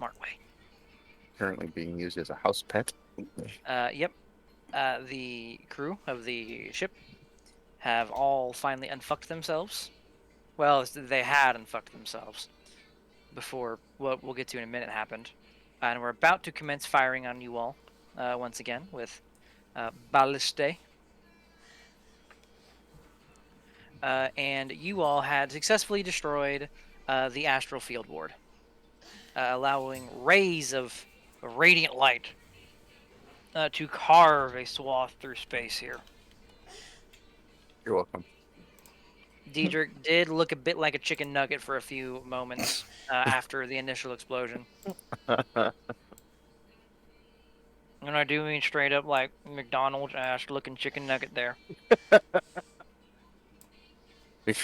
smart way. Currently being used as a house pet. Yep. The crew of the ship have all finally unfucked themselves. Well, they had unfucked themselves before what we'll get to in a minute happened. And we're about to commence firing on you all once again with Balliste. And you all had successfully destroyed the Astral Field Ward, allowing rays of radiant light to carve a swath through space here. You're welcome. Diedrich did look a bit like a chicken nugget for a few moments after the initial explosion. And I do mean straight up like McDonald's ass looking chicken nugget there.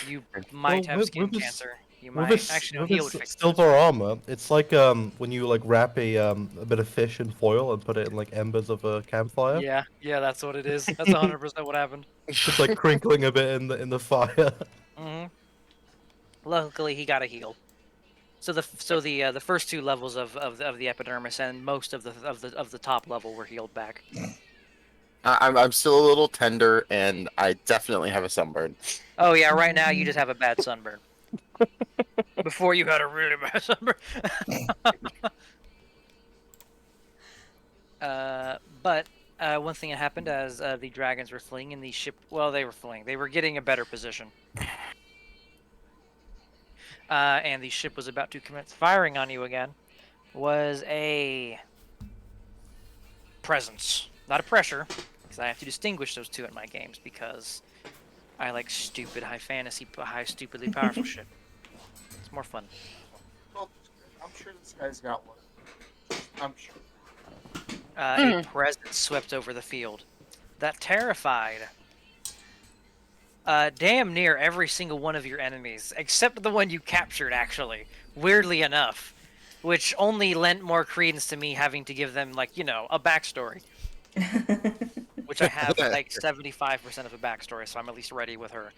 You might have skin cancer. You might actually no, he would fix silver armor. It's like when you like wrap a bit of fish in foil and put it in like embers of a campfire. Yeah, that's what it is. That's 100% what happened. It's like crinkling a bit in the fire. Mm-hmm. Luckily, he got a heal. So the first two levels of the epidermis and most of the top level were healed back. I'm still a little tender, and I definitely have a sunburn. Oh yeah, right now you just have a bad sunburn. Before you had a really bad sunburn. But one thing that happened as the dragons were fleeing and the ship, well, they were fleeing. They were getting a better position. And the ship was about to commence firing on you again, was a presence, not a pressure, because I have to distinguish those two in my games because I like stupid high fantasy, stupidly powerful shit. It's more fun. Well, I'm sure this guy's got one. I'm sure. A presence swept over the field that terrified damn near every single one of your enemies, except the one you captured, actually. Weirdly enough. Which only lent more credence to me having to give them, like, you know, a backstory. Which I have, like, 75% of a backstory, so I'm at least ready with her.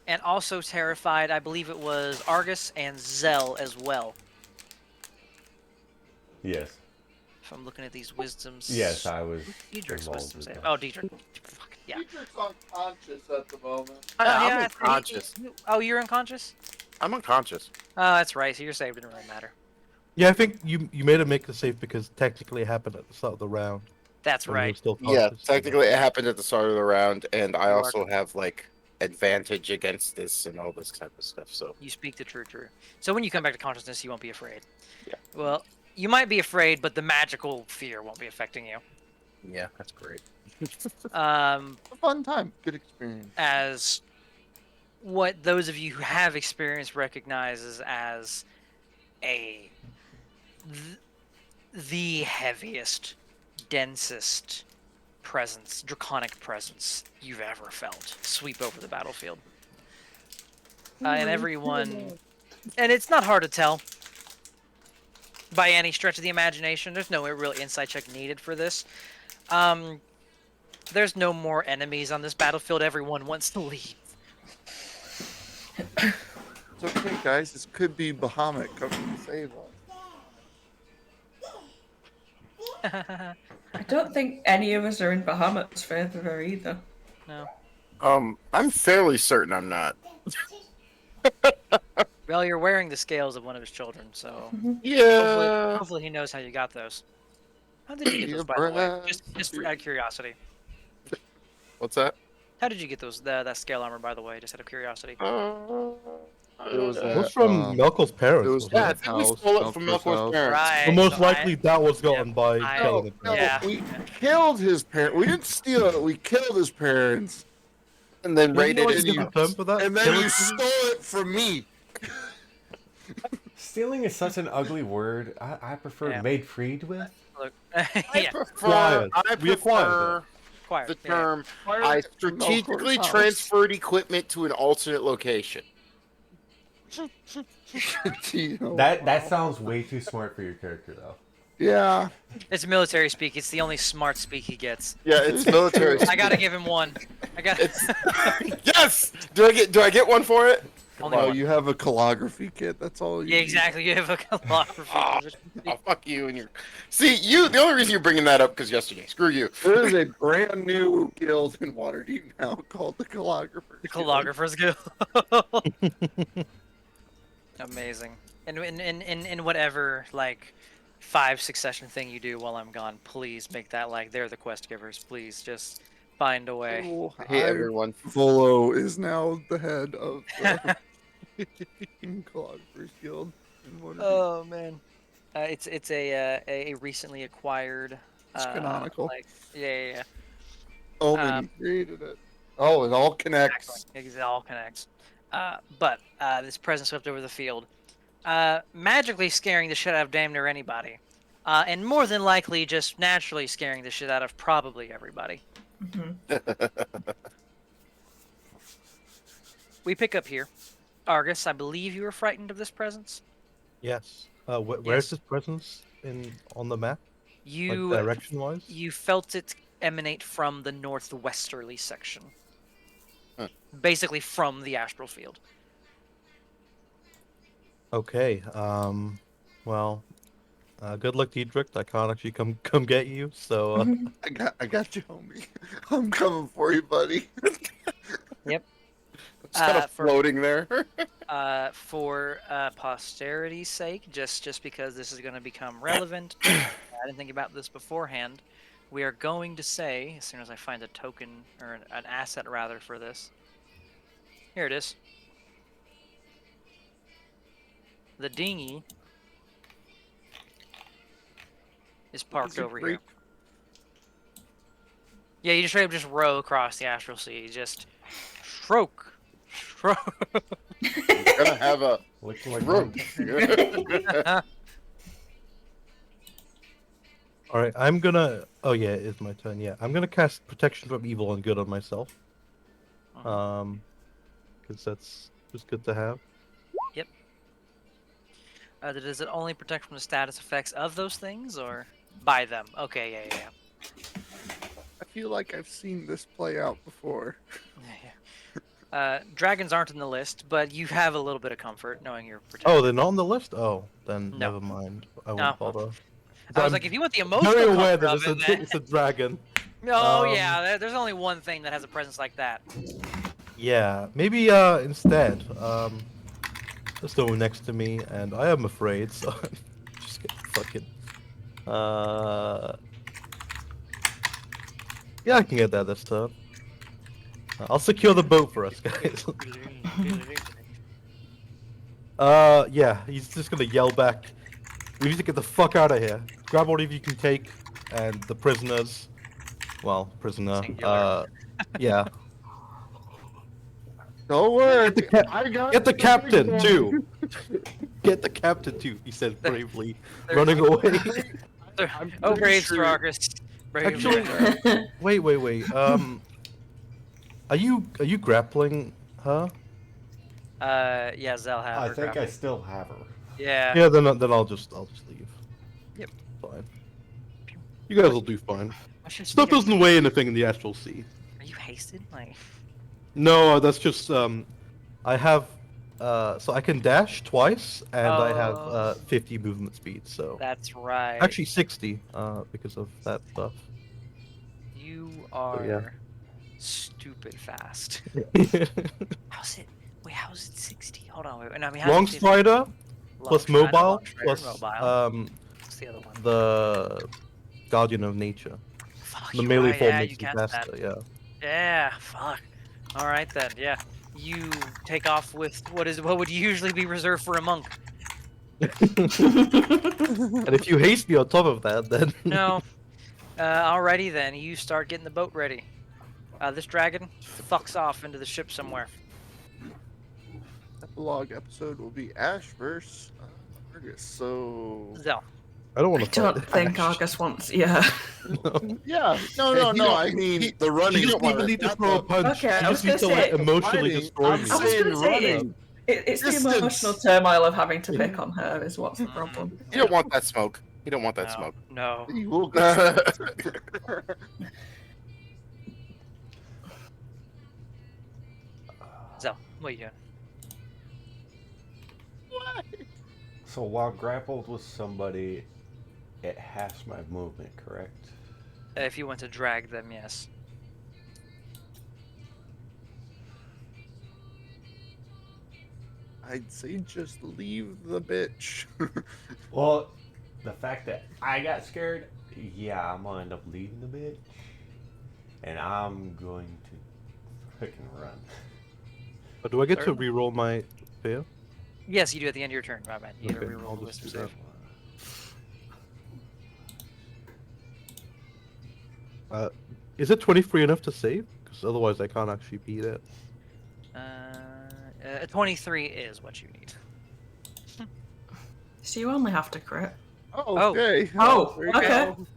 And also terrified, I believe it was Argus and Zell as well. Yes. If I'm looking at these wisdoms. Yes, I was. Diedrich's involved wisdom with save. that. Oh, Diedrich. Fuck, yeah. Diedrich's unconscious at the moment. I'm unconscious. Oh, you're unconscious? I'm unconscious. Oh, that's right. So your save didn't really matter. Yeah, I think you made him make the save because technically it happened at the start of the round. That's when you were right. still Yeah, conscious. technically it happened at the start of the round, and I You are also have like advantage against this and all this type of stuff. So You speak the true. So when you come back to consciousness, you won't be afraid. Yeah. Well, you might be afraid, but the magical fear won't be affecting you. yeah, that's great. A fun time, good experience. As what those of you who have experience recognizes as the heaviest, densest presence, draconic presence you've ever felt sweep over the battlefield. And everyone, and it's not hard to tell by any stretch of the imagination. There's no real insight check needed for this. There's no more enemies on this battlefield. Everyone wants to leave. It's okay, guys. This could be Bahamut coming to save us. I don't think any of us are in Bahamut's favor either. No. I'm fairly certain I'm not. Well, you're wearing the scales of one of his children, so Yeah. hopefully he knows how you got those. How did you get those, by the way? Just out of curiosity. What's that? How did you get those that scale armor, by the way? Just out of curiosity. It was It was from Melkor's parents. it was wasn't Yeah, I it? think we stole it from Melkor's parents. Right. But most so likely that was gotten by I- killing it. No, Yeah. we killed his parents. We didn't steal it. We killed his parents, And then You know raided what's it. a different term for that? and then Killing- you stole it from me. Stealing is such an ugly word. I prefer Yeah. made freed with. Look, I yeah, prefer, We acquired acquired. the Yeah. term I strategically Melkor's house. transferred equipment to an alternate location. That sounds way too smart for your character, though. Yeah. It's military speak. It's the only smart speak he gets. Yeah, it's military. I gotta give him one. I got. It's yes. Do I get one for it? Only Oh, one. you have a calligraphy kit. That's all. You Yeah, need. exactly. You have a calligraphy. Oh, fuck you and your. See, you. The only reason you're bringing that up because yesterday. Screw you. There is a brand new guild in Waterdeep now called the Calligrapher. The Calligrapher's Guild. Amazing. And in whatever like 5 succession thing you do while I'm gone, please make that like they're the quest givers. Please just find a way. Oh, Hey, everyone. Volo is now the head of the Calligrapher's Guild in Waterdeep. Oh man, it's a recently acquired. It's canonical. Like, yeah. Omen created it. Oh, it all connects. Exactly. It all connects. But this presence swept over the field, magically scaring the shit out of damn near anybody, and more than likely just naturally scaring the shit out of probably everybody. We pick up here. Argus, I believe you were frightened of this presence. Yes. Where's Yes. this presence on the map? You Like direction-wise? you felt it emanate from the northwesterly section. Huh. Basically from the astral field. Okay. Well, good luck, Diedrich. I can't actually come get you. So. I got you, homie. I'm coming for you, buddy. Instead of For- floating there. For posterity's sake, just because this is going to become relevant, I didn't think about this beforehand. We are going to say, as soon as I find a token, or an asset rather, for this. Here it is. The dinghy is parked over here. Yeah, you just straight up just row across the astral sea. Just stroke. You're gonna have a Looks like room. All right. I'm gonna. Oh yeah, it's my turn. Yeah, I'm gonna cast Protection from Evil and Good on myself. Because that's just good to have. Does it only protect from the status effects of those things, or by them? Okay, yeah. I feel like I've seen this play out before. Dragons aren't in the list, but you have a little bit of comfort knowing you're protected. Oh, they're not on the list. Oh, then No. never mind. I No. won't bother. I was I'm like, if you want the emotional very aware comfort that of it, then... it's a dragon. Oh um, yeah, there's only one thing that has a presence like that. Yeah, maybe instead, there's no one next to me, and I am afraid, so just get fucking. Yeah, I can get that this turn. I'll secure the boat for us, guys. Yeah, he's just gonna yell back. We need to get the fuck out of here. Grab what you can take, and the prisoners. Well, prisoner. Singular. Yeah. Don't worry. Get the captain too. Get the captain too. He said bravely, running away. Oh, pretty brave sure- Stragus. Brave Actually, Stragus. wait. Are you grappling her? Yeah, Zell have I her think I grapple. still have her. Yeah. Yeah, then I'll just leave. Yep. Fine. You guys will do fine. What's your Stuff speed? doesn't weigh anything in the astral sea. Are you hasted? Like, No, that's just I have so I can dash twice, and I have Oh. 50 movement speed. So that's right. actually 60 because of that stuff. You are yeah. stupid fast. How's it? Wait, how's it 60? Hold on, wait. No, I mean, Long how's it 50? strider Long plus Strider, mobile Long Strider, plus mobile. What's the other one? the guardian of nature. Fuck, The you're melee right, form yeah, makes you me cast faster. that. Yeah. Yeah, fuck. All right then, yeah. You take off with what would usually be reserved for a monk. And if you haste me on top of that, then No. Alrighty then, you start getting the boat ready. This dragon fucks off into the ship somewhere. Epilogue episode will be Ash versus Argus. So Zell. I don't want I to. don't think Argus wants. Yeah. yeah, no. I mean the running. You don't part, even need to not throw a the- punch. Okay, I You was just need to gonna like say- emotionally Fighting, destroy I'm me. I was saying gonna say running. it's the Distance. emotional turmoil of having to pick on her is what's the problem. You don't want that smoke. You don't want that No, smoke. no. You will go. Zell, what are you doing? So while grappled with somebody, it halves my movement, correct? If you want to drag them, yes. I'd say just leave the bitch. Well, the fact that I got scared, yeah, I'm gonna end up leading the bitch, and I'm going to freaking run. But do I get to Certainly. re-roll my fear? Yes, you do at the end of your turn, my man. You Okay, reroll I'll the just wisdom do save. Is it 23 enough to save? Because otherwise I can't actually beat it. 23 is what you need. So you only have to crit. Oh, okay. Oh, there you okay. go.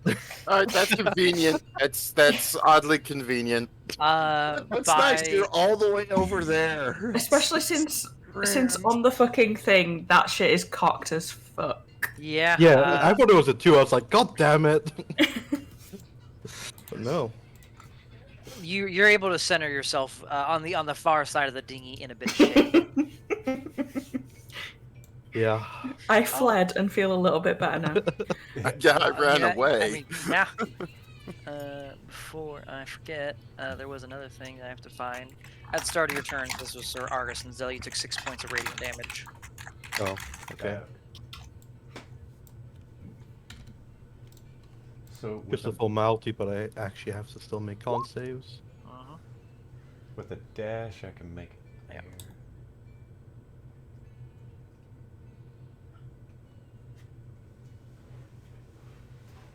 All right, that's convenient. That's oddly convenient. That's By nice. You're all the way over there. Especially since Grand. on the fucking thing, that shit is cocked as fuck. yeah, Yeah, I thought it was a 2. I was like, God damn it. But no. you're able to center yourself on the far side of the dinghy in a bit of shade. Yeah. I fled and feel a little bit better now. Yeah, I ran Yeah, away. I mean, yeah. Before I forget, there was another thing that I have to find. At the start of your turn, this was Sir Argus and Zell. You took 6 points of radiant damage. Oh, okay. So with Just a formality, but I actually have to still make con saves. with a dash, I can make it Yeah.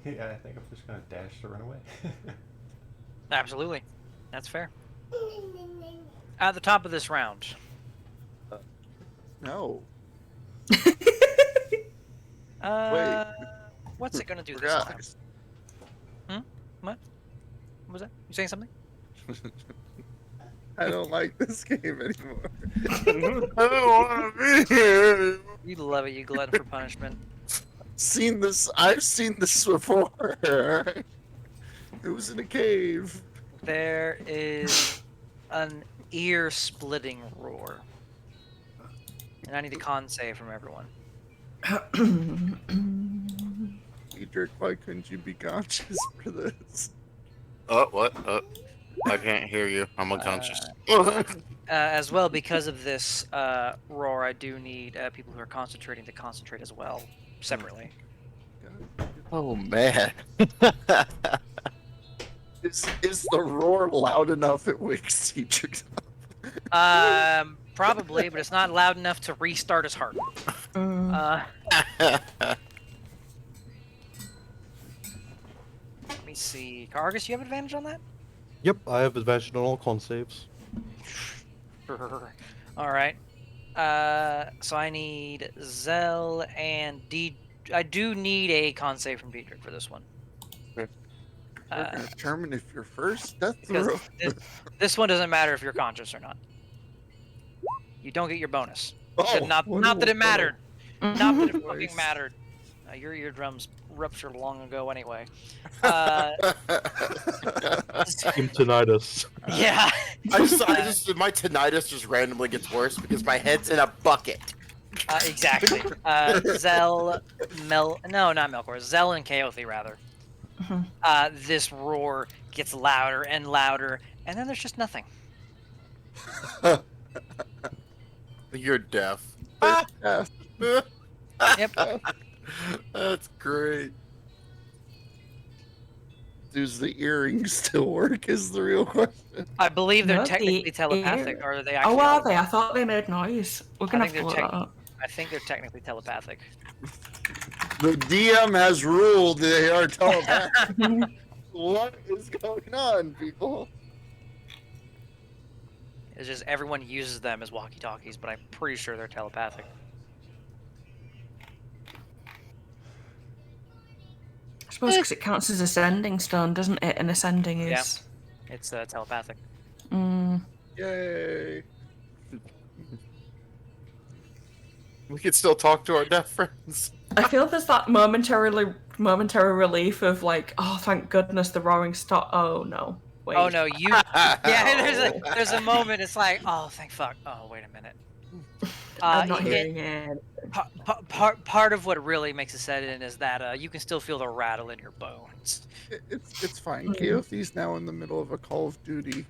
there. Yeah, I think I'm just gonna dash to run away. Absolutely, that's fair. At the top of this round, No. what's it gonna do this time? Forgot. What was that? You saying something? I don't like this game anymore. I don't want to be here. You love it, you glutton for punishment. I've seen this before. It was in a cave. There is an ear-splitting roar, and I need a con save from everyone. Edric, why couldn't you be conscious for this? Oh, what? I can't hear you. I'm unconscious. As well, because of this roar, I do need people who are concentrating to concentrate as well, separately. Oh man. Is the roar loud enough it wakes Edric up? Probably, but it's not loud enough to restart his heart. Let me see. Argus, you have advantage on that? Yep, I have advantage on all con saves. All right. So I need Zell and I do need a con save from Diedrich for this one. We're gonna determine if you're first death Because throw. this one doesn't matter if you're conscious or not. You don't get your bonus. Oh, Not that it mattered. Not that it Nice. fucking mattered. Your eardrums ruptured long ago anyway. Tinnitus. Yeah. My tinnitus just randomly gets worse because my head's in a bucket. Exactly. Zell, no, not Melkor. Zell and Kaothi, rather. This roar gets louder and louder, and then there's just nothing. You're deaf. Yeah. Yep. That's great. Does the earrings still work? Is the real question. I believe they're No, the technically telepathic, or are they actually? Oh, are they? I thought they made noise. We're gonna I have think to they're look that up. I think they're technically telepathic. The DM has ruled they are telepathic. What is going on, people? It's just everyone uses them as walkie-talkies, but I'm pretty sure they're telepathic. I suppose because it counts as ascending stone, doesn't it? And ascending Yeah. is. It's telepathic. Mm. Yay. We could still talk to our deaf friends. I feel there's that momentary relief of like, oh, thank goodness the roaring stopped. Oh no, wait. Oh no, you. Yeah, there's a moment. It's like, oh, thank fuck. Oh, wait a minute. I'm not it- hearing it. Part of what really makes it set in is that you can still feel the rattle in your bones. It's fine. Mhm. Keothi's now in the middle of a Call of Duty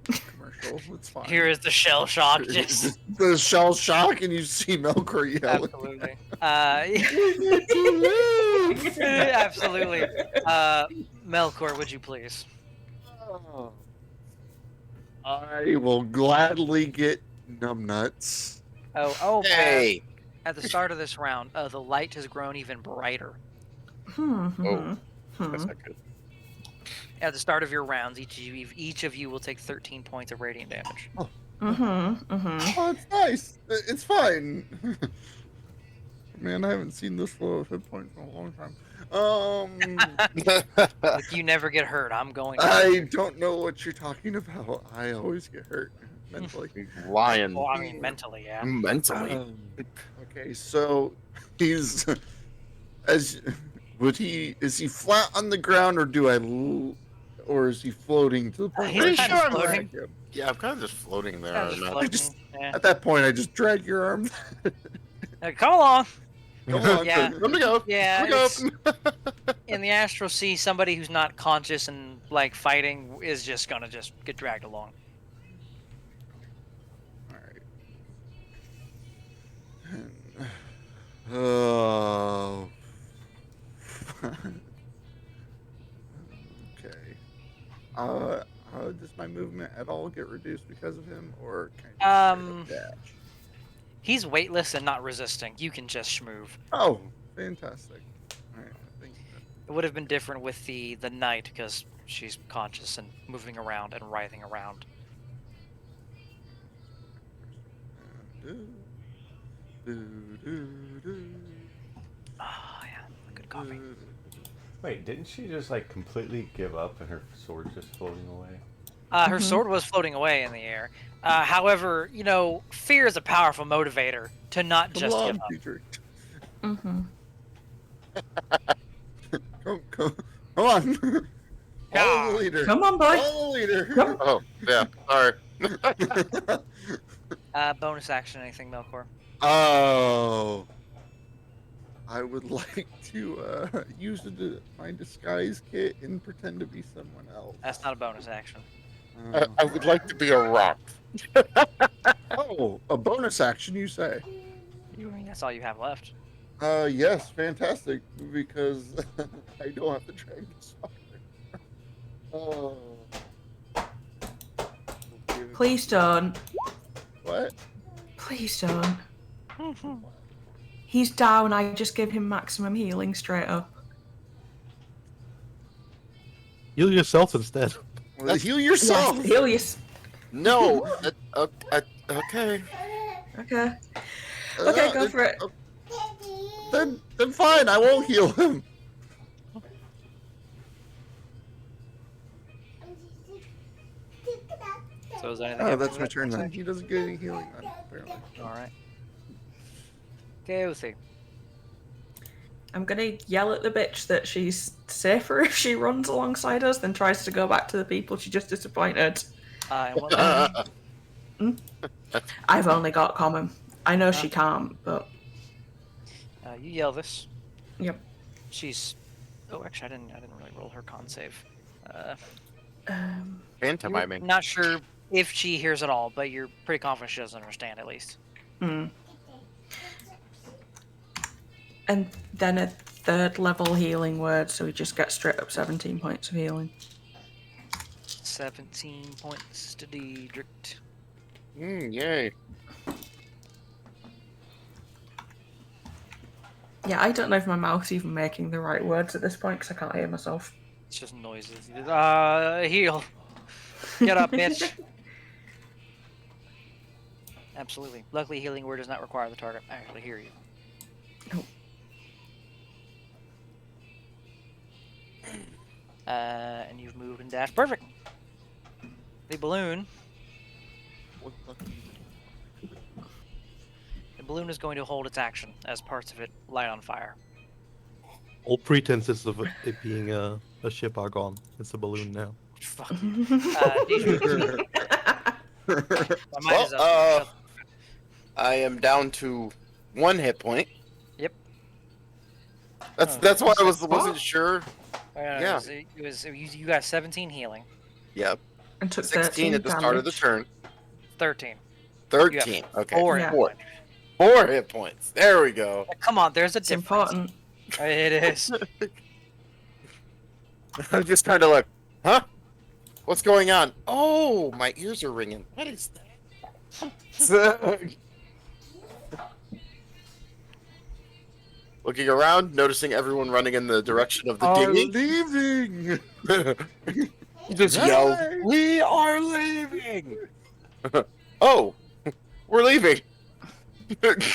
commercial. It's fine. Here is the shell shock. Just the shell shock, and you see Melkor yelling. absolutely. We need to live. Absolutely. Melkor, would you please? Oh. I will gladly get numbnuts. Oh. Hey. At the start of this round, the light has grown even brighter. Oh. That's not good. At the start of your rounds, each of you will take 13 points of radiant damage. Oh, it's nice. It's fine. Man, I haven't seen this low of hit points in a long time. If you never get hurt, I'm going to. I don't know what you're talking about. I always get hurt mentally. Lion. Well, I mean, mentally, yeah. Mentally. Okay, so he's is he flat on the ground, or or is he floating to the point He's where I kinda can floating. drag him? Yeah, I'm kind of just floating there. Yeah, just I'm not- floating, just- yeah. At that point, I just drag your arms. Come along. Come on, Yeah. Let me go. Yeah, Let me go. in the astral sea, somebody who's not conscious and like fighting is just gonna just get dragged along. Alright. Oh. Okay. Does my movement at all get reduced because of him, or can I just straight up dash? He's weightless and not resisting. You can just schmoove. Oh, fantastic. Alright, I think It would have been different with the knight because she's conscious and moving around and writhing around. Oh yeah, good coffee. Wait, didn't she just like completely give up and her sword's just floating away? Her sword was floating away in the air. However, you know, fear is a powerful motivator to not Come just on, give up. teacher. Mm-hmm. Come on. Follow the leader. Come on, boy. Follow the leader. Come. Oh, yeah. Sorry. Bonus action, anything, Melkor? Oh. I would like to use my disguise kit and pretend to be someone else. That's not a bonus action. I would like to be a rock. Oh, a bonus action, you say? I mean, that's all you have left. Yes, fantastic, because I don't have to drag this far. Oh. Please don't. What? Please don't. He's down. I just give him maximum healing straight up. Heal yourself instead. Well, heal yourself. Yes, heal yes. No. Okay. Okay. Okay, go for it. Then fine, I won't heal him. So is there anything? Oh, after that's my that? turn then. He doesn't get any healing then, apparently. All right. Keothi. I'm gonna yell at the bitch that she's safer if she runs alongside us than tries to go back to the people she just disappointed. And what I've only got common. I know she can't, but you yell this. Yep. She's. Oh, actually, I didn't really roll her con save. Pantomiming. You're not sure if she hears it all, but you're pretty confident she doesn't understand at least. and then a third level healing word, so we just get straight up 17 points of healing. 17 points to Diedrich. Yay. Yeah, I don't know if my mouth's even making the right words at this point because I can't hear myself. It's just noises. Heal. Get up, bitch. Absolutely. Luckily, healing word does not require the target to actually hear you. Oh. And you've moved and dashed. Perfect. The balloon. The balloon is going to hold its action as parts of it light on fire. All pretenses of it being a ship are gone. It's a balloon now. Fuck you. Diedrich, my mind is Well, up. I am down to 1 hit point. Yep. That's why I wasn't sure. Yeah. You got 17 healing. Yep. And took 16 at the start of the damage. turn. 13. 13. Okay. 4 Yeah. hit Four. points. 4 hit points. There we go. Come on, there's a It's difference. important. It is. I'm just kind of like, huh? What's going on? Oh, my ears are ringing. What is that? Looking around, noticing everyone running in the direction of the Are dinghy. leaving. Just yell, Right. "We are leaving!" Oh, we're leaving.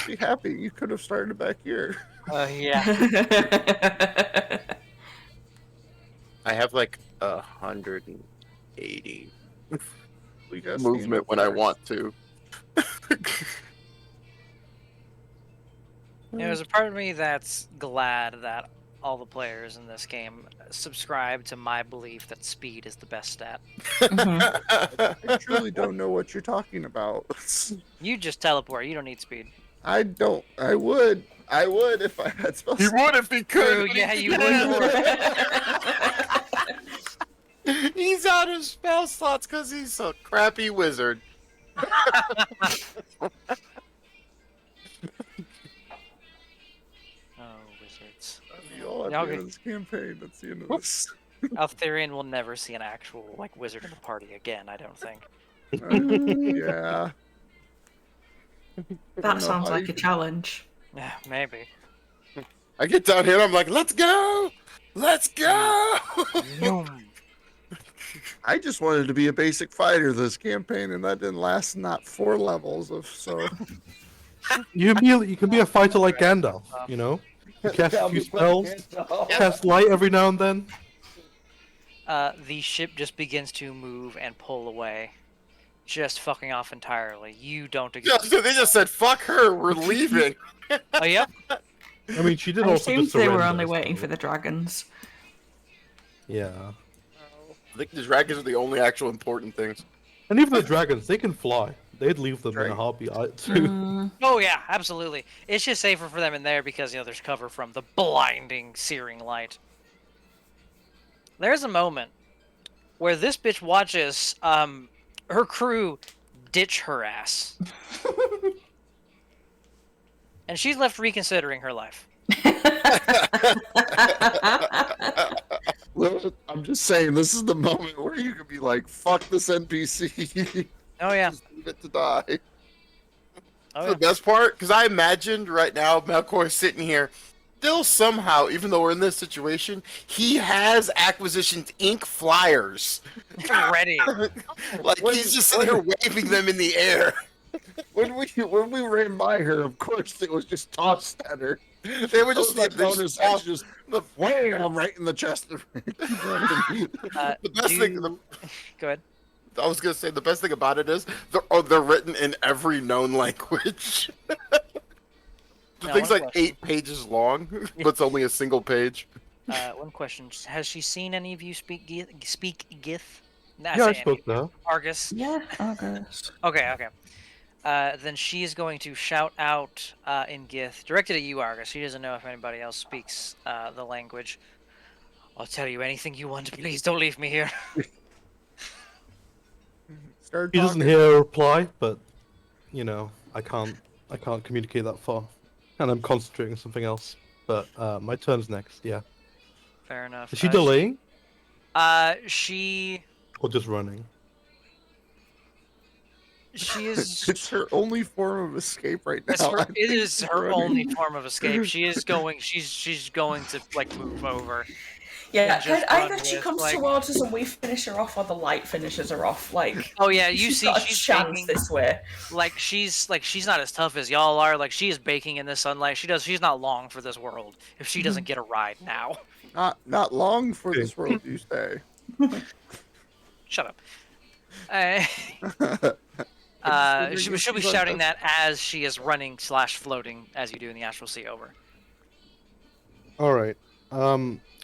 Be happy. You could have started back here. Yeah. I have like 180 We gotta stand movement up when I first. want to. There's a part of me that's glad that all the players in this game subscribe to my belief that speed is the best stat. Mhm. I truly don't know what you're talking about. You just teleport. You don't need speed. I don't. I would if I had spells. He would if he True, could. but yeah, he you would. can't. He's out of spell slots because he's a crappy wizard. Oh, wizards. That'd be all at the Okay. end of this campaign. That's the end of this. Altharian will never see an actual like wizard in the party again. I don't think. Yeah. That know sounds how like you- a challenge. Yeah, maybe. I get down here, I'm like, let's go! Let's go! I just wanted to be a basic fighter this campaign, and that didn't last not 4 levels of so. You can be a fighter like Gandalf, you know? You cast a few spells, cast light every now and then. The ship just begins to move and pull away, just fucking off entirely. You don't Yeah, exist. so they just said, fuck her, we're leaving. Oh, yep. I mean, she did I also assumed just they were surrender, only waiting so- for the dragons. Yeah. I think the dragons are the only actual important things. And even the dragons, they can fly. They'd leave them in Right. a heartbeat too. Mm, Oh yeah, absolutely. It's just safer for them in there because there's cover from the blinding, searing light. There's a moment where this bitch watches her crew ditch her ass, and she's left reconsidering her life. Well, I'm just saying, this is the moment where you could be like, "Fuck this NPC, Oh yeah. just leave it to die." Oh The yeah. best part, because I imagined right now Melkor is sitting here, still somehow, even though we're in this situation, he has Acquisitions Inc. flyers. Ready. Like he's just sitting here waving them in the air. When we ran by her, of course it was just tossed at her. They were It was just like they bonus just action, just wham right in the chest of her. the best thing. Go ahead. I was gonna say the best thing about it is they're written in every known language. The Now, thing's one like question. 8 pages long, but it's only a single page. One question: has she seen any of you speak Gith? Nah, Yeah, I say any. spoke now. Argus. yeah, okay. Okay. Then she is going to shout out in Gith, directed at you, Argus. She doesn't know if anybody else speaks the language. I'll tell you anything you want. Please don't leave me here. Start He doesn't talking. hear a reply, but you know, I can't communicate that far, and I'm concentrating on something else. But my turn's next. Yeah. Fair enough. Is she delaying She or just running? is. It's her only form of escape right now. It's her, I it think is she's her running. only form of escape. She is going. She's going to like move over. Yeah, just either run she with, comes like- towards us and we finish her off, or the light finishes her off. Like, Oh yeah, you she's see, got a she's chance baking. this way. She's not as tough as y'all are. Like she is baking in the sunlight. She's not long for this world if she doesn't get a ride now. Not long for Okay. this world, you say. Shut up. wondering She'll if be she's on shouting us. that as she is running / floating as you do in the Astral Sea over. All right.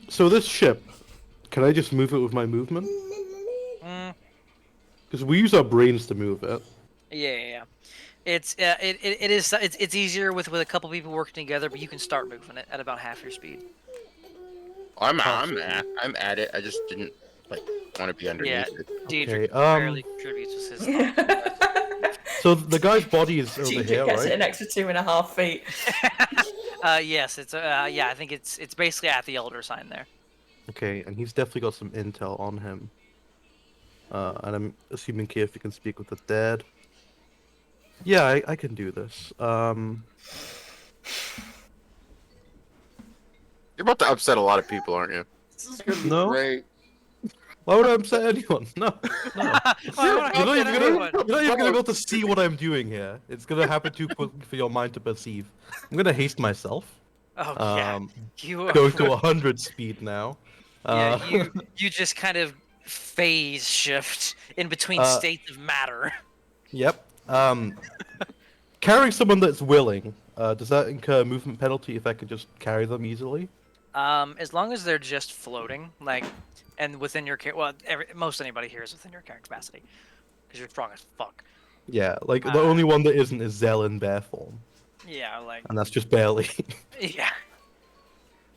So this ship, can I just move it with my movement? Mm, Because we use our brains to move it. yeah. It's easier with a couple people working together, but you can start moving it at about half your speed. I'm at it. I just didn't like want to be underneath it. Deidre Okay, barely contributes with his thoughts. So the guy's body is over Teacher here, gets it right? an extra 2.5 feet. Yes, it's yeah, I think it's basically at the elder sign there. Okay, and he's definitely got some intel on him. And I'm assuming Keith can speak with the dead. Yeah, I can do this. You're about to upset a lot of people, aren't you? This is gonna be No. great. Why would I upset anyone? No. No. Why would I You're not upset even anyone? gonna be able to see what I'm doing here. It's gonna happen too quick for your mind to perceive. I'm gonna haste myself. Oh yeah, you are. Going to 100 speed now. Yeah, you just kind of phase shift in between states of matter. Yep. Carrying someone that's willing. Does that incur a movement penalty if I could just carry them easily? As long as they're just floating, like, and within your most anybody here is within your carrying capacity, because you're strong as fuck. Yeah, like the only one that isn't is Zell in bear form, Yeah, like, and that's just barely. yeah.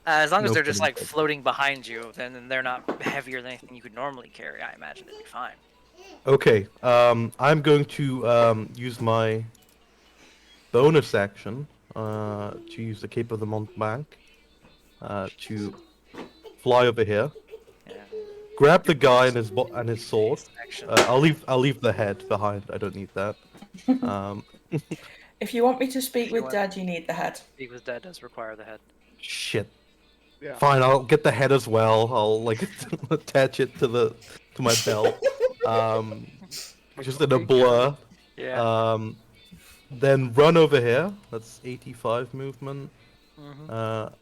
As long as No they're just like penalty. floating behind you, then they're not heavier than anything you could normally carry. I imagine it'd be fine. Okay. I'm going to use my bonus action to use the Cape of the Montbank to fly over here, Yeah. grab the guy and his sword. Action. I'll leave the head behind. I don't need that. If you want me to speak with Sure. Dad, you need the head. Speak with dead does require the head. Shit. Yeah. Fine, I'll get the head as well. I'll like attach it to my belt. Just in a blur. Yeah. Then run over here. That's 85 movement. Mhm.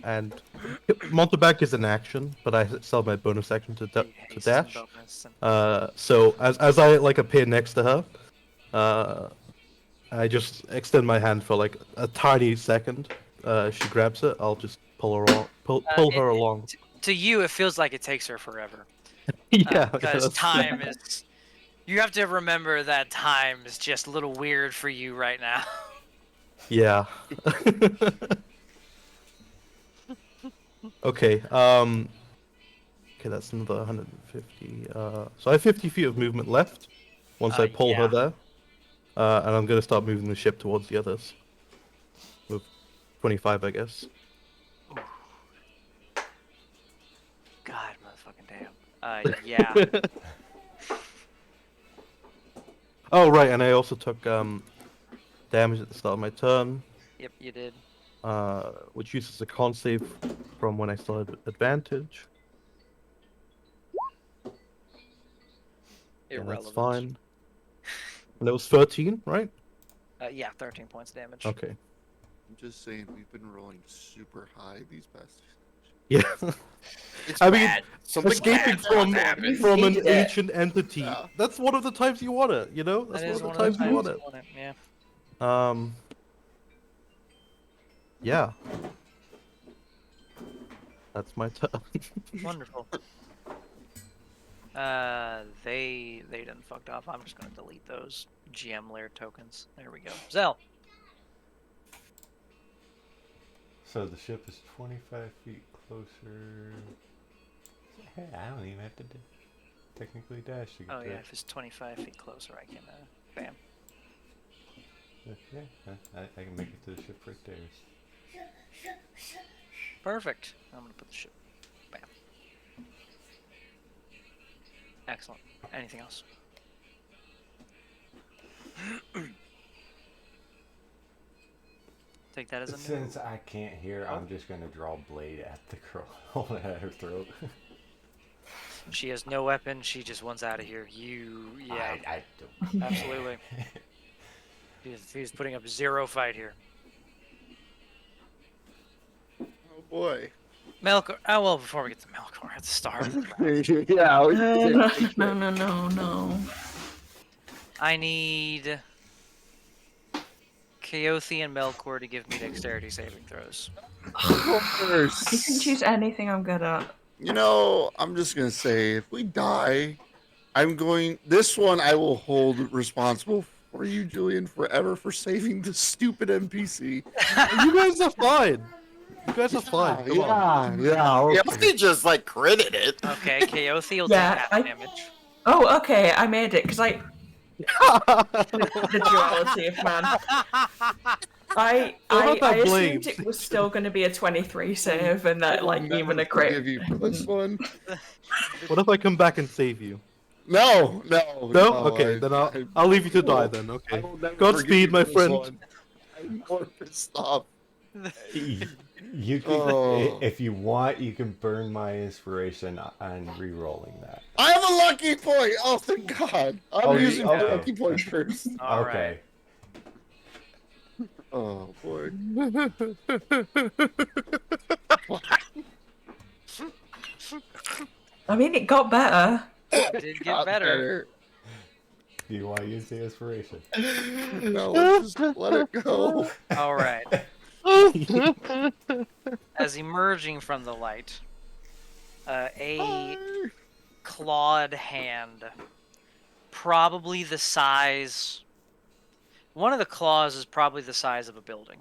And Montebank is an action, but I still have my bonus action to Haste dash. and bonus and- So as I like appear next to her, I just extend my hand for like a tiny second. She grabs it. I'll just pull her her along. To you, it feels like it takes her forever. Yeah, Because that's- time is. You have to remember that time is just a little weird for you right now. Yeah. Okay. Okay, that's another 150. So I have 50 feet of movement left. Once I pull her yeah. there, and I'm gonna start moving the ship towards the others. With 25, I guess. God, motherfucking damn. Yeah. Oh right, and I also took damage at the start of my turn, Yep, you did. which uses a con save from when I still had advantage. Yeah, Irrelevant. that's fine. And it was 13, right? Yeah, 13 points of damage. Okay. I'm just saying, we've been rolling super high these past. Yeah. It's I mean, bad. Something Escaping bad's from about to happen. from an Needed it. ancient entity. Yeah. That's one of the times you want it, you know? That's That is one of the times you want it. you want it. Yeah. Yeah. That's my turn. Wonderful. They done fucked off. I'm just gonna delete those GM layer tokens. There we go. Zell. So the ship is 25 feet closer. Hey, I don't even have to technically dash to get Oh there. yeah, if it's 25 feet closer, I can. Bam. Yeah, I can make it to the ship right there. Perfect. I'm gonna put the ship. Bam. Excellent. Anything else? Take that as a no. Since I can't hear, I'm just gonna draw blade at the girl, hold it at her throat. She has no weapon. She just wants out of here. Yeah, I don't. absolutely. He's putting up 0 fight here. Oh boy. Melkor. Oh well, before we get to Melkor, I have to start. Yeah. No. I need Keothi and Melkor to give me dexterity saving throws. You can choose anything I'm good at. You know, I'm just gonna say, if we die, this one I will hold responsible for you, Julian, forever for saving the stupid NPC. You guys are fine. You guys are fine. Come on. Yeah. Yeah, Okay. he just like critted it. Okay, Kaothi will Yeah, take half I- damage. Oh, okay, I made it because the duality of man. I not that assumed blamed. it was still going to be a 23 save and that like Never even a forgive crit. you for this one. What if I come back and save you? No. No? Okay, then I'll leave you to die will- then. I Okay. will never Godspeed, forgive you my for this friend. one. I'm more pissed off. You can, Oh. if you want, you can burn my inspiration on re-rolling that. I have a lucky point. Oh, thank God. I'm Oh, using my okay. lucky point first. All Okay. Oh boy. I mean, it got better. It did get Got better. Do you want to use the inspiration? No, let's just let it go. All right. As emerging from the light, a clawed hand, probably the size. One of the claws is probably the size of a building.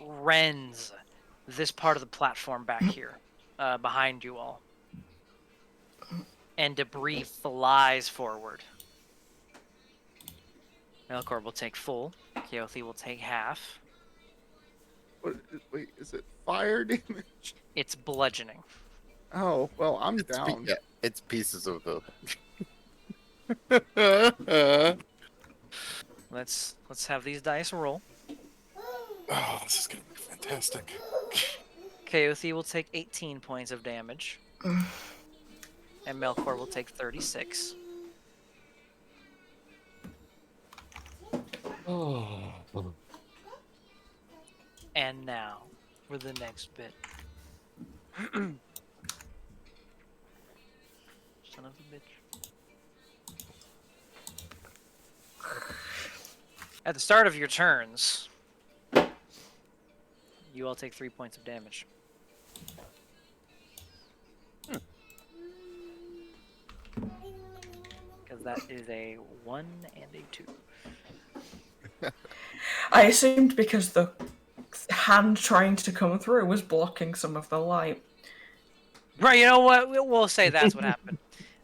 Rends this part of the platform back here, behind you all. And debris flies forward. Melkor will take full. Keothi will take half. Wait, is it fire damage? It's bludgeoning. Oh, well, I'm down. Yeah, it's pieces of the. Let's have these dice roll. Oh, this is gonna be fantastic. Keothi will take 18 points of damage. And Melkor will take 36. Oh. And now, for the next bit. Son of a bitch. At the start of your turns, you all take 3 points of damage. Because that is a 1 and a 2. I assumed because the hand trying to come through was blocking some of the light. Right, you know what? We'll say that's what happened.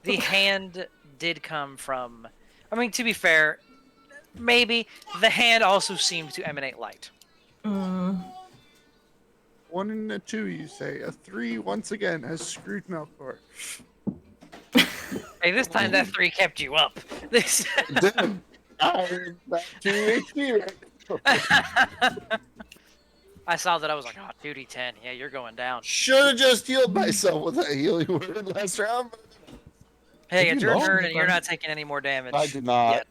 The hand did come from... I mean, to be fair, maybe the hand also seemed to emanate light. Mm. 1 and a 2, you say. A 3, once again, has screwed Melkor. Hey, this time that 3 kept you up. This... Damn. I'm back to HP. I saw that. I was like, oh, 2d10. Yeah, you're going down. Should have just healed myself with that healing word last round. Hey, Did it's you your not? turn, and you're not taking any more damage. I did not.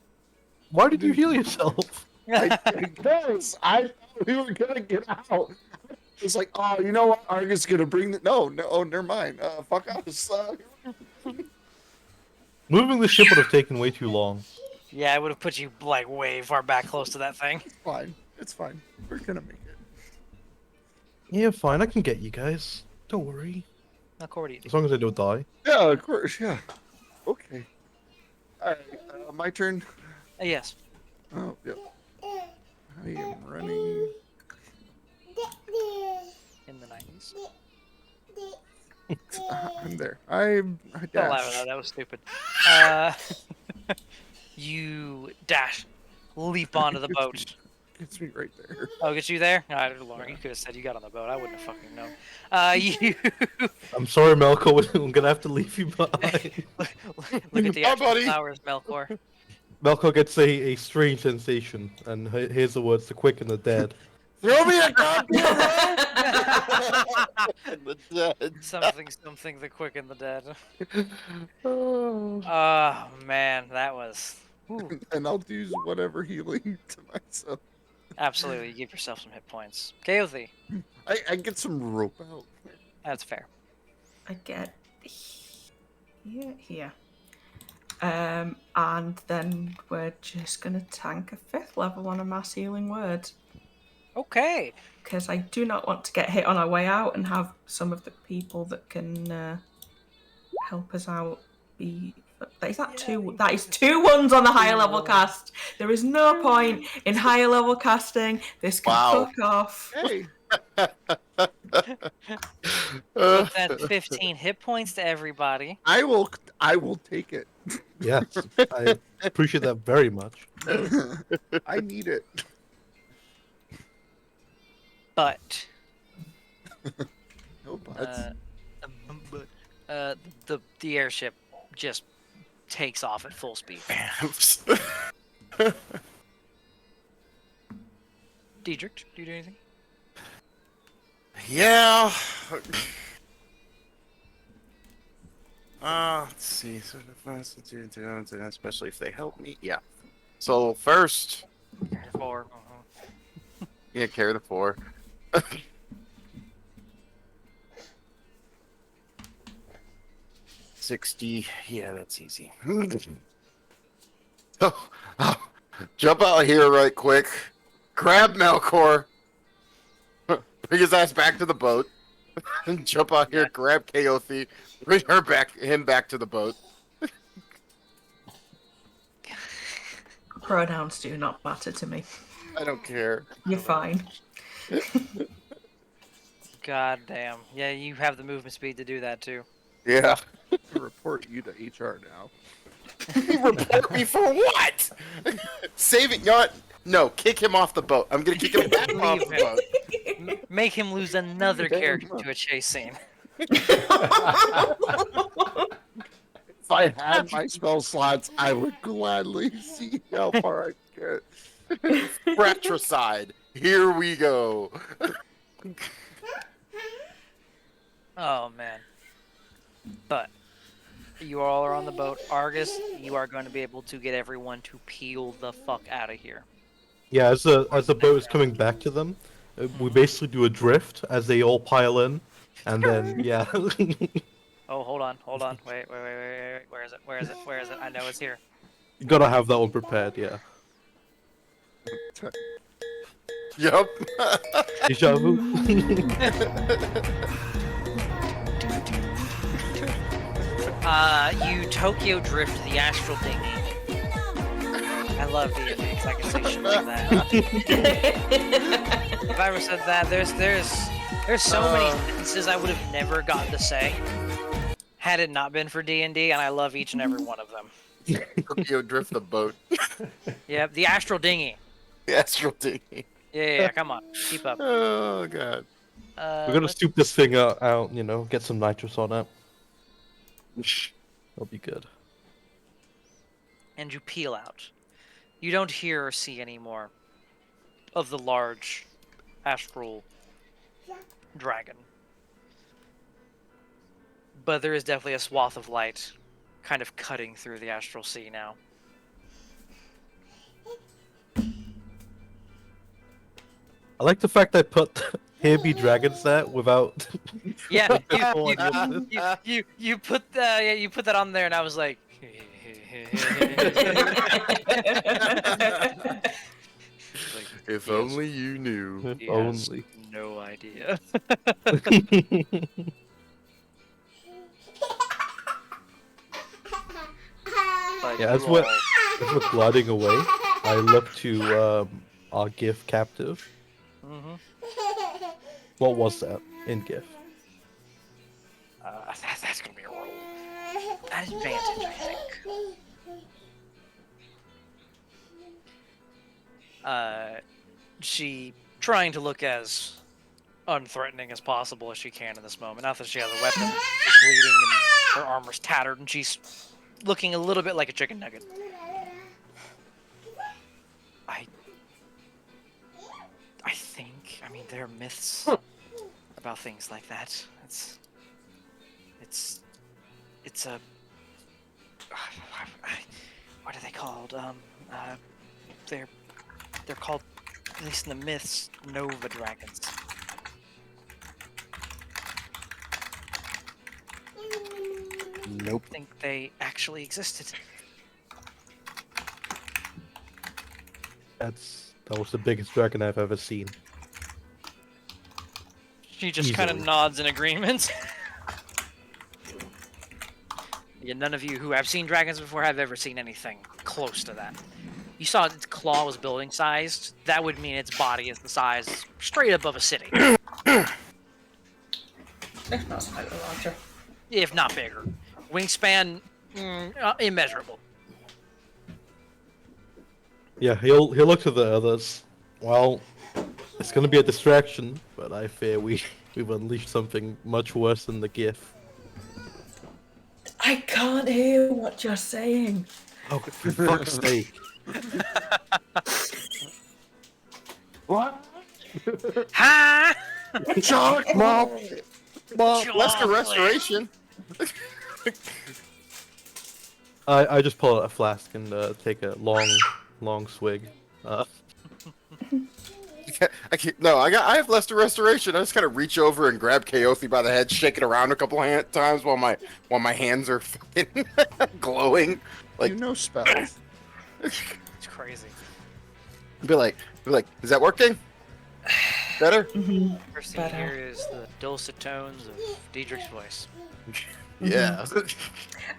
Why did you heal yourself? Because I thought we were gonna get out. It's like, oh, you know what? Argus gonna bring the. No, oh, never mind. Fuck us. Moving the ship would have taken way too long. Yeah, I would have put you like way far back close to that thing. Fine. It's fine. We're gonna make it. Yeah, fine. I can get you guys. Don't worry. Accordion. As long as I don't die. Yeah, of course. Yeah. Okay. All right. My turn. Yes. Oh, yep. I am running. In the 90s. I'm there. I Don't laugh dash. at that. That was stupid. You dash, leap onto the boat. Gets me right there. Oh, get you there? I don't know. You could have said you got on the boat. I wouldn't have fucking known. You I'm sorry, Melkor. I'm gonna have to leave you behind. look at the Bye, actual buddy. flowers, Melkor. Melkor gets a strange sensation, and here's the words: the quick and the dead. Throw me a copy of The dead. Something, the quick and the dead. Oh. Oh man, that was and I'll do whatever healing to myself. absolutely. You give yourself some hit points. Kaothi, I get some rope out. that's fair. I get here. And then we're just gonna tank a 5th level on a mass healing word. Okay. Because I do not want to get hit on our way out and have some of the people that can help us out be Is that two? That is 2 ones on the higher level cast. There is no point in higher level casting. This can Wow. fuck off. Hey, But that's 15 hit points to everybody. I will take it. Yes, I appreciate that very much. I need it. But No buts. the airship just takes off at full speed. Diedrich, do you do anything? Yeah. Let's see. Sort of especially if they help me. Yeah. So first, 4. yeah, carry the 4. $60. Yeah, that's easy. Oh, jump out here right quick. Grab Melkor. Bring his ass back to the boat. And jump out here, grab Kaothi, bring him back to the boat. Pronouns do not matter to me. I don't care. You're fine. God damn. Yeah, you have the movement speed to do that too. Yeah. Report you to HR now. Report me for what? Save it, not. No, kick him off the boat. I'm gonna kick him back off the boat. Make him lose another character to a chase scene. If I had my spell slots, I would gladly see how far I get. Fratricide. Here we go. Oh man. But you all are on the boat. Argus, you are going to be able to get everyone to peel the fuck out of here. Yeah, as the boat is coming back to them, we basically do a drift as they all pile in, and then yeah. Oh, hold on. Wait. Where is it? I know it's here. You gotta have that one prepared, yeah. Yup. Deja vu. You Tokyo drift the astral dinghy. I love the because I can say shit like that. If I ever said that, there's so many sentences I would have never gotten to say had it not been for D&D, and I love each and every one of them. Tokyo drift the boat. Yep, the astral dinghy. The astral dinghy. Yeah, come on, keep up. Oh god. We're gonna scoop this thing out, you know, get some nitrous on it. That'll be good. And you peel out. You don't hear or see any more of the large astral dragon. But there is definitely a swath of light kind of cutting through the astral sea now. I like the fact I put Here Be Dragons there without. Yeah, Oh, you put that on there, and I was like, If only you knew. If he has only. no idea. But Yeah, you as we're, all- as we're gliding away, I look to our GIF captive. Mhm. What was that in GIF? That's gonna be a roll. Advantage, I think. She trying to look as unthreatening as possible as she can in this moment. Not that she has a weapon, she's bleeding and her armor's tattered, and she's looking a little bit like a chicken nugget. I think, I mean, there are myths about things like that. It's a, what are they called? They're called, at least in the myths, Nova dragons. Nope. I think they actually existed. That was the biggest dragon I've ever seen. She just kind of Easily. nods in agreement. Yeah, none of you who have seen dragons before have ever seen anything close to that. You saw its claw was building sized. That would mean its body is the size straight above a city, If not slightly larger. if not bigger. Wingspan, immeasurable. Yeah, he'll look to the others. Well, it's gonna be a distraction, but I fear we've unleashed something much worse than the GIF. I can't hear what you're saying. Oh, for fuck's sake! What? Ha! Chocolate, Mom. Lester Chocolate. Restoration. I just pull out a flask and take a long swig. I have Lester Restoration. I just kind of reach over and grab Kaothi by the head, shake it around a couple times while my hands are fucking glowing. Like, you know spells. It's crazy. be like, is that working? Better? First thing you Better. hear is the dulcet tones of Diedrich's voice. Yeah.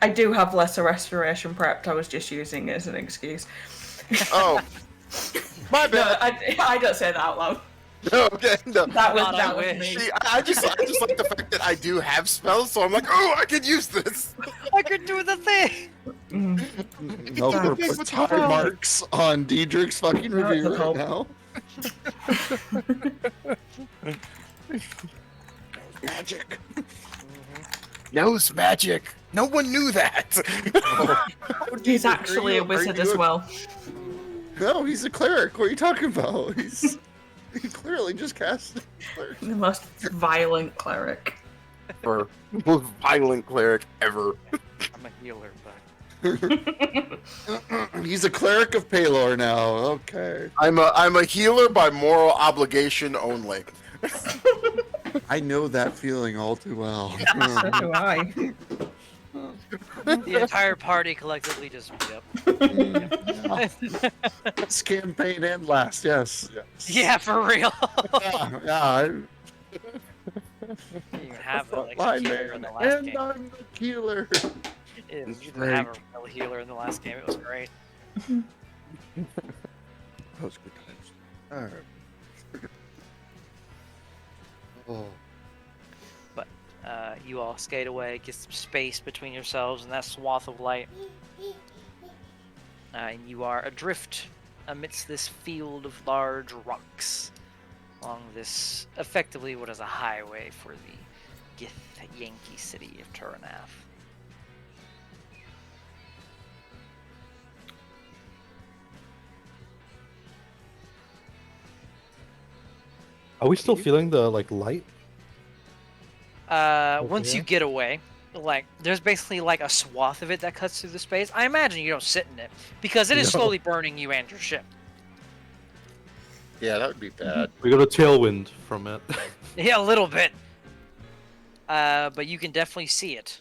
I do have lesser restoration prepped. I was just using it as an excuse. Oh, my No, bad. I don't say that out loud. No, okay, no. That was God, I that was wish. me. See, I just like the fact that I do have spells, so I'm like, oh, I could use this. I could do the thing. Melkor Big puts with the high phone. marks on Diedrich's fucking Not review the right Pope. now. Magic. Knows magic. No one knew that. He's actually a wizard as well. No, he's a cleric. What are you talking about? He clearly just cast. The most violent cleric. Or most violent cleric ever. I'm a healer, but He's a cleric of Palor now. Okay. I'm a healer by moral obligation only. I know that feeling all too well. So do I. the entire party collectively just meet up. This campaign and last, yes. Yeah, for real. Yeah. You even have a, like, a Line healer in man, the last and game. I'm the healer. You didn't have a real healer in the last game. It was great. That was good times. Alright. Oh. You all skate away, get some space between yourselves and that swath of light. And you are adrift amidst this field of large rocks along this, effectively what is a highway for the Gith Yankee city of Turanath. Are we still feeling the light? Once you Okay. get away, like, there's basically like a swath of it that cuts through the space. I imagine you don't sit in it because it is No. slowly burning you and your ship. Yeah, that would be bad. We got a tailwind from it. Yeah, a little bit. But you can definitely see it.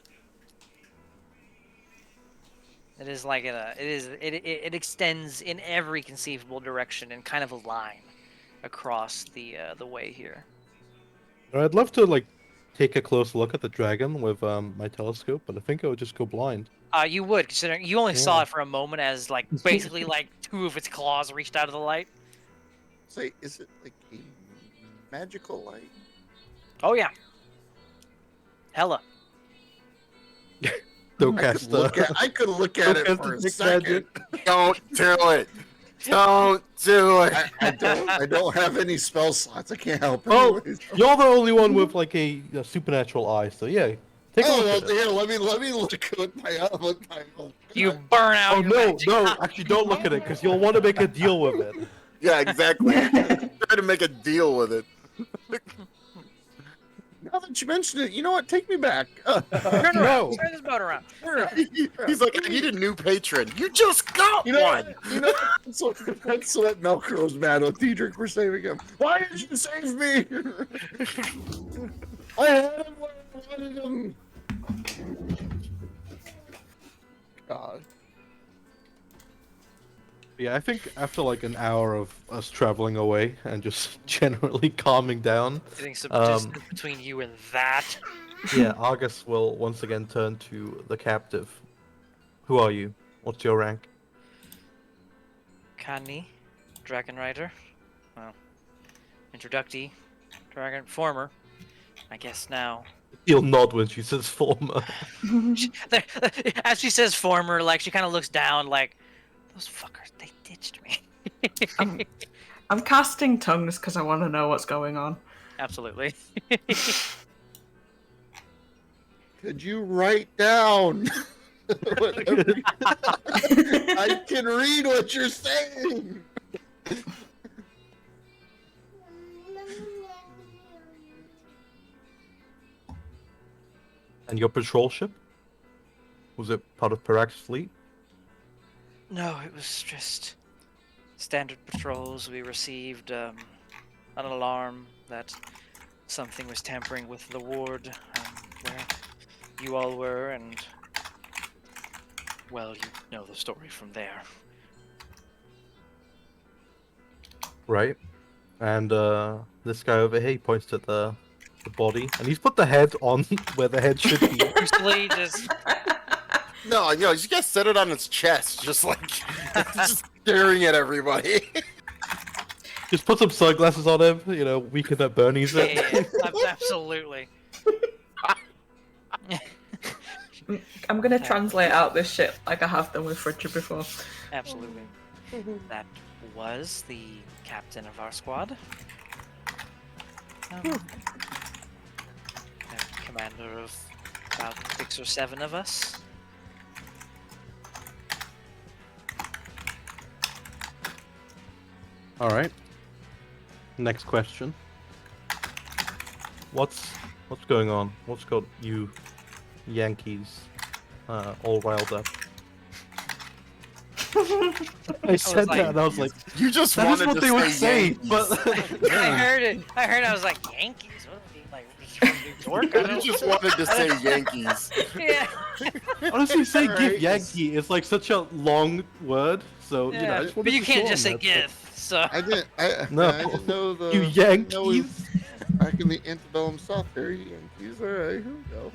It is like it extends in every conceivable direction in kind of a line across the way here. I'd love to take a close look at the dragon with my telescope, but I think I would just go blind. You would, considering you only saw Yeah. it for a moment as like basically like two of its claws reached out of the light. Say, is it like a magical light? Oh yeah. Hella. Don't I cast could look at it for a second. Don't do it. Don't do it. I don't have any spell slots. I can't help it. Oh, anyways. you're the only one with a supernatural eye, so yeah. Take a Oh, look well, at it. here, let me look at my You burn out. Oh your no, magic. no! Actually, don't look at it because you'll want to make a deal with it. Yeah, exactly. Try to make a deal with it. Now that you mention it, you know what? Take me back. Turn around. No. Turn this boat around. He's like, I need a new patron. You just got You know, one. you know, that's what Melkor was mad with Diedrich for saving him. Why did you save me? I had him where I wanted him. God. Yeah, I think after an hour of us traveling away and just generally calming down, Getting some Um, distance between you and that. Yeah, Argus will once again turn to the captive. Who are you? What's your rank? Kani, Dragon Rider. Well, introductee, former. I guess now. He'll nod when she says former. As she says former, like she kind of looks down, like those fuckers, they ditched me. I'm casting tongues because I want to know what's going on. Absolutely. Could you write down? Whatever. I can read what you're saying. And your patrol ship? Was it part of Parak's fleet? No, it was just standard patrols. We received an alarm that something was tampering with the ward where you all were, and well, you know the story from there. Right. And this guy over here, he points to the body, and he's put the head on where the head should be. Usually, just No, you just set it on its chest, just like just staring at everybody. Just put some sunglasses on him, weaken that Bernie's it. yeah, absolutely. I'm gonna translate out this shit like I have done with Fridger before. Absolutely. That was the captain of our squad. The commander of about 6 or 7 of us. All right. Next question. What's going on? What's got you Yankees all riled up? I said like- that and I was like, You just that is wanted what to they would say, Yankees. but I heard it. I was like, Yankees? What are they, like, from New York? I You don't just wanted to say Yankees. Yeah. honestly, say Alright, give just- Yankee is like such a long word, so I Yeah, just but wanted you to can't shorten just say that, give. So I didn't. No. I didn't know the. You I didn't know we- Yankees. Back in the antebellum South, there, Yankees. All right, here we go.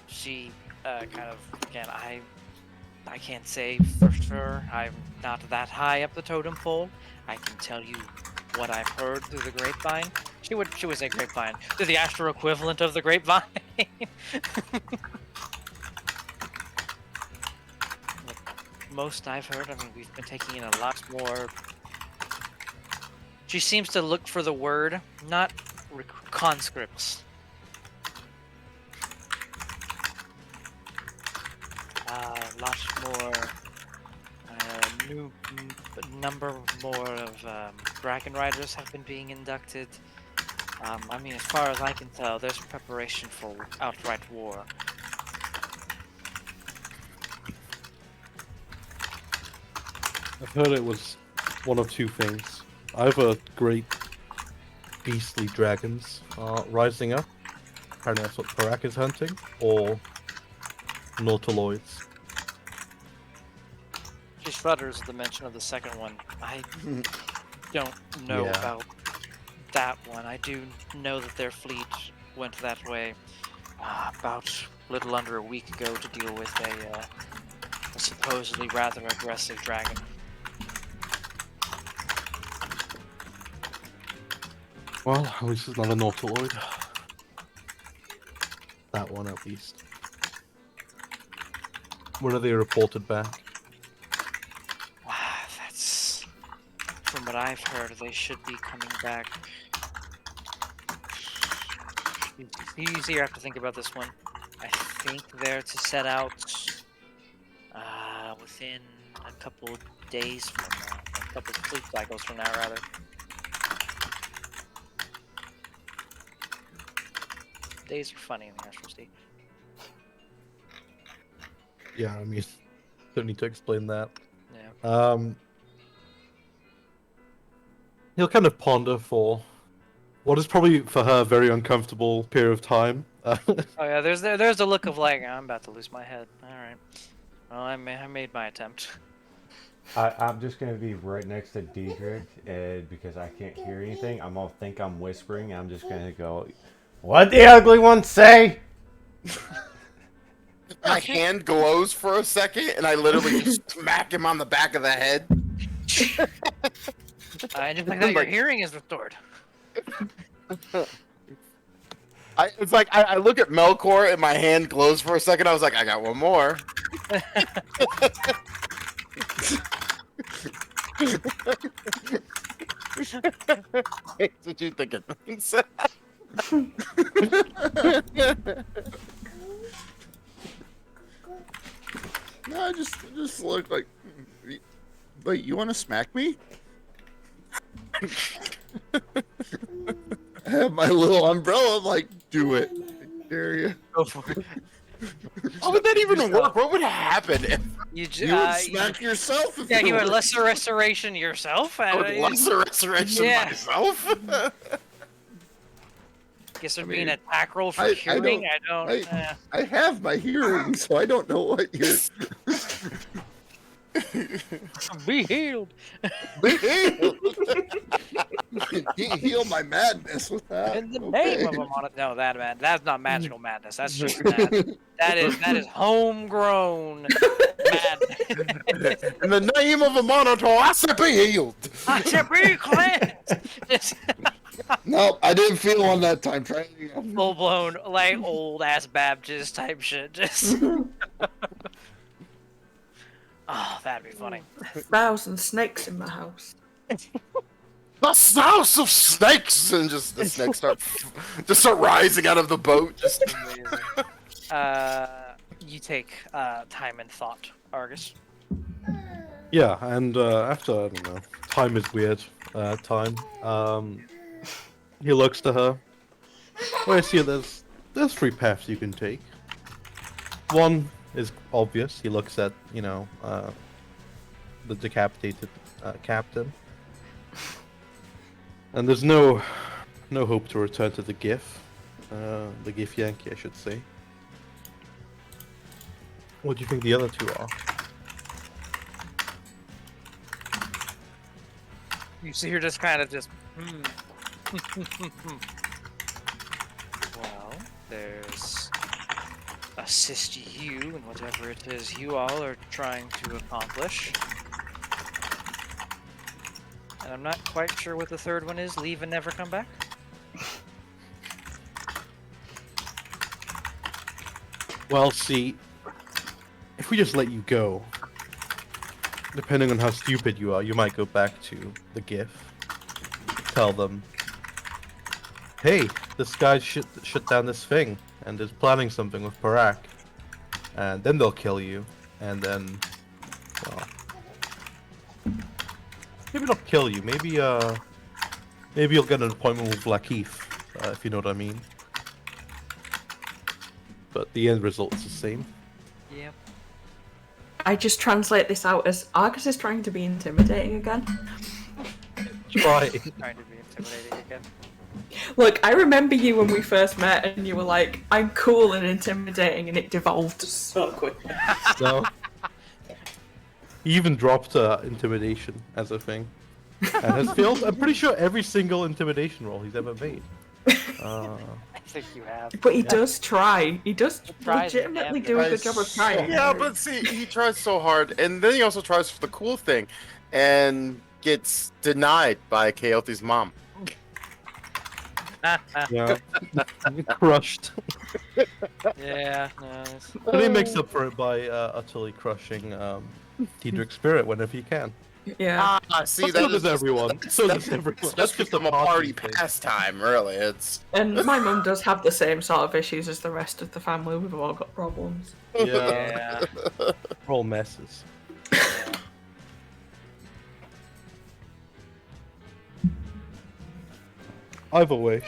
she kind of again. I can't say for sure. I'm not that high up the totem pole. I can tell you what I've heard through the grapevine. She would say grapevine. Through the astral equivalent of the grapevine. Most I've heard, I mean, we've been taking in a lot more. She seems to look for the word, not conscripts. A lot more, number more of Dragon Riders have been being inducted. I mean, as far as I can tell, there's preparation for outright war. I've heard it was one of two things. Either great beastly dragons are rising up, apparently that's what Parak is hunting, or nautiloids. She shudders at the mention of the second one. I don't know Yeah. about that one. I do know that their fleet went that way about a little under a week ago to deal with a supposedly rather aggressive dragon. Well, at least it's not a nautiloid. That one, at least. When are they reported back? That's from what I've heard. They should be coming back. You usually have to think about this one. I think they're to set out within a couple days from now, a couple sleep cycles from now, rather. Days are funny in the Astral State. Yeah, I mean, don't need to explain that. Yeah. He'll kind of ponder for what is probably for her a very uncomfortable period of time. Oh yeah, there's a look of like I'm about to lose my head. All right. Well, I made my attempt. I'm just gonna be right next to Diedrich, and because I can't hear anything, I'm gonna think I'm whispering. I'm just gonna go, "What the ugly one say?" My hand glows for a second, and I literally just smack him on the back of the head. And just like that, your hearing is restored. It's like I look at Melkor, and my hand glows for a second. I was like, I got one more. What you thinking? No, I just look like. Wait, you want to smack me? I have my little umbrella. I'm like, do it. I dare you. Go for it. How would that even work? What would happen if You, You would smack yourself if yeah, you you would were- lesser restoration yourself. I would lesser restoration Yeah. myself? Guess there'd I be an mean, attack roll for I hearing. don't- I don't. I have my hearing, so I don't know what you're. Be healed. Heal my madness with that. In the Okay. name of a no, that's not magical madness. That's just mad. That is homegrown madness. In the name of a monitor, I say be healed. I should be cleansed. No, I didn't feel one that time. Try it again. Full blown like old ass Baptist type shit. Just. Oh, that'd be funny. 1,000 snakes in my house. The house of snakes, and just the snakes start rising out of the boat. Just You take time and thought, Argus. Yeah, and after, I don't know, time is weird. Time. He looks to her. Well, I see there's 3 paths you can take. One is obvious. He looks at, the decapitated captain. And there's no hope to return to the GIF. The GIF Yankee, I should say. What do you think the other 2 are? You see her just kind of Well, there's assist you in whatever it is you all are trying to accomplish. And I'm not quite sure what the third one is. Leave and never come back. Well, see, if we just let you go, depending on how stupid you are, you might go back to the GIF, tell them, hey, this guy shut down this thing, and is planning something with Parak, and then they'll kill you, and then, well, maybe not kill you, maybe you'll get an appointment with Lakeith, if you know what I mean. But the end result is the same. Yep. I just translate this out as Argus is trying to be intimidating again. Try. Trying to be intimidating again. Look, I remember you when we first met and you were like, I'm cool and intimidating, and it devolved so quickly. So, he even dropped intimidation as a thing, and has failed. I'm pretty sure every single intimidation roll he's ever made. I think you have. But he does try. He does tries legitimately damn do a good. good job of trying. yeah, but see, he tries so hard, and then he also tries for the cool thing, and gets denied by Kaothe's mom. Yeah, crushed. Yeah. No, it's- But he makes up for it by utterly crushing Diedrich's spirit whenever he can. Yeah. See, So that does is everyone. So does everyone. That's That's just just a become a party thing. pastime, really. It's And my mum does have the same sort of issues as the rest of the family. We've all got problems. Yeah, Yeah. we're all messes. Either way,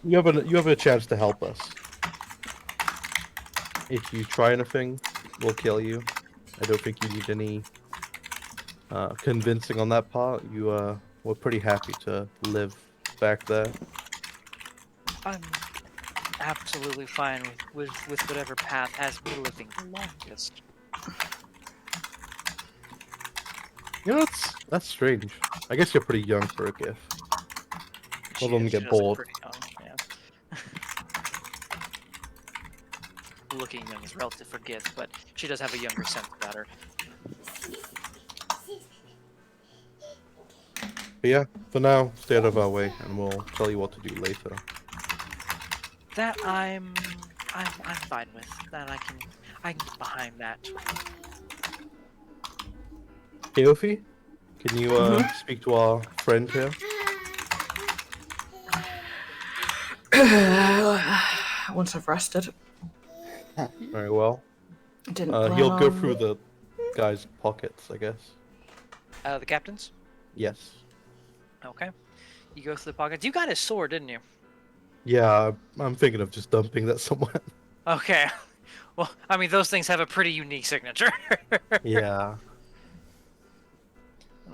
you have a chance to help us. If you try anything, we'll kill you. I don't think you need any convincing on that part. We're pretty happy to live back there. I'm absolutely fine with whatever path has me living the longest. You know, that's strange. I guess you're pretty young for a gift. She Well, then is- get she does look bored. pretty young, yeah. Looking young is relative for gifts, but she does have a younger sense about her. But yeah, for now, stay out of our way, and we'll tell you what to do later. That I'm fine with. That I can get behind that. Keofi, can you speak to our friend here? Once I've rested. Very well. Didn't plan He'll go on- through the guy's pockets, I guess. The captain's? Yes. Okay. You go through the pockets. You got his sword, didn't you? Yeah, I'm thinking of just dumping that somewhere. Okay. Well, I mean, those things have a pretty unique signature. Yeah.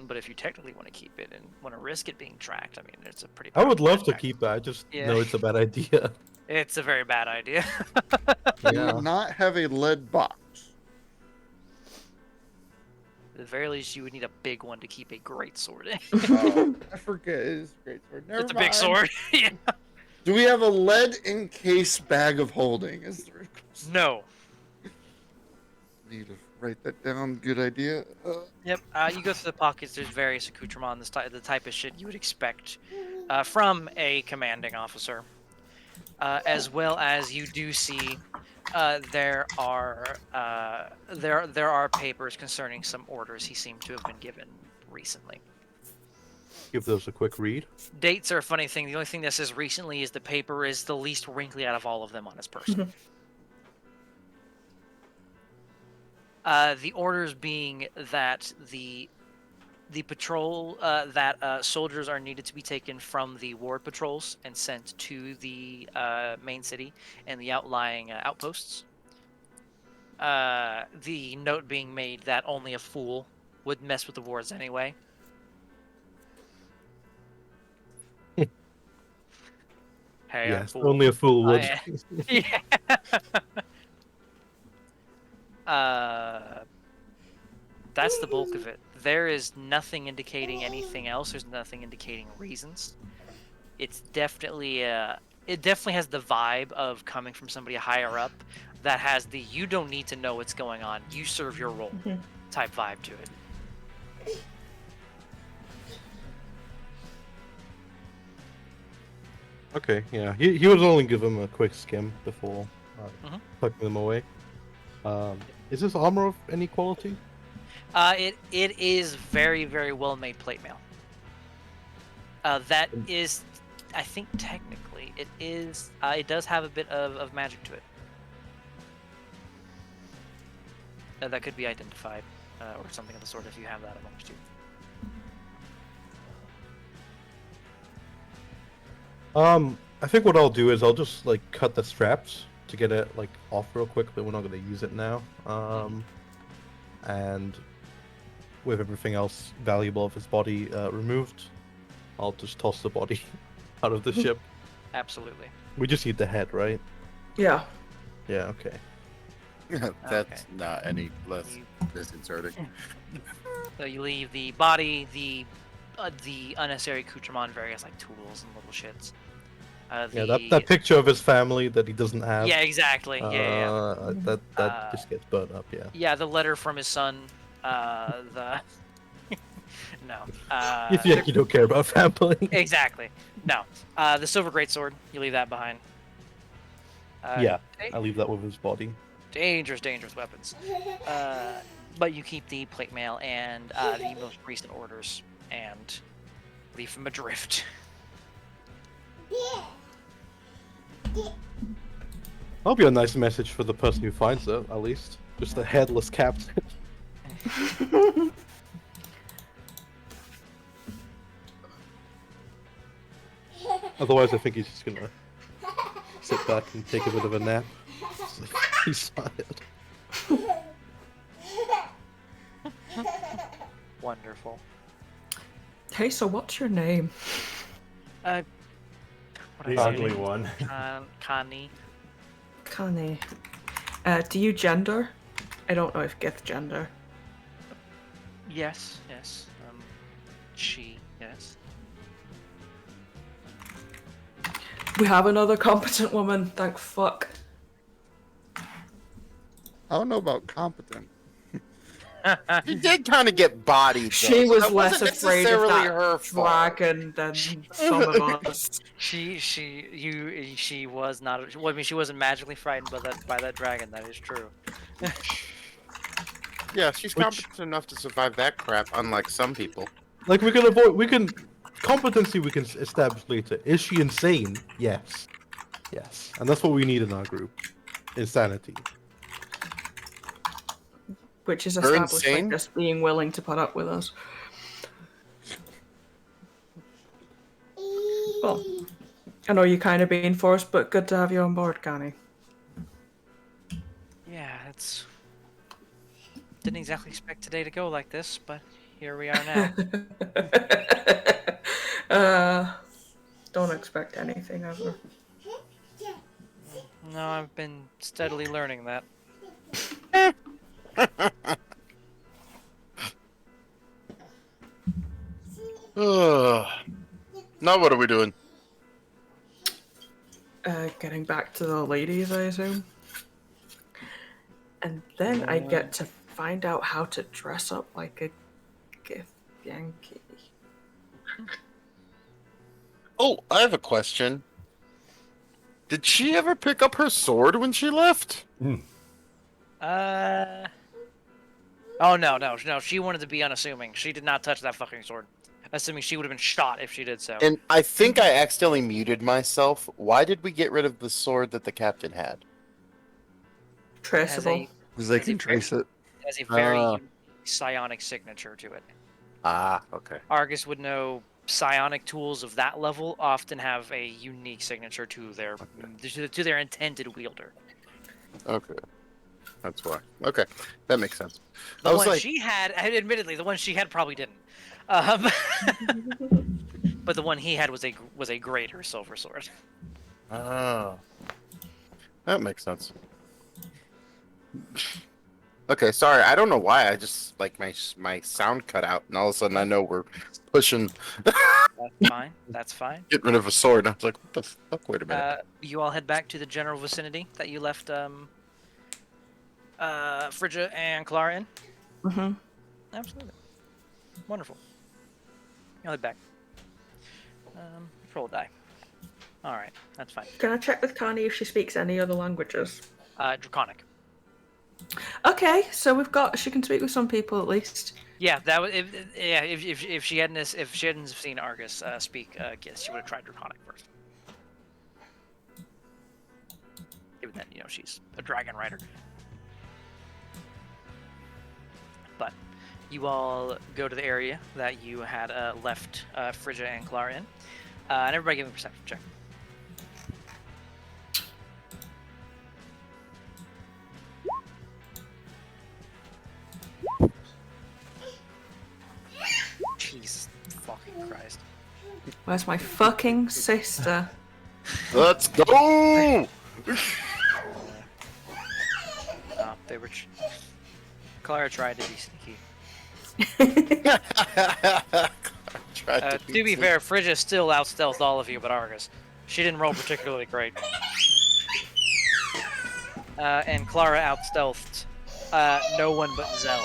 But if you technically want to keep it and want to risk it being tracked, I mean, it's a pretty. I would powerful love to attack. keep it. I just Yeah. know it's a bad idea. It's a very bad idea. Do Yeah. you not have a lead box? At the very least, you would need a big one to keep a great sword in. Oh, I forget. It is a great sword. Never It's a big mind. sword. Yeah. Do we have a lead encased bag of holding? Is there... No. Need to write that down. Good idea. Yep. You go through the pockets. There's various accoutrements, the type of shit you would expect from a commanding officer, as well as you do see there are papers concerning some orders he seemed to have been given recently. Give those a quick read. Dates are a funny thing. The only thing that says recently is the paper is the least wrinkly out of all of them on his person. The orders being that the patrol that soldiers are needed to be taken from the ward patrols and sent to the main city and the outlying outposts. The note being made that only a fool would mess with the wards anyway. Hey, I'm Yes, fool. only a fool would. Yeah. That's the bulk of it. There is nothing indicating anything else. There's nothing indicating reasons. It's definitely it definitely has the vibe of coming from somebody higher up that has the you don't need to know what's going on. You serve your role type vibe to it. Okay, yeah. He was only give him a quick skim before Mhm. tucking them away. Is this armor of any quality? It is very, very well made plate mail. That is, I think technically it is. It does have a bit of magic to it. That could be identified, or something of the sort if you have that amongst you. I think what I'll do is I'll just like cut the straps to get it like off real quick, but we're not gonna use it now. And with everything else valuable of his body removed, I'll just toss the body out of the ship. Absolutely. We just need the head, right? Yeah. Yeah. Okay. That's not any less You- disconcerting. So you leave the body, the unnecessary accoutrement, various like tools and little shits. Yeah. That picture of his family that he doesn't have. Yeah, exactly. Yeah. That just gets burnt up. Yeah. Yeah, the letter from his son. The no. Yeah, you don't care about family. Exactly. No. The silver greatsword. You leave that behind. Yeah. da- I leave that with his body. dangerous weapons. But you keep the plate mail and the most recent orders and leave them adrift. That'll be a nice message for the person who finds it, at least. Just a headless captain. Otherwise, I think he's just gonna sit back and take a bit of a nap. He's tired. Wonderful. Hey, so what's your name? What The I say? ugly one. Connie. Connie. Do you gender? I don't know if Gith gender. Yes, yes. She, yes. We have another competent woman, thank fuck. I don't know about competent. She did kind of get bodied. Though, She so was that less wasn't afraid of necessarily that her fault. dragon than some of us. She was not. Well, I mean, she wasn't magically frightened by that dragon. That is true. Yeah, she's competent enough to survive that crap, unlike some people. Like competency we can establish later. Is she insane? Yes. Yes. And that's what we need in our group. Insanity. Which is Her established by insane? just being willing to put up with us. Well, I know you're kind of being forced, but good to have you on board, Connie. Yeah, it's. Didn't exactly expect today to go like this, but here we are now. Don't expect anything ever. No, I've been steadily learning that. Now what are we doing? Getting back to the ladies, I assume. And then I get to find out how to dress up like a Githyanki. Oh, I have a question. Did she ever pick up her sword when she left? Oh no. She wanted to be unassuming. She did not touch that fucking sword. Assuming she would have been shot if she did so. And I think I accidentally muted myself. Why did we get rid of the sword that the captain had? Traceable. Because they Is can it trace it. It has a very Ah. unique psionic signature to it. Ah, okay. Argus would know psionic tools of that level often have a unique signature to their intended wielder. Okay. That's why. Okay. That makes sense. The I was one like, she had, admittedly, the one she had probably didn't. But the one he had was a greater silver sword. oh. That makes sense. Okay, sorry. I don't know why. I just like my sound cut out, and all of a sudden I know we're pushing. That's fine. That's fine. Get rid of a sword. And I was like, what the fuck? Wait a minute. You all head back to the general vicinity that you left Frigga and Clara in. Mm-hmm. Absolutely. Wonderful. You'll head back. Roll a die. All right, that's fine. Can I check with Connie if she speaks any other languages? Draconic. Okay, so she can speak with some people at least. Yeah, that was if she hadn't seen Argus speak, yes, she would have tried Draconic first. Given that she's a dragon rider. But you all go to the area that you had left Frigga and Clara in, and everybody give me a perception check. Jesus fucking Christ. Where's my fucking sister? Let's go. They were. Clara tried to be sneaky. Tried To be fair, Frigga still outstealthed all of you but Argus. She didn't roll particularly great. And Clara outstealthed no one but Zell.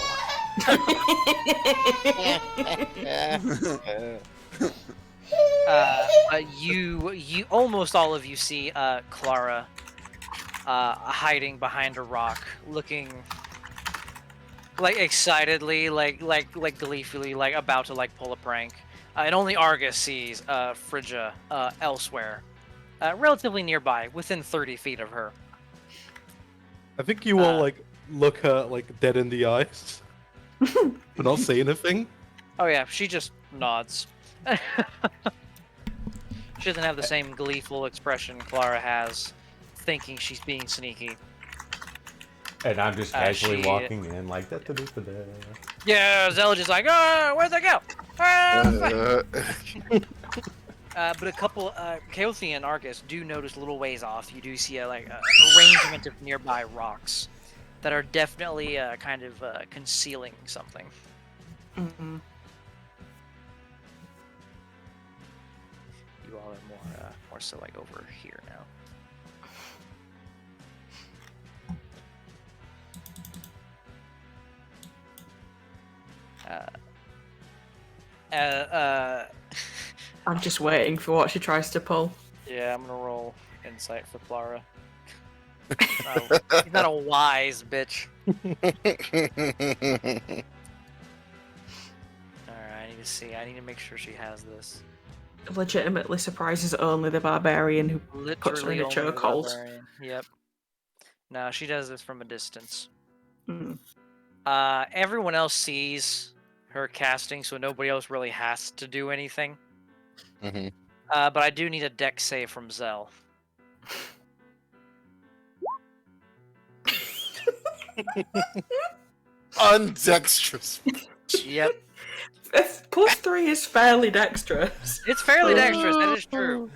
You almost all of you see Clara hiding behind a rock, looking like excitedly, like gleefully, like about to pull a prank. And only Argus sees Frigga elsewhere, relatively nearby, within 30 feet of her. I think you all look her dead in the eyes, but not say anything. Oh yeah, she just nods. She doesn't have the same gleeful expression Clara has, thinking she's being sneaky. And I'm just casually she- walking in like that. Yeah, Zell just like, oh, where'd they go? But a couple, Kaothi and Argus do notice a little ways off. You do see a arrangement of nearby rocks that are definitely kind of concealing something. Mm-mm. You all are more so like over here now. I'm just waiting for what she tries to pull. Yeah, I'm gonna roll insight for Clara. She's not a wise bitch. Alright, I need to see. I need to make sure she has this. Legitimately surprises only the barbarian who puts her in a Literally only the chokehold. barbarian. Yep. No, she does this from a distance. Mm. Everyone else sees her casting, so nobody else really has to do anything. Mhm. But I do need a dex save from Zell. Undexterous. Yep. +3 is fairly dexterous. It's fairly dexterous, that is true.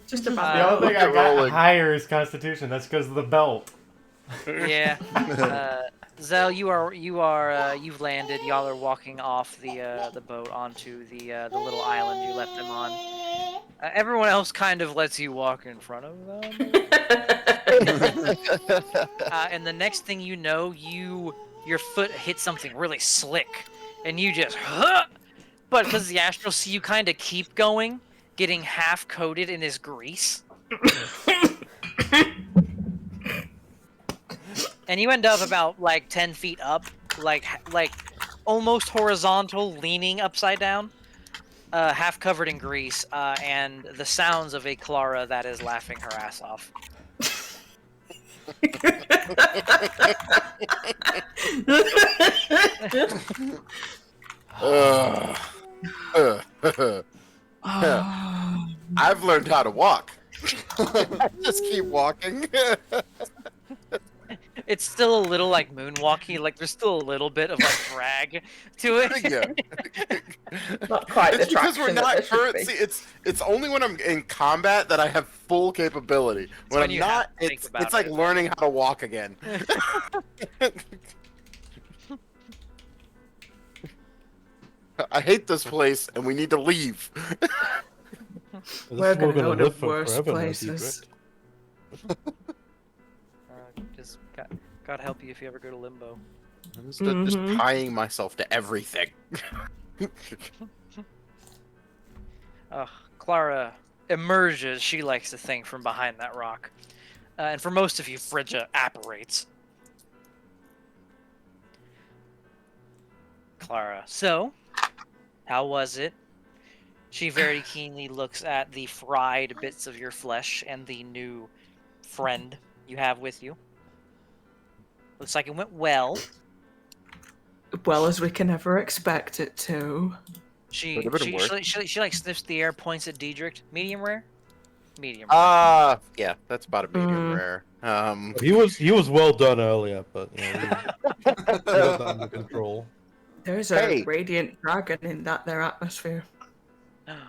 Just The about. only thing I Look at got rolling. higher is Constitution. That's because of the belt. Yeah. Zell, you've landed. Y'all are walking off the boat onto the little island you left them on. Everyone else kind of lets you walk in front of them. And the next thing you know, your foot hits something really slick, and you just But because the astral sea, you kind of keep going, getting half coated in this grease. And you end up about like 10 feet up, like almost horizontal, leaning upside down, half covered in grease, and the sounds of a Clara that is laughing her ass off. I've learned how to walk. I just keep walking. It's still a little like moonwalky, like there's still a little bit of like drag to it. Yeah. Not quite It's the because we're traction that not there should current. be. See, it's only when I'm in combat that I have full capability. When when I'm you have not, to think it's about like it. learning how to walk again. I hate this place, and we need to leave. This We're is what gonna go to live for worse forever now, places. Dietrich. Just God help you if you ever go to limbo. I'm just Mhm. tying myself to everything. Clara emerges, she likes to think, from behind that rock. And for most of you, Phrygia apparates. Clara, so, how was it? She very keenly looks at the fried bits of your flesh and the new friend you have with you. Looks like it went well. Well as we can ever expect it to. She Could have been worse. she like sniffs the air, points at Diedrich. Medium rare? Medium rare. Yeah, that's about a medium rare. He was well done earlier, but we got that under control. There's a Hey. radiant dragon in their atmosphere.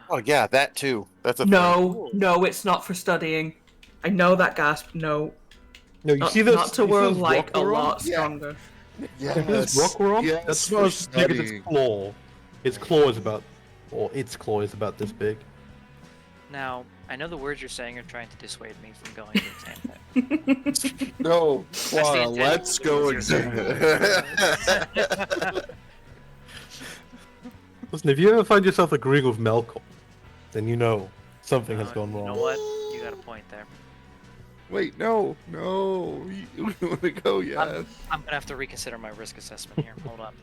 Oh yeah, that too. That's a thing. No, it's not for studying. I know that gasp. No, No, you not, see this? not to you see world this like rock a we're on? lot Yeah. stronger. This rock we're on? Yes, That's for not as big as studying. its claw. Its claw is about about this big. Now, I know the words you're saying are trying to dissuade me from going to examine it. No, the Clara, intent. let's go examine. Listen, if you ever find yourself agreeing with Melkor, then you know something has gone You know wrong. what? You got a point there. Wait, no. We want to go, yes. I'm gonna have to reconsider my risk assessment here. Hold on.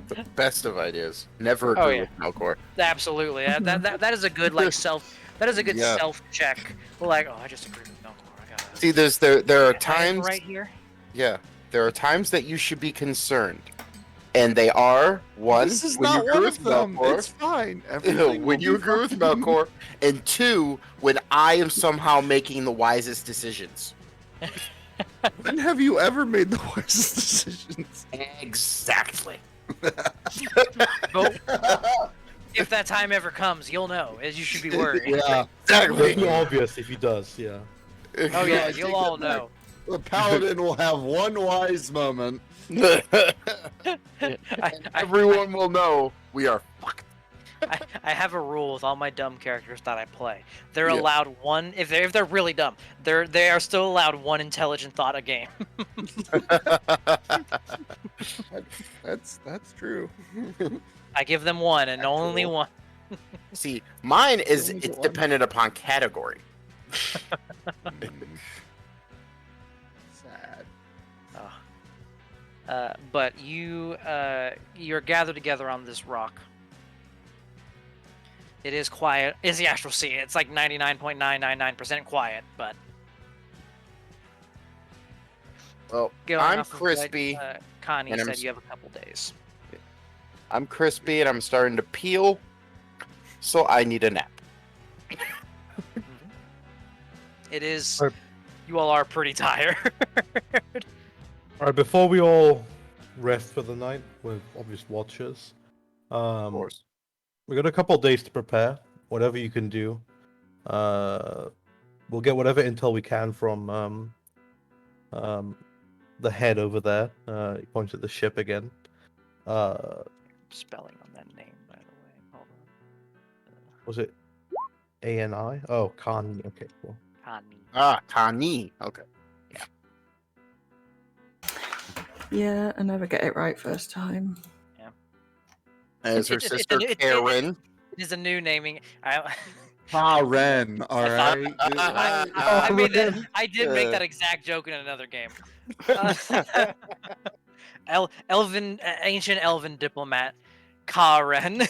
The best of ideas. Never agree Oh, yeah. with Melkor. Absolutely. That is a good like self. That is a good Yeah. self check. Like, oh, I just agree with Melkor. I gotta. See, there are Am I times. right here. Yeah, there are times that you should be concerned, and they are one This is when not you agree one with of them. Melkor. It's fine. Everything When will you be agree with fine. Melkor, and two, when I am somehow making the wisest decisions. When have you ever made the wisest decisions? Exactly. But if that time ever comes, you'll know. As you should be worried. Yeah. It'll be Exactly. obvious if he does, yeah. Oh yeah, I you'll take all that back. know. The paladin will have one wise moment. Everyone will know we are fucked. I have a rule with all my dumb characters that I play. They're Yeah. allowed one if they're really dumb. They are still allowed one intelligent thought a game. That's true. I give them one and only Actual. one. See, mine is only it's get one. dependent upon category. Sad. But you're gathered together on this rock. It is quiet. It's the Astral Sea. It's like 99.999% quiet, but Well, going I'm off of what, crispy. Connie and I'm said s- you have a couple days. I'm crispy and I'm starting to peel, so I need a nap. It is. Alright. You all are pretty tired. All right, before we all rest for the night with obvious watchers, Of course. we got a couple days to prepare. Whatever you can do, we'll get whatever intel we can from the head over there. He points at the ship again. Spelling on that name, by the way. Hold on. Was it ANI? Oh, Kani. Okay, cool. Connie. Ah, Kani. Okay. Yeah, I never get it right first time. As her It- it- sister it- Karen. It is a new naming. Ren, all thought- right. I made that. Ren. I did make that exact joke in another game. Ancient Elven diplomat, Karen.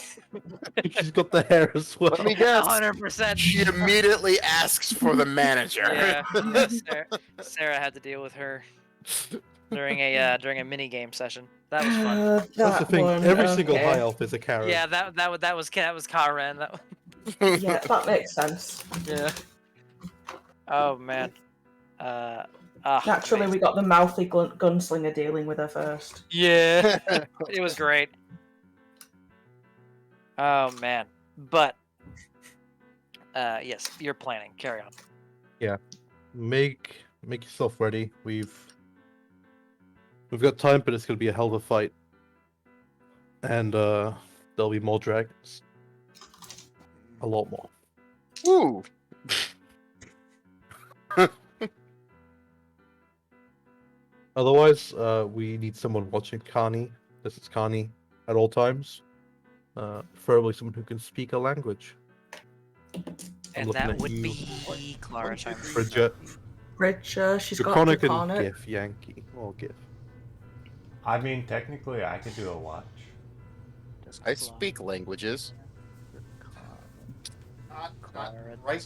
She's got the hair as well. Let me guess. 100%. She immediately asks for the manager. Yeah, Sarah had to deal with her during a mini game session. That was fun. That's the thing. one, Every single okay. high elf is a Karen. Yeah, that was Karen. That Yeah, that makes sense. yeah. Oh man. Naturally, we got the mouthy gunslinger dealing with her first. Yeah, it was great. Oh man, but yes, you're planning. Carry on. Make yourself ready. We've got time, but it's gonna be a hell of a fight. And there'll be more dragons. A lot more. Ooh. Otherwise, we need someone watching Kani. This is Kani at all times. Preferably someone who can speak a language. And looking that at would you. be Clara. Bridget, Bridger, she's got Draconic and Draconic. Gif, Yankee. Or Gif. I mean, technically, I could do a watch. I speak languages.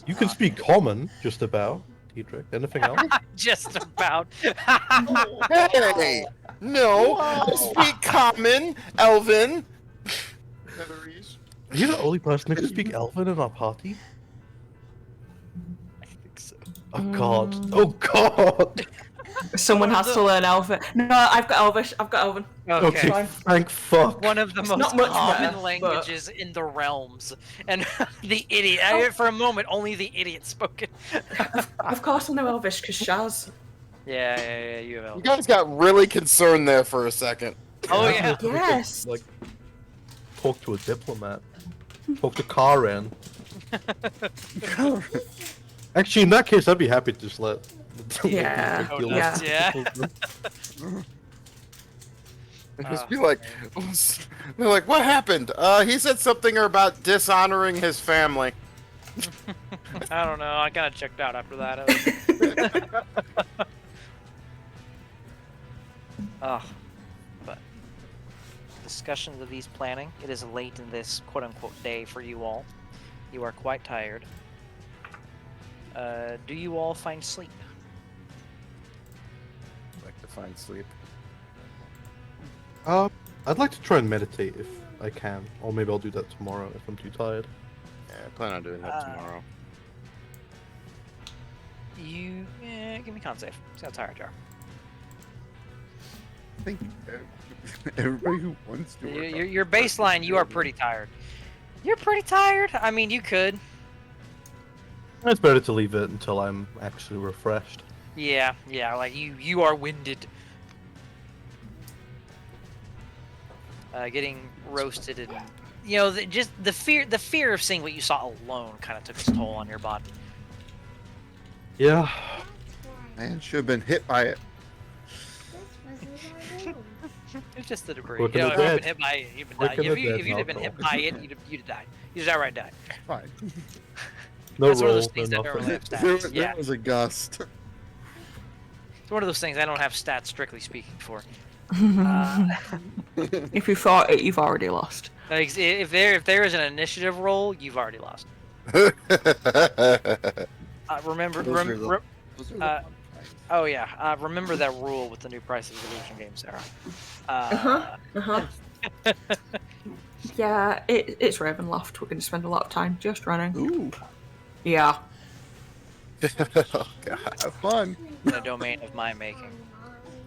You can speak common, just about. Diedrich. Anything else? Just about. Hey! No! I speak common, Elven. Are you the only person who can speak Elven in our party? I think so. Oh god. Oh god! Someone has to learn Elven. No, I've got Elvish. I've got Elven. Okay. Fine. Thank fuck. One of the It's most not much common better, but- languages in the realms, and the idiot. For a moment, only the idiot spoke it. Of course I know Elvish, because Shaz. Yeah. You have You Elvish. guys got really concerned there for a second. Oh yeah. Yes. Like, talk to a diplomat. Talk to Karen. Actually, in that case, I'd be happy to just let. Yeah, deal yeah. with Yeah. Just be like, they're like, what happened? He said something about dishonoring his family. I don't know. I kind of checked out after that. But discussions of these planning. It is late in this quote-unquote day for you all. You are quite tired. Do you all find sleep? Like to find sleep. I'd like to try and meditate if I can, or maybe I'll do that tomorrow if I'm too tired. Yeah, I plan on doing that tomorrow. You give me con save. See how tired you are. I think everybody who wants to. work Your out baseline, you are pretty tired. You're pretty tired. I mean, you could. It's better to leave it until I'm actually refreshed. Yeah, like you are winded. Getting roasted and just the fear of seeing what you saw alone kind of took its toll on your body. Yeah. Man, should have been hit by it. It's just the debris. Look You know, at if the you've been dead. hit by it, you've been Look died. at If the you'd dead, have been hit by it, you'd have died. You'd outright died. Fine. No That's one of those roll, things no that don't nothing. have There, stats. Yeah, was a gust. it's one of those things I don't have stats strictly speaking for. If you thought it, you've already lost. Like, if there is an initiative roll, you've already lost. Remember, Those are the- those are the uh, fun times. oh yeah, remember that rule with the new Price of Evolution game, Sarah. Yeah, it's Ravenloft. We're going to spend a lot of time just running. Ooh, Yeah. Oh, God. have fun. In a domain of my making.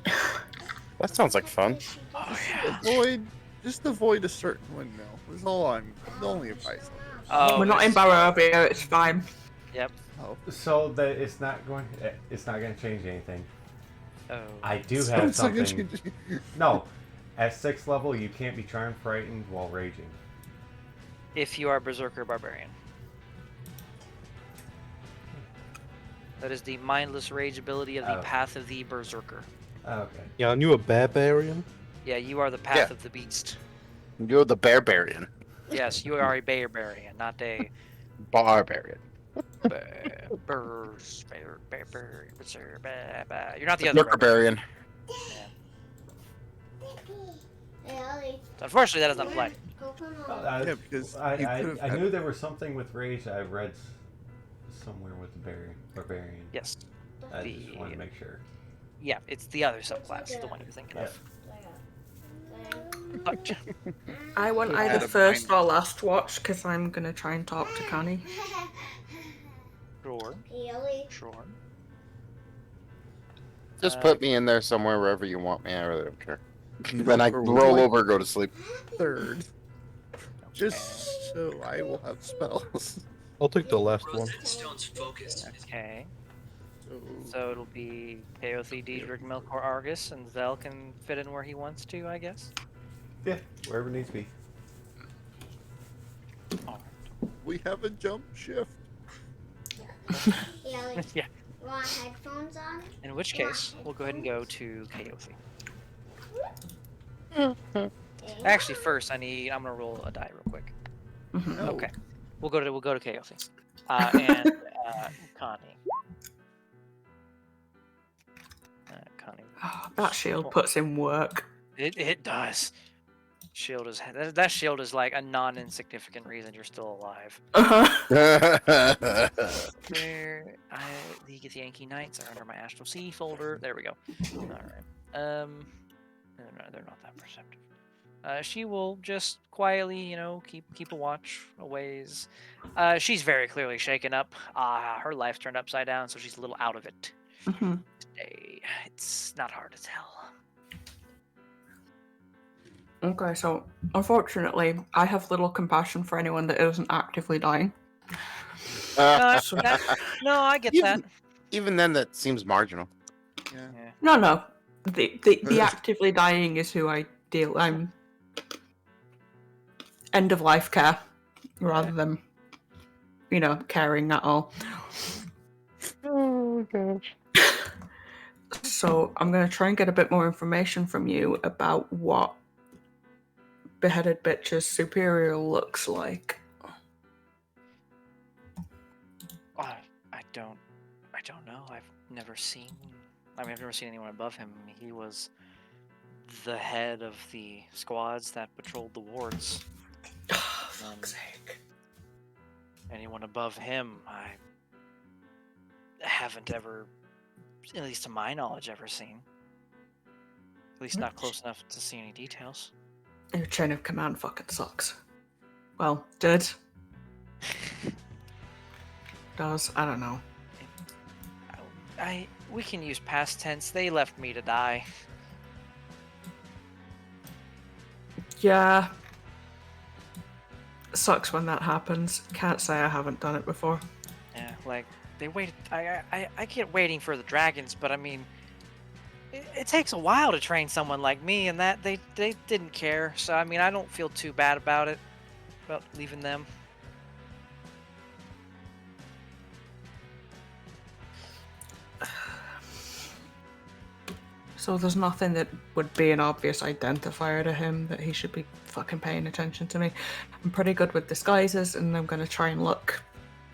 That sounds like fun. Oh yeah. Avoid a certain windmill. That's all I'm. The only advice. Oh, We're not in Barovia, it's fine. Yep. Oh, So that it's not going to change anything. Oh. I do have it's not gonna something. change- No, at 6th level, you can't be charmed, frightened while raging. If you are Berserker Barbarian. That is the mindless rage ability of the Oh. Path of the Berserker. Okay. Yeah, and you a barbarian? Yeah, you are the Path Yeah. of the Beast. You're the barbarian. Yes, you are a barbarian, not a Barbarian. You're not the other barbarian. Barbarian. So unfortunately, that does not apply. Yeah, because you I could've I had- knew there was something with rage I read somewhere with the barbarian. Yes. I just wanted to make sure. Yeah, it's the other subclass, the one you're thinking of. Fuck. I want Could've either had a first mind- or last watch because I'm going to try and talk to Connie. Sure. Sure. Just put me in there somewhere wherever you want me. I really don't care. No, Then I for roll one over, go to sleep. third. Just so I will have spells. I'll take the last one. Okay. So, So it'll be Kaothi, Diedrich, Melkor, Argus, and Zel can fit in where he wants to, I guess. Yeah, wherever it needs to be. we have a jump shift. Yeah. Want headphones on? In which case, we'll go ahead and go to Kaothi. Actually, first I'm gonna roll a die real quick. Mhm. No. Okay. We'll go to Kaothi. And Connie. Connie. Oh, that shield puts in work. It does. Shield is that shield is like a non-insignificant reason you're still alive. Where League of the Yankee Knights are under my Astral Sea folder. There we go. All right. No, they're not that perceptive. She will just quietly, keep a watch a ways. She's very clearly shaken up. Her life turned upside down, so she's a little out of it Mhm. today. It's not hard to tell. Okay, so unfortunately, I have little compassion for anyone that isn't actively dying. No, I get that. Even then, that seems marginal. Yeah. No, no. The actively dying is who I deal. I'm end of life care rather than, caring at all. Oh gosh. So I'm going to try and get a bit more information from you about what Beheaded Bitch's superior looks like. I don't know. I've never seen anyone above him. He was the head of the squads that patrolled the wards. Fuck's sake. Anyone above him, I haven't ever, at least to my knowledge, ever seen. At least not close enough to see any details. Your chain of command fucking sucks. Well, did. Does. I don't know. We can use past tense. They left me to die. Yeah. Sucks when that happens. Can't say I haven't done it before. Yeah, Like, they waited. I get waiting for the dragons, but I mean, it takes a while to train someone like me, and that they didn't care. So I mean, I don't feel too bad about it, about leaving them. So there's nothing that would be an obvious identifier to him that he should be fucking paying attention to me. I'm pretty good with disguises, and I'm gonna try and look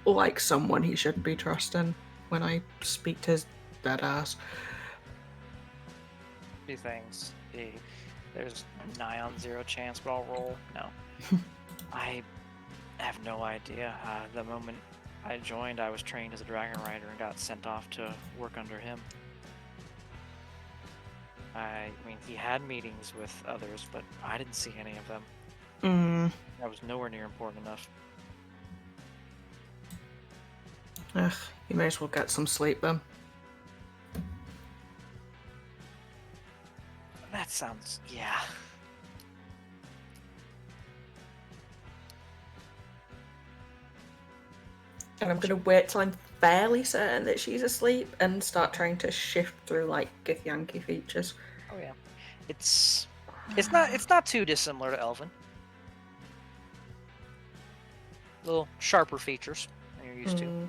like someone he should be trusting when I speak to his dead ass. Two things. There's nigh on 0 chance, but I'll roll. No. I have no idea. The moment I joined, I was trained as a dragon rider and got sent off to work under him. I mean, he had meetings with others, but I didn't see any of them. That was nowhere near important enough. Ugh, you may as well get some sleep then. That sounds, yeah. And I'm gonna wait till I'm fairly certain that she's asleep and start trying to shift through like Githyanki features. Oh yeah. It's not too dissimilar to Elven. Little sharper features than you're used to.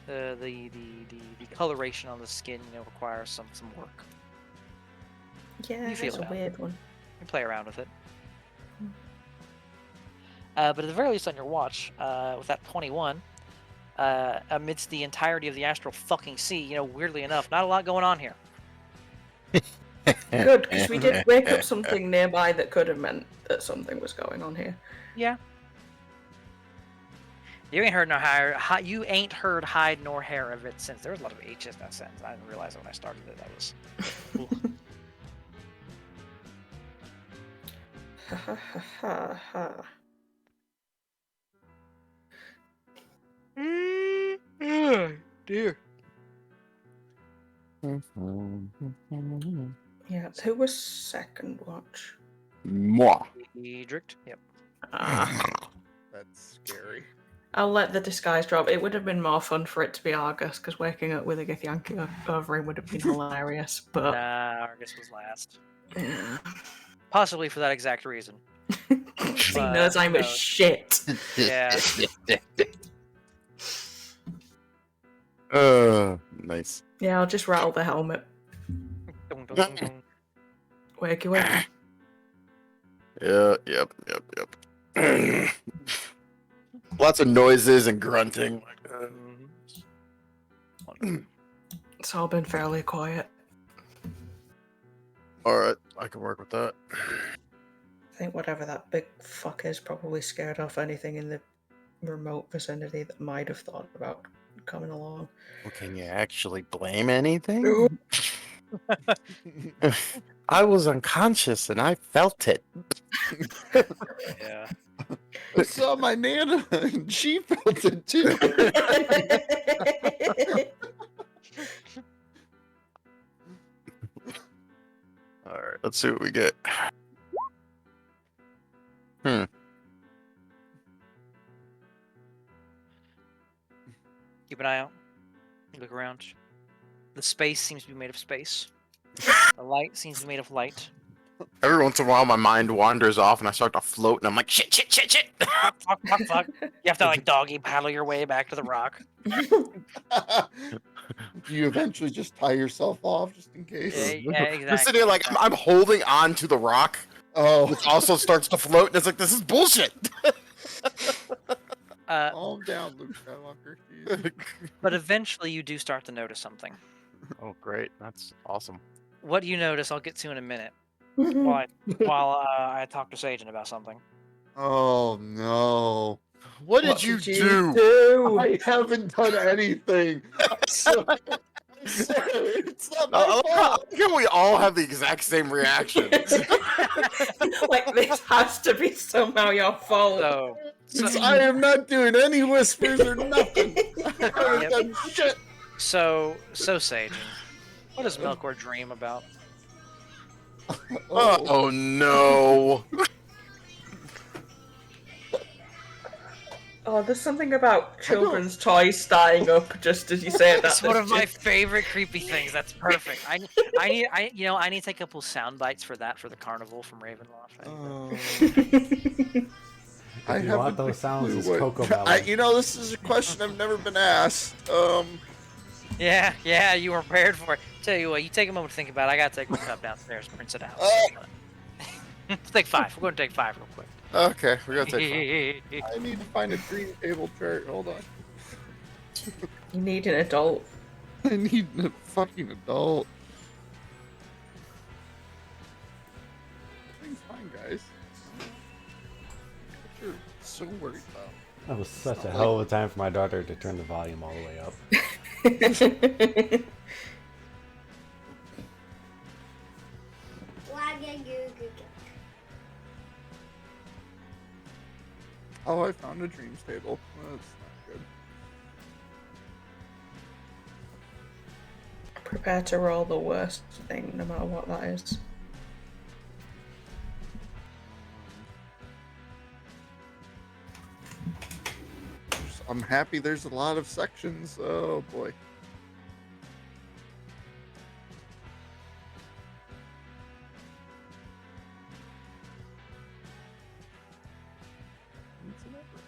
The coloration on the skin, requires some work. Yeah, You feel that's a that. weird one. You play around with it. But at the very least on your watch, with that 21, amidst the entirety of the astral fucking sea, weirdly enough, not a lot going on here. Good, because we did wake up something nearby that could have meant that something was going on here. Yeah. You ain't heard hide nor hair of it since. There was a lot of H's in that sentence. I didn't realize it when I started it. That was. Ha ha ha ha ha. Dear. Yeah, who was second watch? Moi. Edric. Yep. That's scary. I'll let the disguise drop. It would have been more fun for it to be Argus, because waking up with a Githyanki over him would have been hilarious, but... Nah, Argus was last. Yeah. Possibly for that exact reason. He knows I'm a shit. Yeah. Nice. Yeah, I'll just rattle the helmet. Dun, dun, dun, dun. Wakey, wakey. Yep. Lots of noises and grunting. It's all been fairly quiet. Alright, I can work with that. I think whatever that big fuck is probably scared off anything in the remote vicinity that might have thought about coming along. Well, can you actually blame anything? I was unconscious and I felt it. Yeah. I saw my Nana and she felt it too. Alright, let's see what we get. Keep an eye out. Look around. The space seems to be made of space. The light seems to be made of light. Every once in a while, my mind wanders off and I start to float, and I'm like, shit. Fuck. You have to doggy paddle your way back to the rock. Do you eventually just tie yourself off just in case? Yeah, I'm exactly. sitting there like I'm holding on to the rock, Oh, which also starts to float, and it's like, this is bullshit. calm down, Luke Skywalker. Jeez. But eventually you do start to notice something. Oh, great. That's awesome. What do you notice? I'll get to in a minute. While I talk to Sagen about something. Oh no! What did you do? I haven't done anything. So, it's not my fault. Can we all have the exact same reaction? Like, this has to be somehow your fault. I am not doing any whispers or nothing. I haven't Yep. done shit. So Sagen, what does Melkor dream about? Oh, no. Oh, there's something about children's toys starting up just as you say that. It's one that's of my just- favorite creepy things. That's perfect. I need to take a couple sound bites for that for the carnival from Ravenloft. I If you haven't want a those sounds, clue it's what- Coco Melon. this is a question I've never been asked. Yeah, you were prepared for it. Tell you what, you take a moment to think about it. I gotta take my cup downstairs, and rinse it out. Let's take 5. We're gonna take 5 real quick. Okay, we're gonna take 5. I need to find a dream table chart. Hold on. You need an adult. I need a fucking adult. Everything's fine, guys. What you're so worried about? That was such a hell of a time for my daughter to turn the volume all the way up. Oh, I found a dreams table. That's not good. Prepare to roll the worst thing, no matter what that is. I'm happy there's a lot of sections. Oh boy. It's an effort.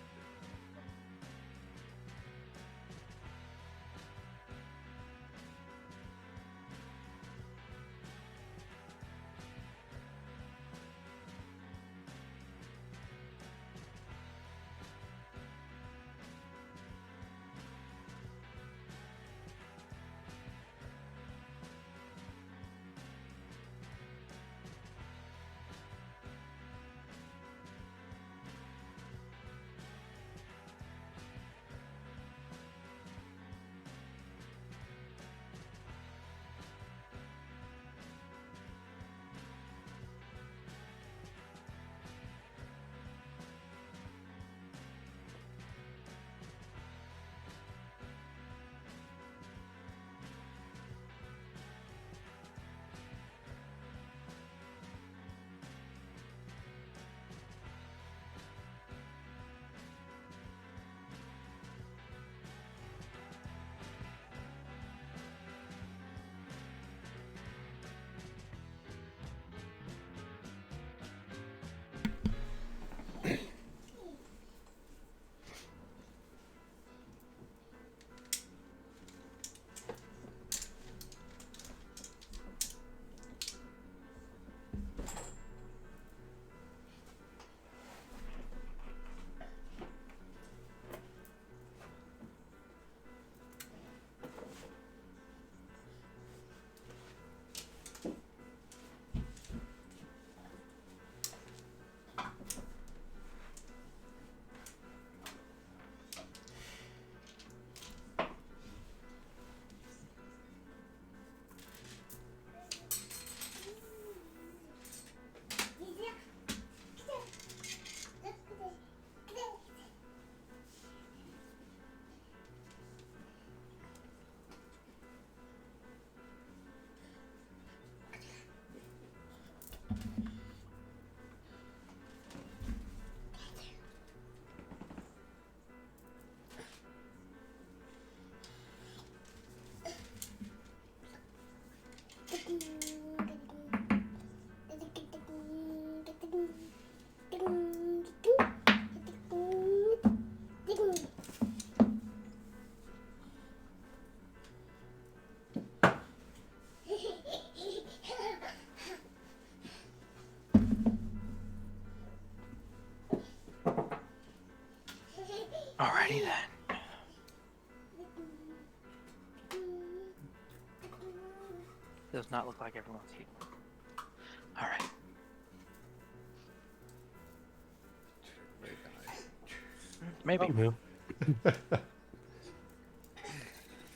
Alrighty then. Does not look like everyone's here. Alright. Maybe. Oh, yeah.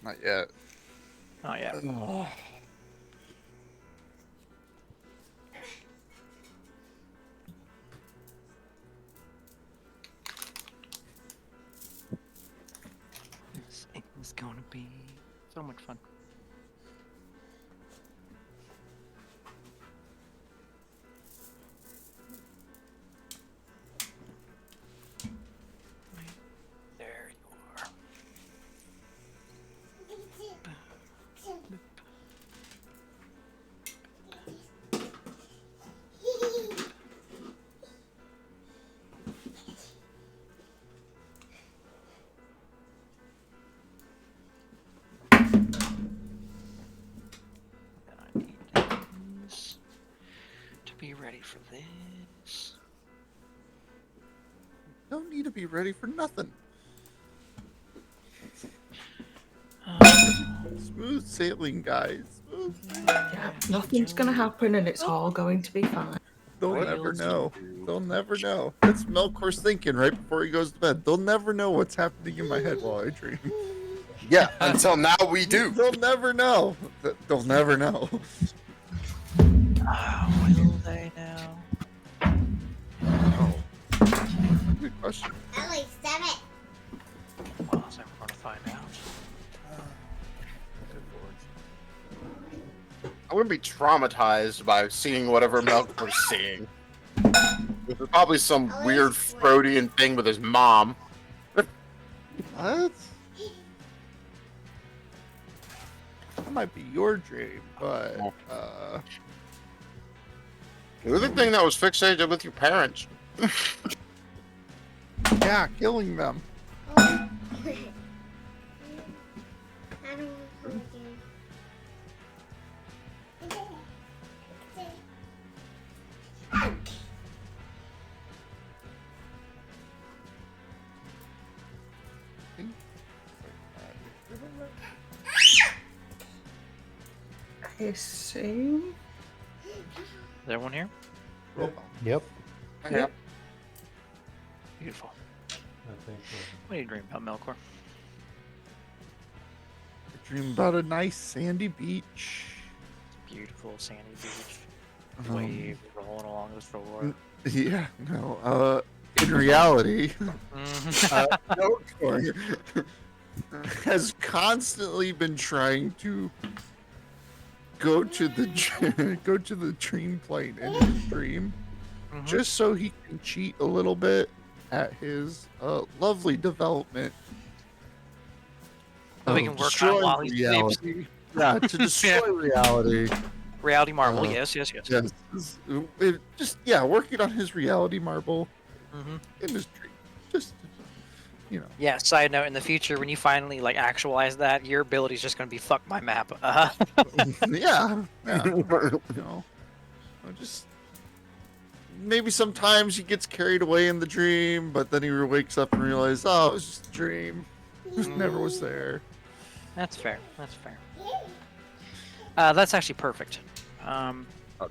Not yet. Oh yeah. This is gonna be so much fun. be ready for this. Don't need to be ready for nothing. Smooth sailing, guys. Smooth. Yeah, nothing's gonna happen and it's all going to be fine. They'll What never else know. you do? They'll never know. That's Melkor's thinking right before he goes to bed. They'll never know what's happening in my head while I dream. Yeah, until now we do. They'll never know. They'll never know. Will they now? Oh. Good question. At least 7. Well, so we're going to find out. I wouldn't be traumatized by seeing whatever Melkor's seeing. There's probably some weird Freudian thing with his mom. What? That might be your dream, but The other thing that was fixated with your parents. yeah, killing them. Oh. I don't want to again. I see. Is everyone here? Yep. Yeah. Beautiful. I think What do you dream about, Melkor? I dream about a nice sandy beach. Beautiful sandy beach. Um, Wave rolling along the shore. Yeah, no. In reality, Mhm. Melkor has constantly been trying to go to the go to the dream plane in his dream, Mhm. just so he can cheat a little bit at his lovely development. So we of can work on it destroying while he sleeps. reality. Yeah, to destroy reality. Reality marble, Uh, yes. Yes, just working on his reality marble Mhm. in his dream. Just Yeah, side note, in the future, when you finally, like, actualize that, your ability's just gonna be fuck my map. yeah. Just maybe sometimes he gets carried away in the dream, but then he wakes up and realizes, oh, it was just a dream. It never was there. That's fair. That's fair. That's actually perfect. Hi,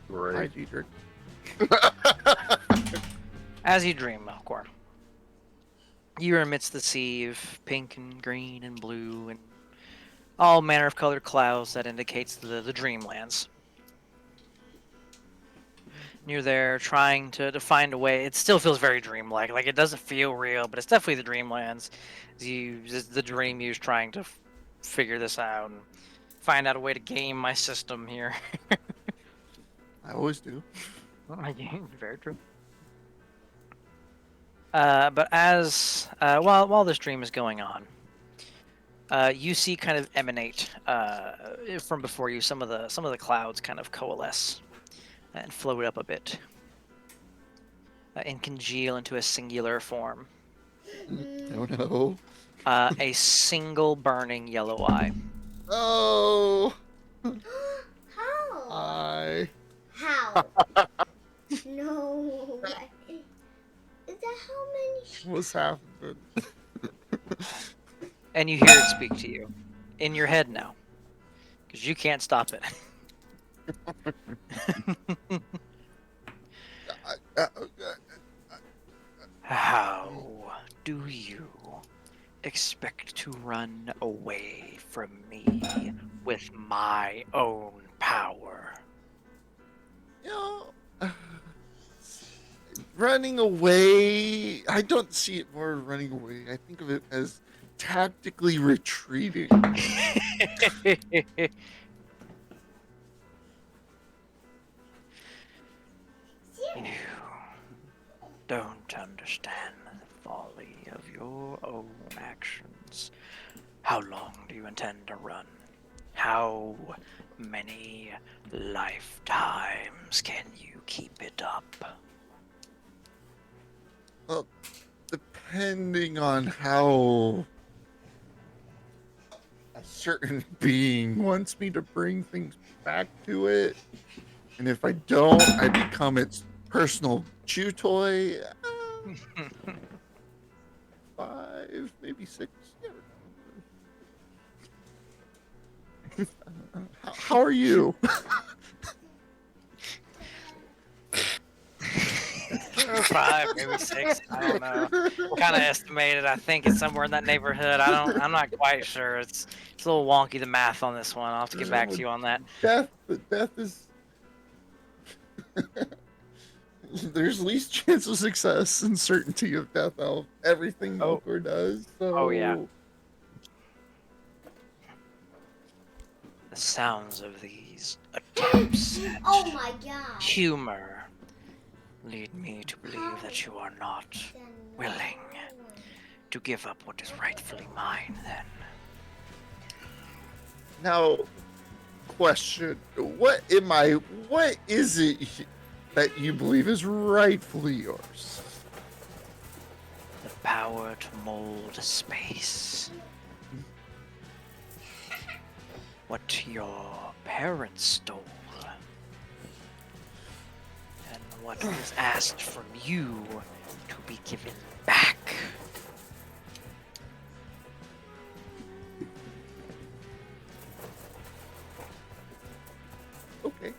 Great. Diedrich. As you dream, Melkor, you're amidst the sea of pink and green and blue and all manner of colored clouds that indicates the dreamlands. You're there trying to find a way. It still feels very dreamlike. Like, it doesn't feel real, but it's definitely the dreamlands. The dream you's trying to figure this out and find out a way to game my system here. I always do. Very true. But as while this dream is going on, you see kind of emanate from before you some of the clouds kind of coalesce and float up a bit and congeal into a singular form. Oh no. A single burning yellow eye. Oh. How? I. How? No. Is that how many? What's happening? And you hear it speak to you in your head now, because you can't stop it. How do you expect to run away from me with my own power? You know, running away. I don't see it more running away. I think of it as tactically retreating. You don't understand the folly of your own actions. How long do you intend to run? How many lifetimes can you keep it up? Well, depending on how a certain being wants me to bring things back to it, And if I don't, I become its personal chew toy. 5, maybe 6. Yeah. How are you? 5, maybe 6. I don't know. Kind of estimated. I think it's somewhere in that neighborhood. I'm not quite sure. It's a little wonky, the math on this one. I'll have to get back to you on that. Death is. There's least chance of success and certainty of death out of everything Melkor does. So... Oh, yeah. The sounds of these attempts at Oh my god. humor lead me to believe that you are not willing to give up what is rightfully mine, then. Now, question: what is it that you believe is rightfully yours? The power to mold space. What your parents stole. And what was asked from you to be given back. Okay,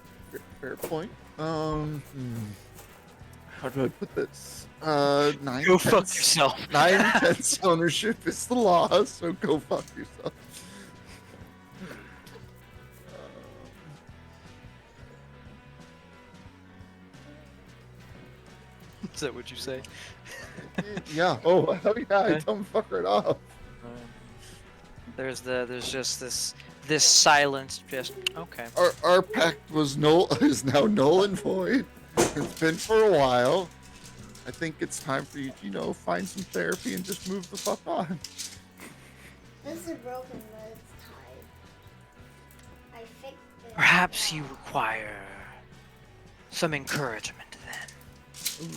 fair point. How do I put this? 9 Go fuck tenths- yourself. 9 tenths ownership is the law, so go fuck yourself. Is that what you say? Yeah. Oh, yeah. I Okay. tell him fuck right off. There's just this silence. Just okay. Our pact was is now null and void. It's been for a while. I think it's time for you to, find some therapy and just move the fuck on. This is broken, but it's tied. I fixed it. Perhaps you require some encouragement then.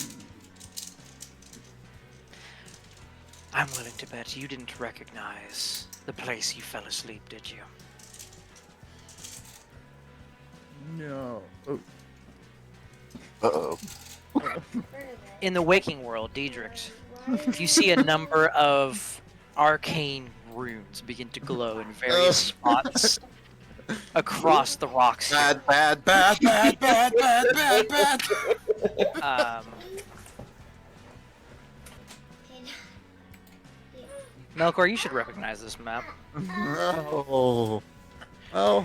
I'm willing to bet you didn't recognize the place you fell asleep, did you? No. Oh. Uh-oh. In the waking world, Diedrich, you see a number of arcane runes begin to glow in various spots across the rocks. Bad, bad, bad, bad, bad, bad, bad, bad. Melkor, you should recognize this map. Oh. Well,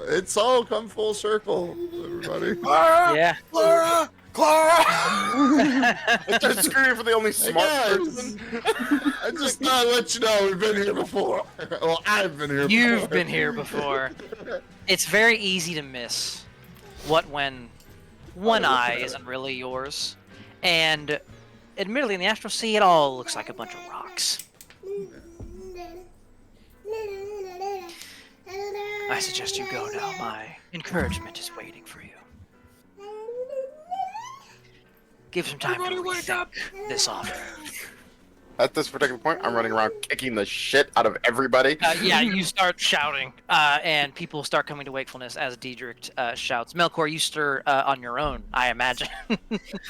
it's all come full circle, everybody. Clara! Yeah. Clara! Clara! I started screaming for the only smart guys. person. I just thought I'd let you know we've been here before. Well, I've been here before. You've been here before. It's very easy to miss when one eye isn't really yours. And admittedly, in the Astral Sea, it all looks like a bunch of rocks. I suggest you go now. My encouragement is waiting for you. Give some time to rethink this offer. At this particular point, I'm running around kicking the shit out of everybody. Yeah, you start shouting, and people start coming to wakefulness as Diedrich shouts. Melkor, you stir on your own, I imagine.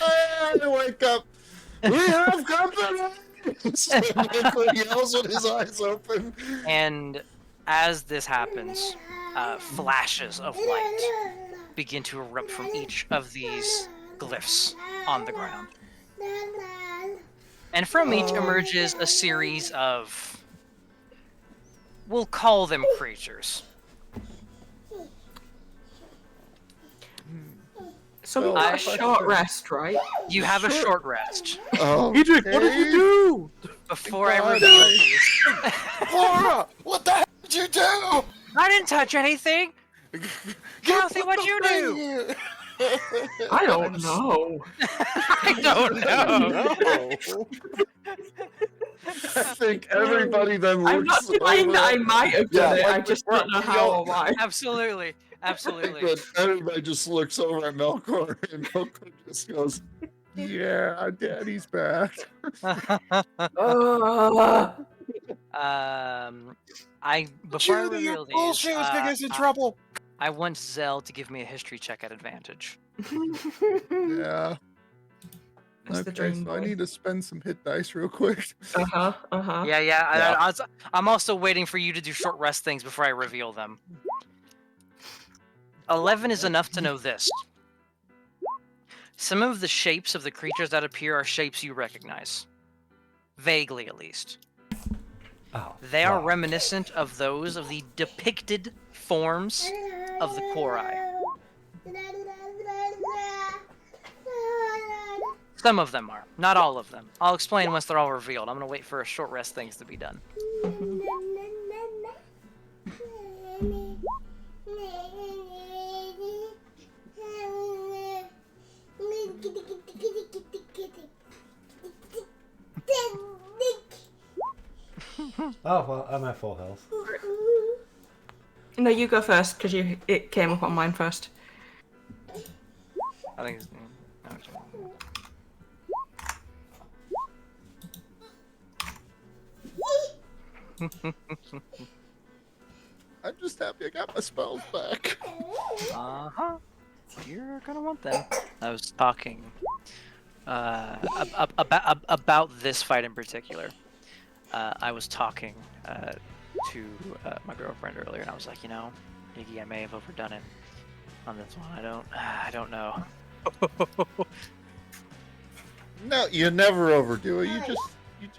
I wake up. We have company. Michael yells with his eyes open. And as this happens, flashes of light begin to erupt from each of these glyphs on the ground. And from each emerges a series of, we'll call them creatures. So we Well, got a I- short rest, right? You have a short rest Oh, Diedrich, what did you do? before I God, reveal I- these. Clara! What the hell did you do? I didn't touch anything! Kelsey, what'd you do? do? I don't know. I don't know. I think everybody then I'm not looks denying that I over. might have done Yeah, it. I just don't know how or why. Absolutely. Absolutely. But everybody just looks over at Melkor, and Melkor just goes, "Yeah, Daddy's back." I before I reveal these, Bullshit was gonna get us in I- trouble. I want Zell to give me a history check at advantage. Yeah. That's the Okay, dream so I boy. need to spend some hit dice real quick. Uh-huh, uh-huh. Yeah, Yeah. I'm also waiting for you to do short rest things before I reveal them. 11 is enough to know this. Some of the shapes of the creatures that appear are shapes you recognize. Vaguely, at least. Oh, They are fuck. reminiscent of those of the depicted forms of the Quori. Some of them are, not all of them. I'll explain once they're all revealed. I'm gonna wait for a short rest things to be done. Oh, well, I'm at full health. No, you go first, because it came up on mine first. I think it's... I'm just happy I got my spells back. Uh-huh. You're gonna want them. I was talking about this fight in particular. I was talking to my girlfriend earlier, and I was like, you know, Iggy, I may have overdone it on this one. I don't know. No, you never overdo it. You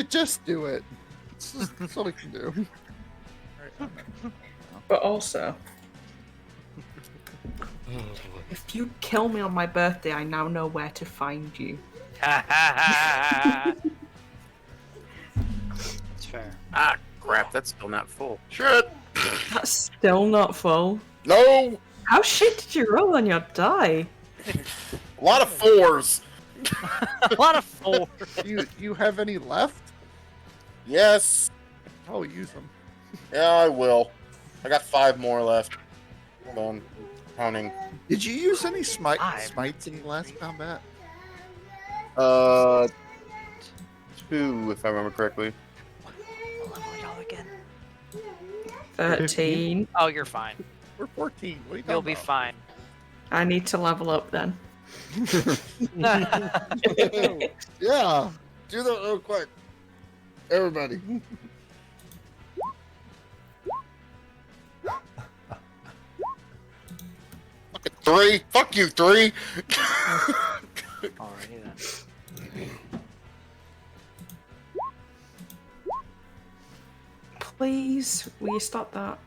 just do it. That's all we can do. Alright, I'm at- But also, if you kill me on my birthday, I now know where to find you. It's fair. Ah, crap, that's still not full. Shit! That's still not full. No! How shit did you roll on your die? A lot of 4s! A lot of 4. You have any left? Yes! I'll use them. Yeah, I will. I got 5 more left. Hold on. Counting. Did you use any Five. smites in the last combat? 2, if I remember correctly. What level are y'all again? 13. Oh, you're fine. We're 14. What are you You'll talking be about? fine. I need to level up then. Yeah. Do that real quick. Everybody. Fucking 3! Fuck you, 3! Alrighty then. Please, will you stop that?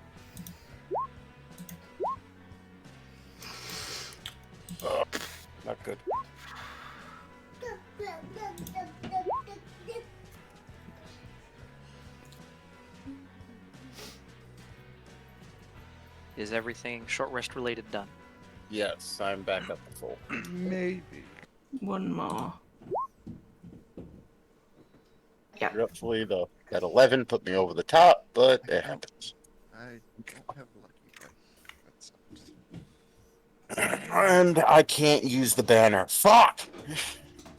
Not good. Is everything short rest related done? Yes, I'm back up to full. Maybe. One more. Yeah. Roughly, though. That 11 put me over the top, but it happens. I don't have lucky dice. That sucks. And I can't use the banner. Fuck!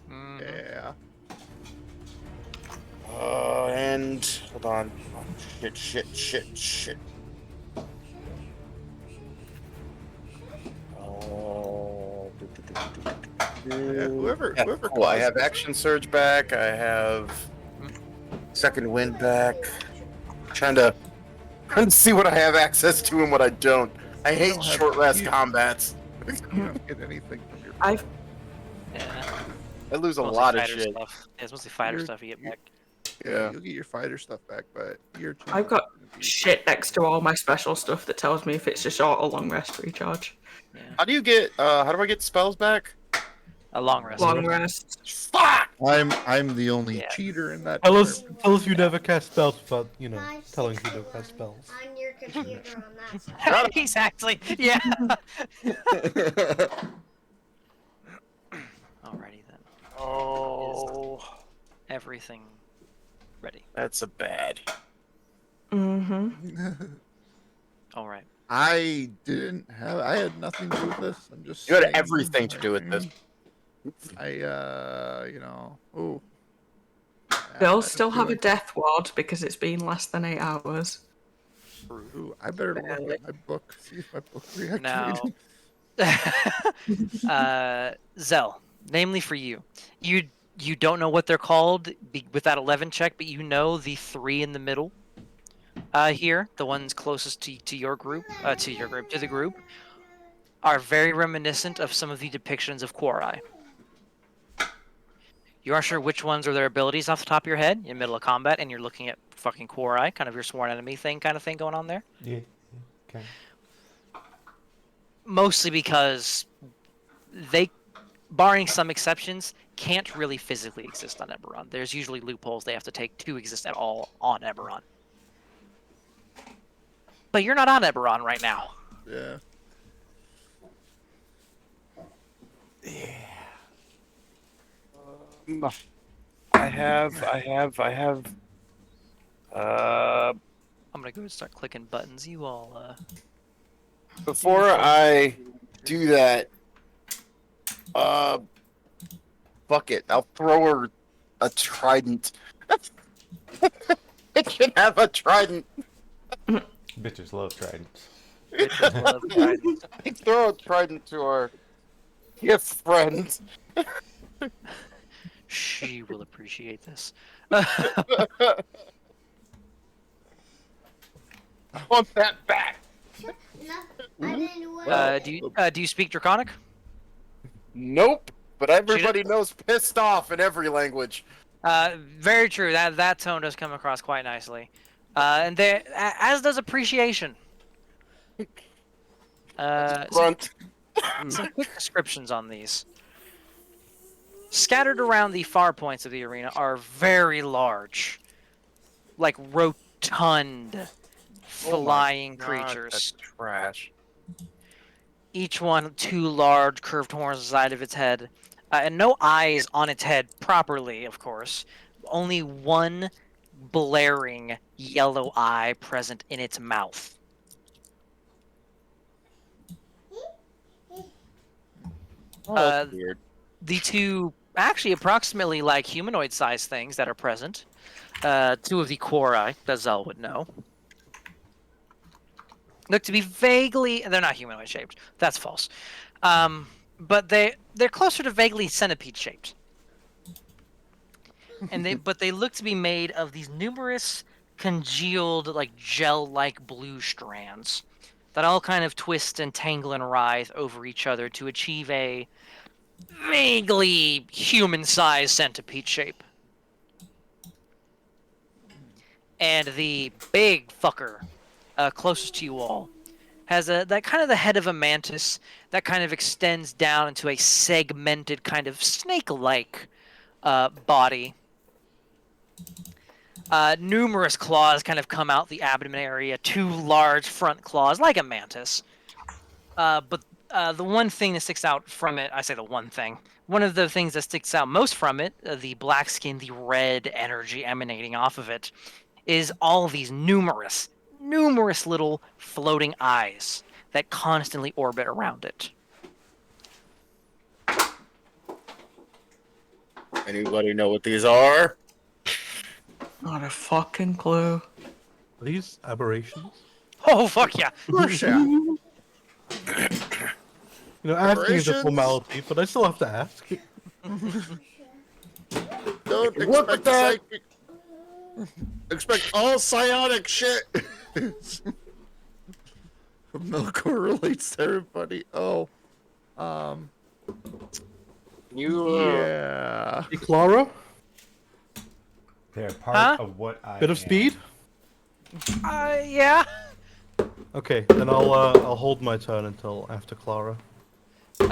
Yeah. And hold on. Oh, shit. Yeah, whoever Yeah, cool. I caused have this- action surge back. I have second wind back. Trying to see what I have access to and what I don't. I hate don't have- short rest you- combats. You don't get anything from your. I've Yeah. I lose a Mostly lot of fighter shit. Stuff. Yeah, it's mostly fighter You're- stuff you get you're- back. Yeah. You'll get your fighter stuff back, but your. I've got shit next to all my special stuff that tells me if it's a short or long rest recharge. Yeah. How do you get? How do I get spells back? A long rest. Long rest. Fuck! I'm the only Yeah. cheater in that. Tell us department. you never cast spells without, telling Five, you six, don't cast spells. On your computer on that side. Exactly. Yeah. Alrighty then. Oh, Everything ready. that's a bad. Mm-hmm. All right. I had nothing to do with this. I'm just. You had saying, everything to do with this. Oh. They'll still have a death ward because it's been less than 8 hours. Ooh, I better look at my book. See if my book reactivated. Now, Zell, namely for you, you don't know what they're called with that 11 check, but you know the 3 in the middle. Here, the ones closest to your group, to the group, are very reminiscent of some of the depictions of Quori. You aren't sure which ones are their abilities off the top of your head. You're in the middle of combat, and you're looking at fucking Quori, kind of your sworn enemy kind of thing going on there. Yeah. Okay. Mostly because they, barring some exceptions, can't really physically exist on Eberron. There's usually loopholes they have to take to exist at all on Eberron. But you're not on Eberron right now. Yeah. I have. I'm gonna go and start clicking buttons. You all, Before I do that, fuck it. I'll throw her a trident. It can have a trident. Bitches love tridents. bitches love tridents. Throw a trident to our gift friend. She will appreciate this. I want that back. No, I didn't want Do you speak Draconic? Nope. But everybody knows pissed off in every language. Very true. That tone does come across quite nicely, and there, as does appreciation. Grunt. Some quick descriptions on these. Scattered around the far points of the arena are very large, like rotund, flying creatures. That's trash. Each one 2 large curved horns on the side of its head, and no eyes on its head properly, of course. Only one blaring yellow eye present in its mouth. Oh, that's weird. The 2 actually approximately like humanoid-sized things that are present, 2 of the Quori that Zell would know, look to be vaguely, they're not humanoid shaped, that's false, but they're closer to vaguely centipede shaped, and but they look to be made of these numerous congealed, like gel-like blue strands that all kind of twist and tangle and writhe over each other to achieve a vaguely human-sized centipede shape. And the big fucker closest to you all has that kind of the head of a mantis that kind of extends down into a segmented kind of snake-like body. Numerous claws kind of come out the abdomen area, 2 large front claws like a mantis. But the one thing that sticks out from it, I say the one thing, one of the things that sticks out most from it, the black skin, the red energy emanating off of it, is all of these numerous little floating eyes that constantly orbit around it. Anybody know what these are? Not a fucking clue. Are these aberrations? Oh, fuck yeah. Rorschach. You know, asking is a Aberrations? formality, but I still have to ask. Don't What expect the- psychic. Expect all psionic shit. Melkor relates to everybody. Oh. You, Yeah. Hey, Clara? They're part Huh? of what I Bit of am. speed? Yeah. Okay, then I'll hold my turn until after Clara. can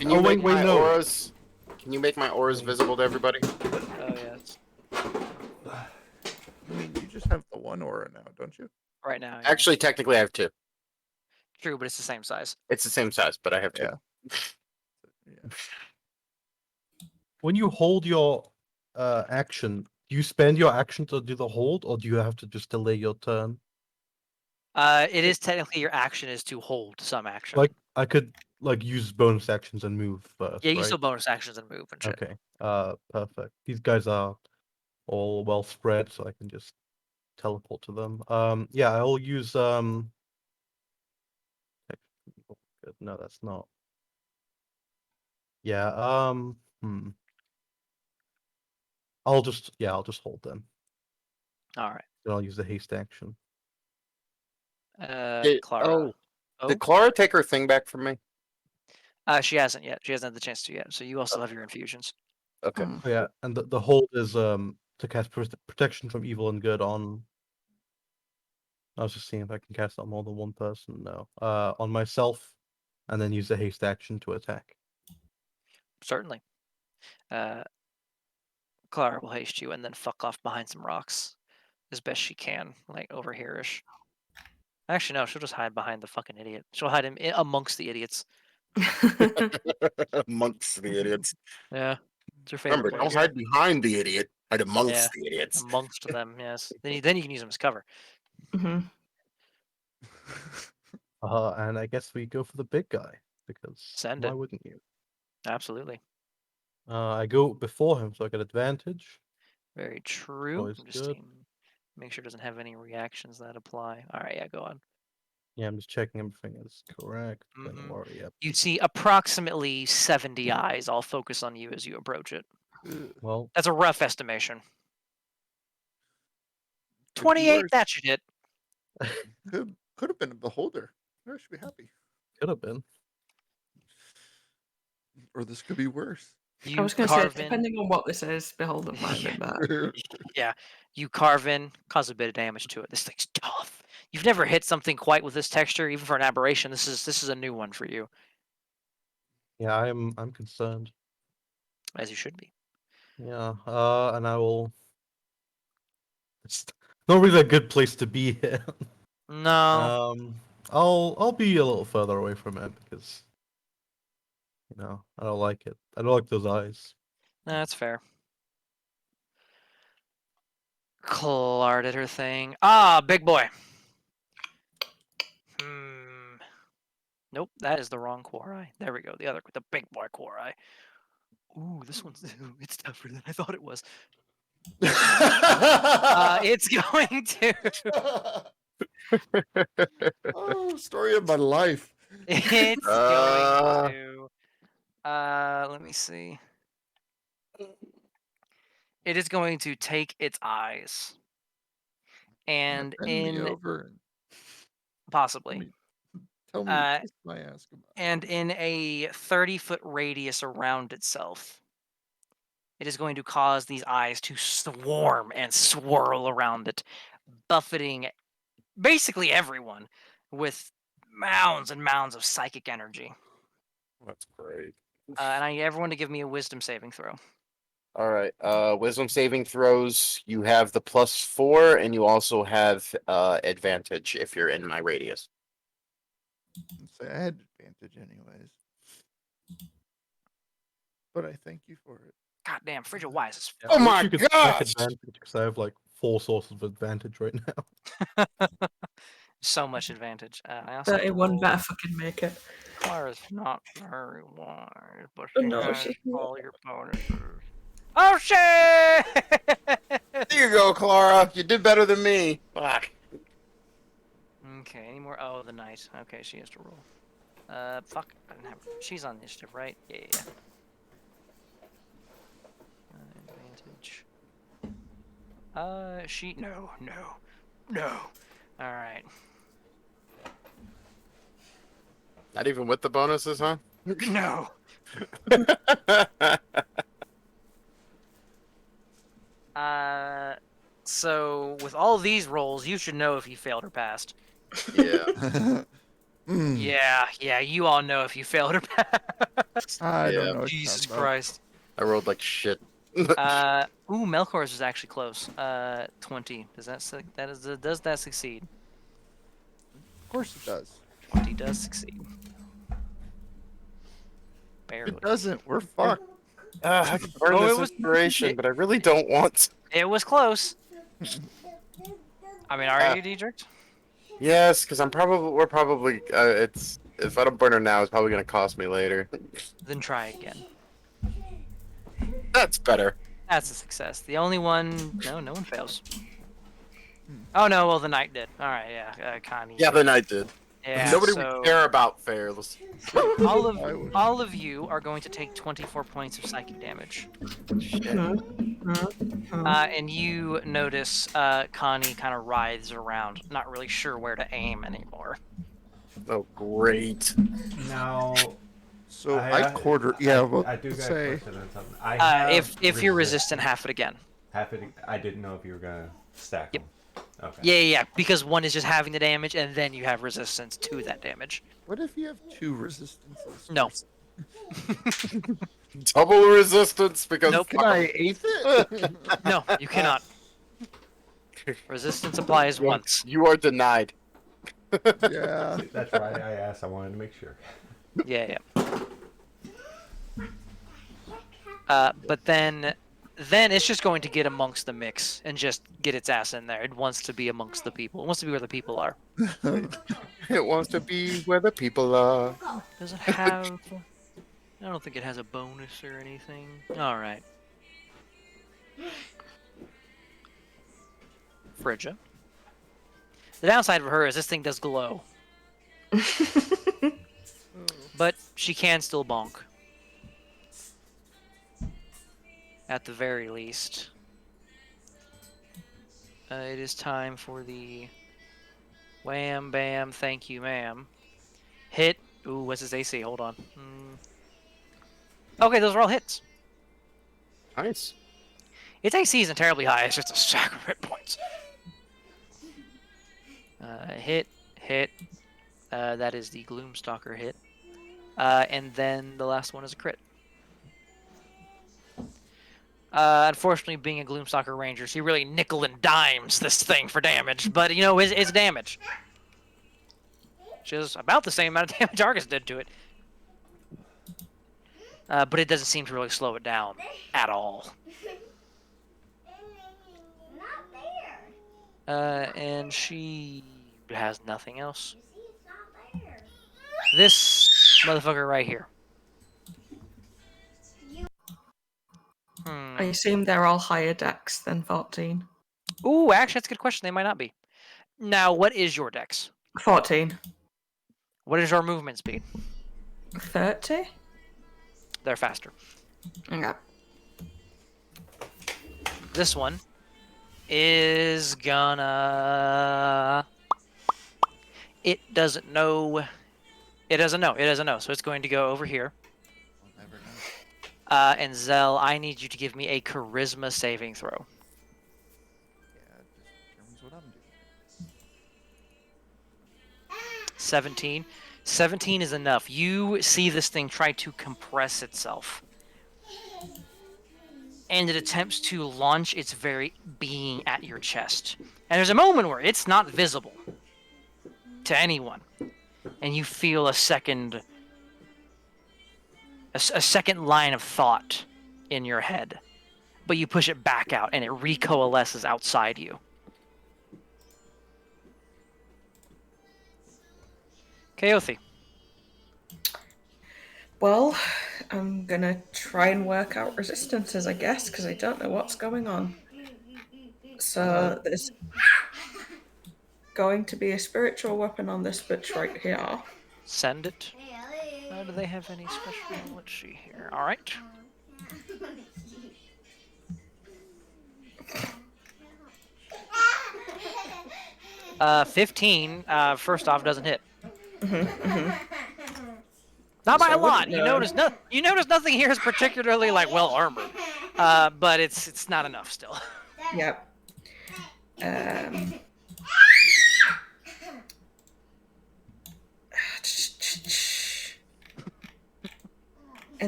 you Oh, make wait, my no. auras? Can you make my auras visible to everybody? Oh, yes. I mean, you just have the one aura now, don't you? Right now. Yeah. Actually, technically, I have 2. True, but it's the same size. It's the same size, but I have 2. Yeah. Yeah. When you hold your action, do you spend your action to do the hold, or do you have to just delay your turn? It is technically your action is to hold some action. Like, I could like use bonus actions and move first, yeah, you right? still bonus actions and move and shit. Okay. Perfect. These guys are all well spread, so I can just teleport to them. Yeah, I'll use Good. No, that's not. Yeah. I'll just hold them. All right. Then I'll use the haste action. Clara. Did Clara take her thing back from me? She hasn't yet. She hasn't had the chance to yet. So you also have your infusions. Okay. Mm. Oh, yeah, and the hold is to cast protection from evil and good on. I was just seeing if I can cast it on more than one person. No. On myself, and then use the haste action to attack. Certainly. Clara will haste you and then fuck off behind some rocks as best she can, like over here-ish. Actually, no, she'll just hide behind the fucking idiot. She'll hide him amongst the idiots. Amongst the idiots. Yeah. It's her favorite Remember, place. don't hide behind the idiot. Hide amongst Yeah. the idiots. Amongst them, yes. Then you can use them as cover. Mhm. And I guess we go for the big guy because Send why it. wouldn't you? Absolutely. I go before him, so I get advantage. Very true. Always I'm just good. make sure it doesn't have any reactions that apply. All right, yeah, go on. Yeah, I'm just checking everything is correct. Don't Mhm. worry. Yep. You see approximately 70 eyes all focus on you as you approach it. Well, That's a rough estimation. Could be 28, worse. that should hit. Could have been a beholder. I should be happy. could have been. Or this could be worse. I You was going to say, carve in. depending on what this is, Beholder might have been bad. Yeah, you carve in, cause a bit of damage to it. This thing's tough. You've never hit something quite with this texture, even for an aberration. This is a new one for you, Yeah, I'm concerned. as you should be. Yeah. And I will. It's not really a good place to be here. No, I'll be a little further away from it because I don't like it. I don't like those eyes. that's fair. Clara did her thing. Ah, big boy. Nope, that is the wrong Quori. There we go. The big boy Quori. Ooh, this one's it's tougher than I thought it was. It's going to. Oh, story of my life. It's going to. Let me see. It is going to take its eyes, and Bend me over. possibly, Tell me Uh, just what I ask about. and in a 30-foot radius around itself, it is going to cause these eyes to swarm and swirl around it, buffeting basically everyone with mounds and mounds of psychic energy. That's great. And I need everyone to give me a wisdom saving throw. All right. Wisdom saving throws. You have the +4, and you also have advantage if you're in my radius. Say I had advantage anyways. But I thank you for it. God damn, Frigid Wise is Yeah, Oh I wish my you could stack gosh! advantage because I have like 4 sources of advantage right now. so much advantage. I also have to 31 roll. better fucking make it. Clara's not very wise, but Oh, she no, has she's not. all your bonuses. Oh shit! There you go, Clara. You did better than me. Fuck. Okay, any more? Oh, the knight. Okay, she has to roll. Fuck. I didn't have. She's on initiative, right? Yeah. Advantage. She. No. All right. Not even with the bonuses, huh? No. So with all these rolls, you should know if you failed or passed. Yeah. Yeah. You all know if you failed or passed. I Yeah. don't know. What you're Jesus talking about. Christ. I rolled like shit. Melkor's is actually close. 20. Does that succeed? Of course it does. 20 does succeed. Barely. If it doesn't, we're fucked. I could burn Oh, this it was- inspiration, but I really don't want to. It was close. I mean, are you, Diedrich? Yes, because we're probably, it's, if I don't burn her now, it's probably going to cost me later. Then try again. That's better. That's a success. The only one... No one fails. Oh no, well the knight did. All right, yeah, Connie. Yeah, the knight did. Yeah, Nobody so would care about fair. Let's- all I would. of you are going to take 24 points of psychic damage. And you notice Connie kind of writhes around, not really sure where to aim anymore. Oh, great. Now, So I quarter. Yeah, well, I do got a say. question on something. I have If you're resistant, half it again. half it. I didn't know if you were gonna stack Yep. them. Okay. Yeah, because one is just having the damage, and then you have resistance to that damage. What if you have 2 resistances? No. Double resistance because Nope. Can I eighth it? No, you cannot. Resistance applies once. you are denied. Yeah. That's why I asked. I wanted to make sure. Yeah. But then it's just going to get amongst the mix and just get its ass in there. It wants to be amongst the people. It wants to be where the people are. It wants to be where the people are. Does it have... I don't think it has a bonus or anything. Alright. Phrygia. The downside of her is this thing does glow. But she can still bonk. At the very least. It is time for the... Wham, bam, thank you, ma'am. Hit. Ooh, what's his AC? Hold on. Okay, those are all hits. Nice. Its AC isn't terribly high, it's just a stack of hit points. Hit. That is the Gloomstalker hit. And then the last one is a crit. Unfortunately, being a Gloomstalker Ranger, she really nickel and dimes this thing for damage, but you know, it's damage. Which is about the same amount of damage Argus did to it. But it doesn't seem to really slow it down at all. Not there. And she has nothing else. You see, it's not there. This motherfucker right here. I assume they're all higher dex than 14. Ooh, actually, that's a good question. They might not be. Now, what is your dex? 14. What is your movement speed? 30? They're faster. Okay. This one is gonna... It doesn't know. It doesn't know. So it's going to go over here. I'll never know. And Zell, I need you to give me a charisma saving throw. Yeah, it just determines what I'm doing. 17. 17 is enough. You see this thing try to compress itself. And it attempts to launch its very being at your chest. And there's a moment where it's not visible to anyone. And you feel a second line of thought in your head. But you push it back out and it recoalesces outside you. Kaothi. Well, I'm gonna try and work out resistances, I guess, because I don't know what's going on. So there's going to be a spiritual weapon on this bitch right here. Send it. Do they have any special? Let's see here. All right. 15. First off, doesn't hit. Not by a lot. You notice nothing here is particularly like well armored, but it's not enough still. Yep. And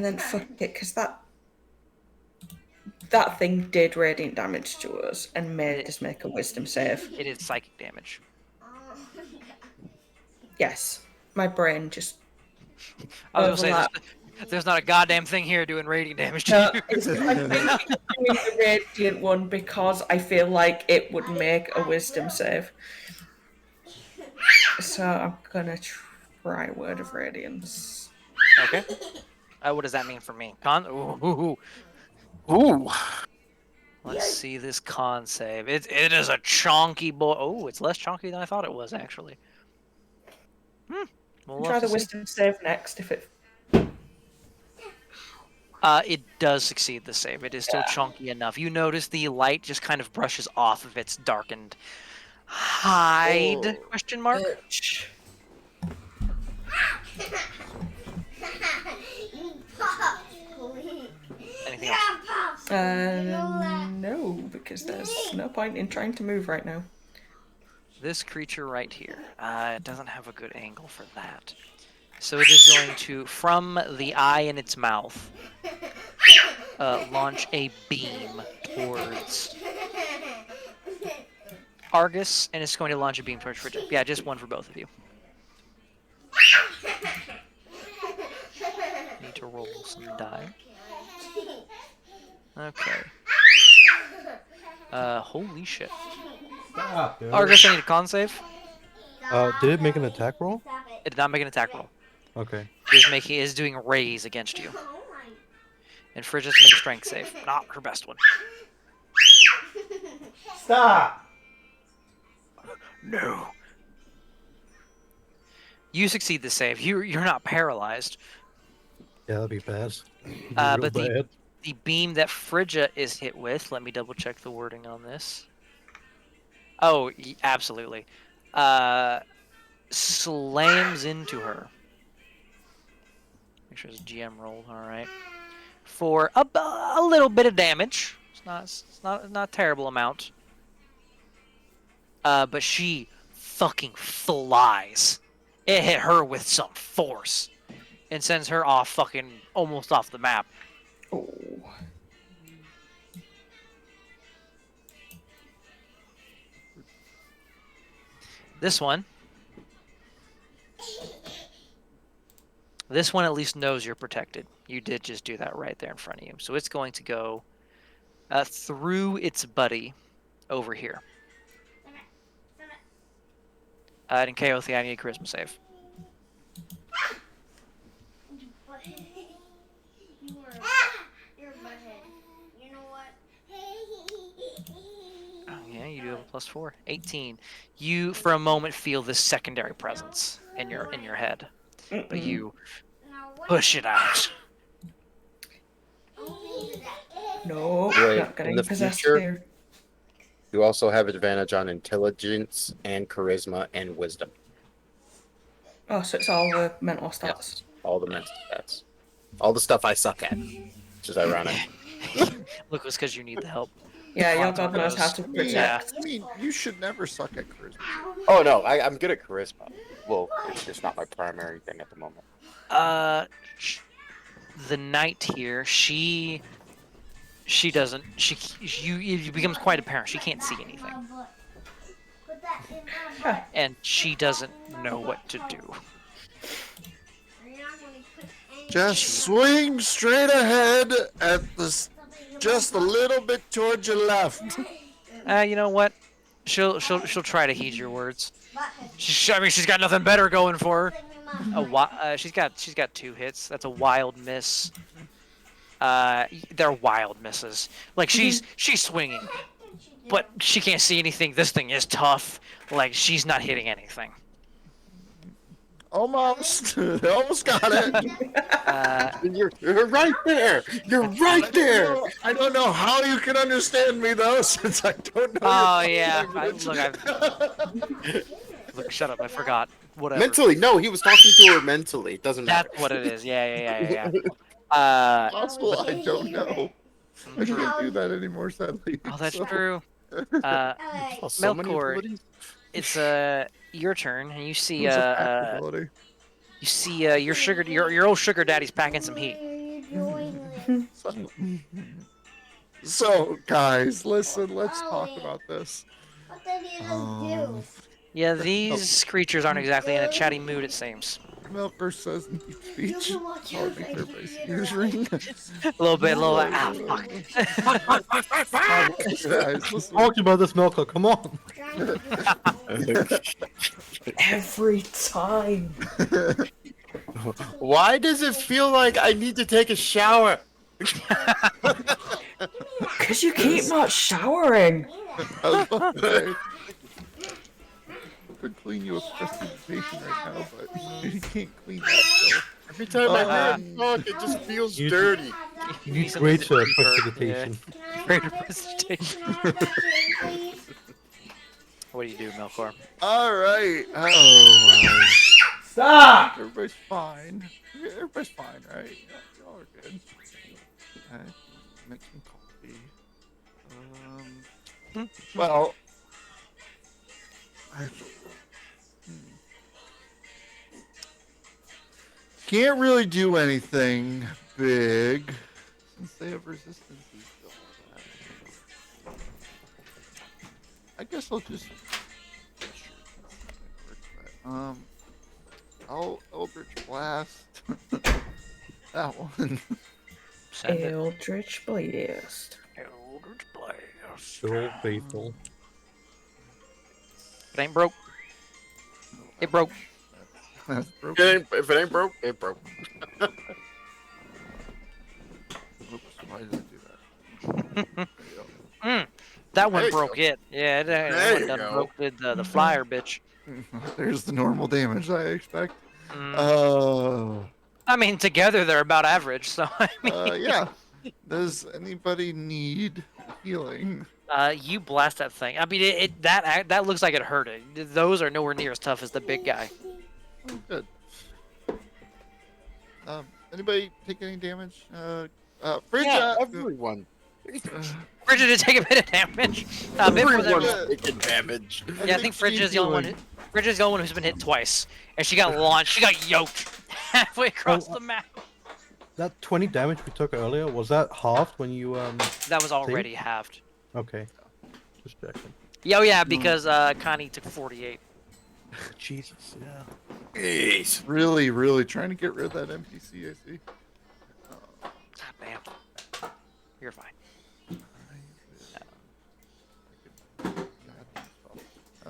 then fuck it, because that thing did radiant damage to us and made us make a wisdom save. It is psychic damage. Yes, my brain just. I was gonna overlap. say there's not a goddamn thing here doing radiant damage to No, you. it's, I'm thinking of doing the radiant one because I feel like it would make a wisdom save. So I'm gonna try Word of Radiance. Okay. What does that mean for me? Con? Ooh. Ooh. Let's see this con save. It is a chonky boy. Oh, it's less chonky than I thought it was, actually. We'll Try have to the see. wisdom save next if it. It does succeed the save. It is still chunky enough. You notice the light just kind of brushes off of its darkened hide? Oh. Question mark. Anything else? No, because there's no point in trying to move right now. This creature right here. It doesn't have a good angle for that. So it is going to, from the eye in its mouth, launch a beam towards Argus, and it's going to launch a beam towards Frigid. Yeah, just one for both of you. Need to roll some die. Okay. Holy shit. Stop, dude. Argus, I need a con save. Did it make an attack roll? It did not make an attack roll. Okay. It is doing raise against you. And Frigid's make a strength save. Not her best one. Stop! No. You succeed the save. You're not paralyzed. Yeah, that'd be bad. But Real bad. the beam that Phrygia is hit with, let me double check the wording on this. Oh, absolutely. Slams into her. Make sure it's GM rolled, alright. For a little bit of damage. It's not a terrible amount. But she fucking flies. It hit her with some force. And sends her off fucking almost off the map. Oh. This one at least knows you're protected. You did just do that right there in front of you. So it's going to go through its buddy over here. And Chaothi, I need a charisma save. Oh, yeah, you do have a +4. 18. You, for a moment, feel this secondary presence in your head. But you push it out. No, Wait, not in getting the possessed future? here. You also have advantage on intelligence and charisma and wisdom. Oh, so it's all the mental stats. All the mental stats. All the stuff I suck at. Which is ironic. Look, it's because you need the help. Yeah, your Quantum god knows how to knows. protect. Yeah. I mean, you should never suck at charisma. Oh no, I'm good at charisma. Well, it's just not my primary thing at the moment. The knight here, she doesn't. It becomes quite apparent she can't see anything, and she doesn't know what to do. Just swing straight ahead at this, just a little bit towards your left. You know what? She'll try to heed your words. She's got nothing better going for her. She's got 2 hits. That's a wild miss. They're wild misses. Like she's swinging, but she can't see anything. This thing is tough. Like she's not hitting anything. Almost, almost got it. You're right there. You're right there. I don't know how you can understand me though, since I don't know. Oh your yeah. language. Look, shut up. I forgot. Whatever. Mentally, no, he was talking to her mentally. It doesn't matter. That's what it is. Yeah. Possible, I don't know. I can't do that anymore, sadly. Oh, that's so- true. Oh, so many Melkor, abilities. it's your turn, and you see It was a pack ability. your old sugar daddy's packing some heat. So, guys, listen. Let's talk about this. What did you do? Yeah, these creatures aren't exactly in a chatty mood, it seems. Milker says in deep speech. I'll make their face ears ring. A little bit. Fuck. Guys, listen. Talk about this, Melka. Come on. Every time. Why does it feel like I need to take a shower? Because you keep not showering. I was about to say, I could clean you a prestidigitation right now, but you can't clean that still. Every time I Uh, hear him talk, it just feels You- dirty. You need need something great to deeper, prestidigitation. Greater presentation. What do you do, Melkor? All right. Oh, Stop! everybody's fine. Everybody's fine, right? Y'all are good. Okay. Make some coffee. Well, actually, can't really do anything big since they have resistance. I guess I'll just. I'll Eldritch Blast. That one. Send it. Eldritch Blast. Eldritch Blast. They're all faithful. It ain't broke. It broke. That's broken. If it ain't broke, it broke. Oops, why did I do that? That There one you broke go. it. Yeah, that There one you done go. broke the flyer, bitch. There's the normal damage I expect. Mm. Oh. I mean, together they're about average, so I mean, Yeah. Does anybody need healing? you blast that thing. I mean, that looks like it hurt it. Those are nowhere near as tough as the big guy. Oh, good. Anybody take any damage? Frigga. Yeah, everyone. Frigid did take a bit of damage. Bit more than- Everyone's taking damage. yeah, I think Frigid's the only one. Frigid's the only one who's been hit twice, and she got launched. She got yoked halfway across the map. That 20 damage we took earlier, was that halved when you That was already halved. Okay. Just checking. Yeah, oh yeah, because Connie took 48. Jesus, yeah. Jeez. Really, really trying to get rid of that NPC, I see. God damn. You're fine.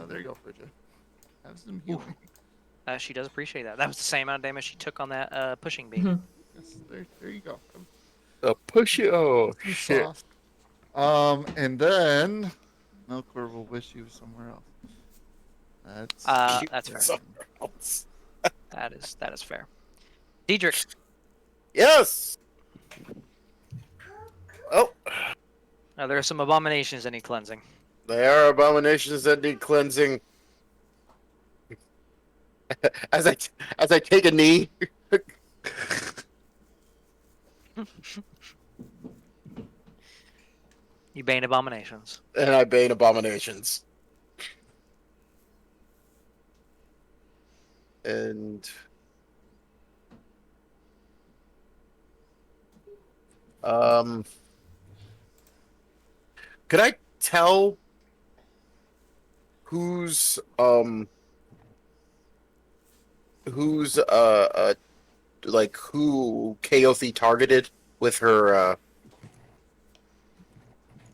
There you go, Frigga. Have some healing. She does appreciate that. That was the same amount of damage she took on that pushing beam. Mhm. Yes, there you go. The push it. Oh, Too shit. soft. And then Melkor will wish you somewhere else. That's fair. Somewhere else. That is fair. Diedrich, Yes. Oh, there are some abominations that need cleansing. they are abominations that need cleansing. As I take a knee. You bane abominations. And I bane abominations. And could I tell who's like who Kaothi targeted with her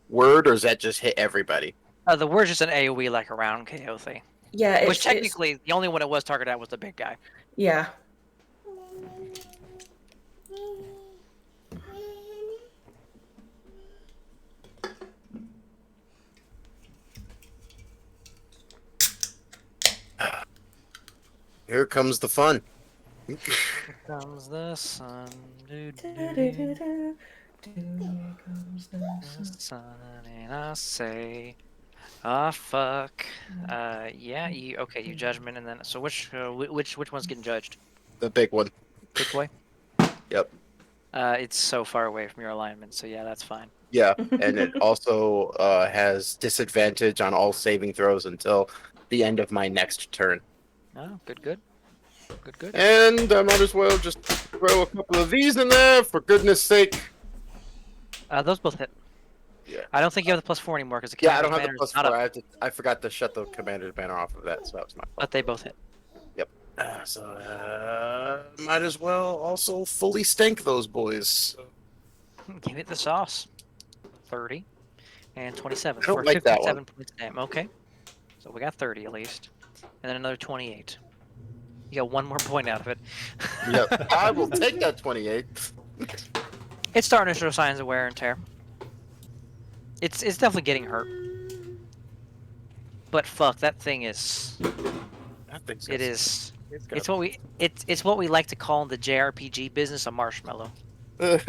word, or does that just hit everybody? The word's just an AoE like around Kaothi. Yeah, Which technically, the only one it was targeted at was the big guy. Yeah. Here comes the fun. Here comes the sun. Here comes the sun, and I say, ah, fuck. Yeah, you judgment, and then so which one's getting judged? The big one. Big boy. Yep. It's so far away from your alignment, so yeah, that's fine. Yeah, and it also has disadvantage on all saving throws until the end of my next turn. Oh, good. And I might as well just throw a couple of these in there for goodness sake. Those both hit. Yeah. I don't think you have the +4 anymore because the Yeah, I don't commander have the banner's +4. not up, I forgot to shut the commander's banner off of that, so that was my fault. but they both hit. So might as well also fully stank those boys. Give it the sauce. 30 and 27 I don't for like that 57 points of damage. Okay, so we got 30 at least, and then another 28. You got one more point out of it. Yep, I will take that 28. It's starting to show signs of wear and tear. It's definitely getting hurt. But fuck, that thing is. That thing's It is. got- It's what we like to call in the JRPG business a marshmallow. There's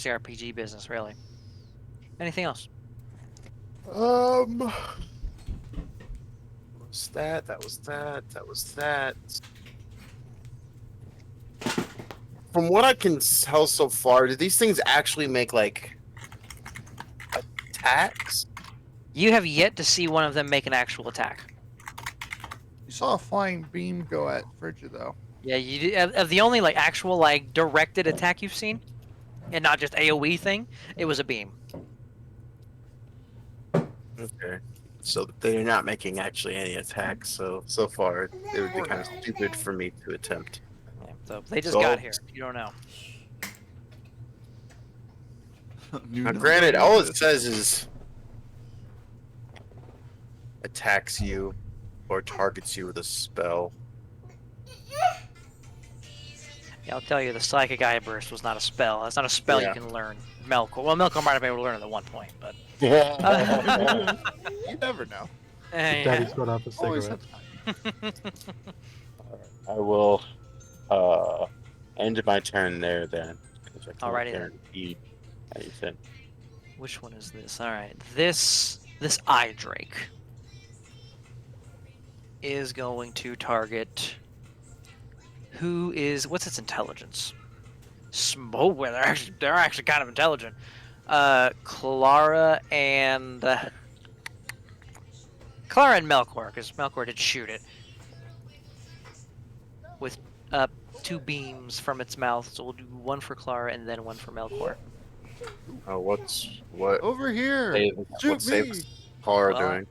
the RPG business, really. Anything else? Was that? That was that. That was that. From what I can tell so far, do these things actually make like attacks? You have yet to see one of them make an actual attack. You saw a flying beam go at Frigid though. Yeah, you of the only like actual like directed attack you've seen, and not just AOE thing, it was a beam. Okay. So they're not making actually any attacks. So far, it would be kind of stupid for me to attempt. Yeah, so they just So- got here. You don't know. Now, granted, all it says is attacks you or targets you with a spell. Yeah, I'll tell you, the Psychic Eye Burst was not a spell. That's not a spell Yeah. you can learn. Melkor. Well, Melkor might have been able to learn it at one point, but. You never know. Yeah. Daddy's got out a Always cigarette. have time. I will end my turn there then. 'Cause I can't Alrighty then. guarantee anything. Which one is this? All right, this Eye Drake is going to target. What's its intelligence? Well, they're actually kind of intelligent. Clara and Melkor, because Melkor did shoot it with two beams from its mouth. So we'll do one for Clara and then one for Melkor. Oh, what Over here. Shoot what save me. is Clara Well, doing?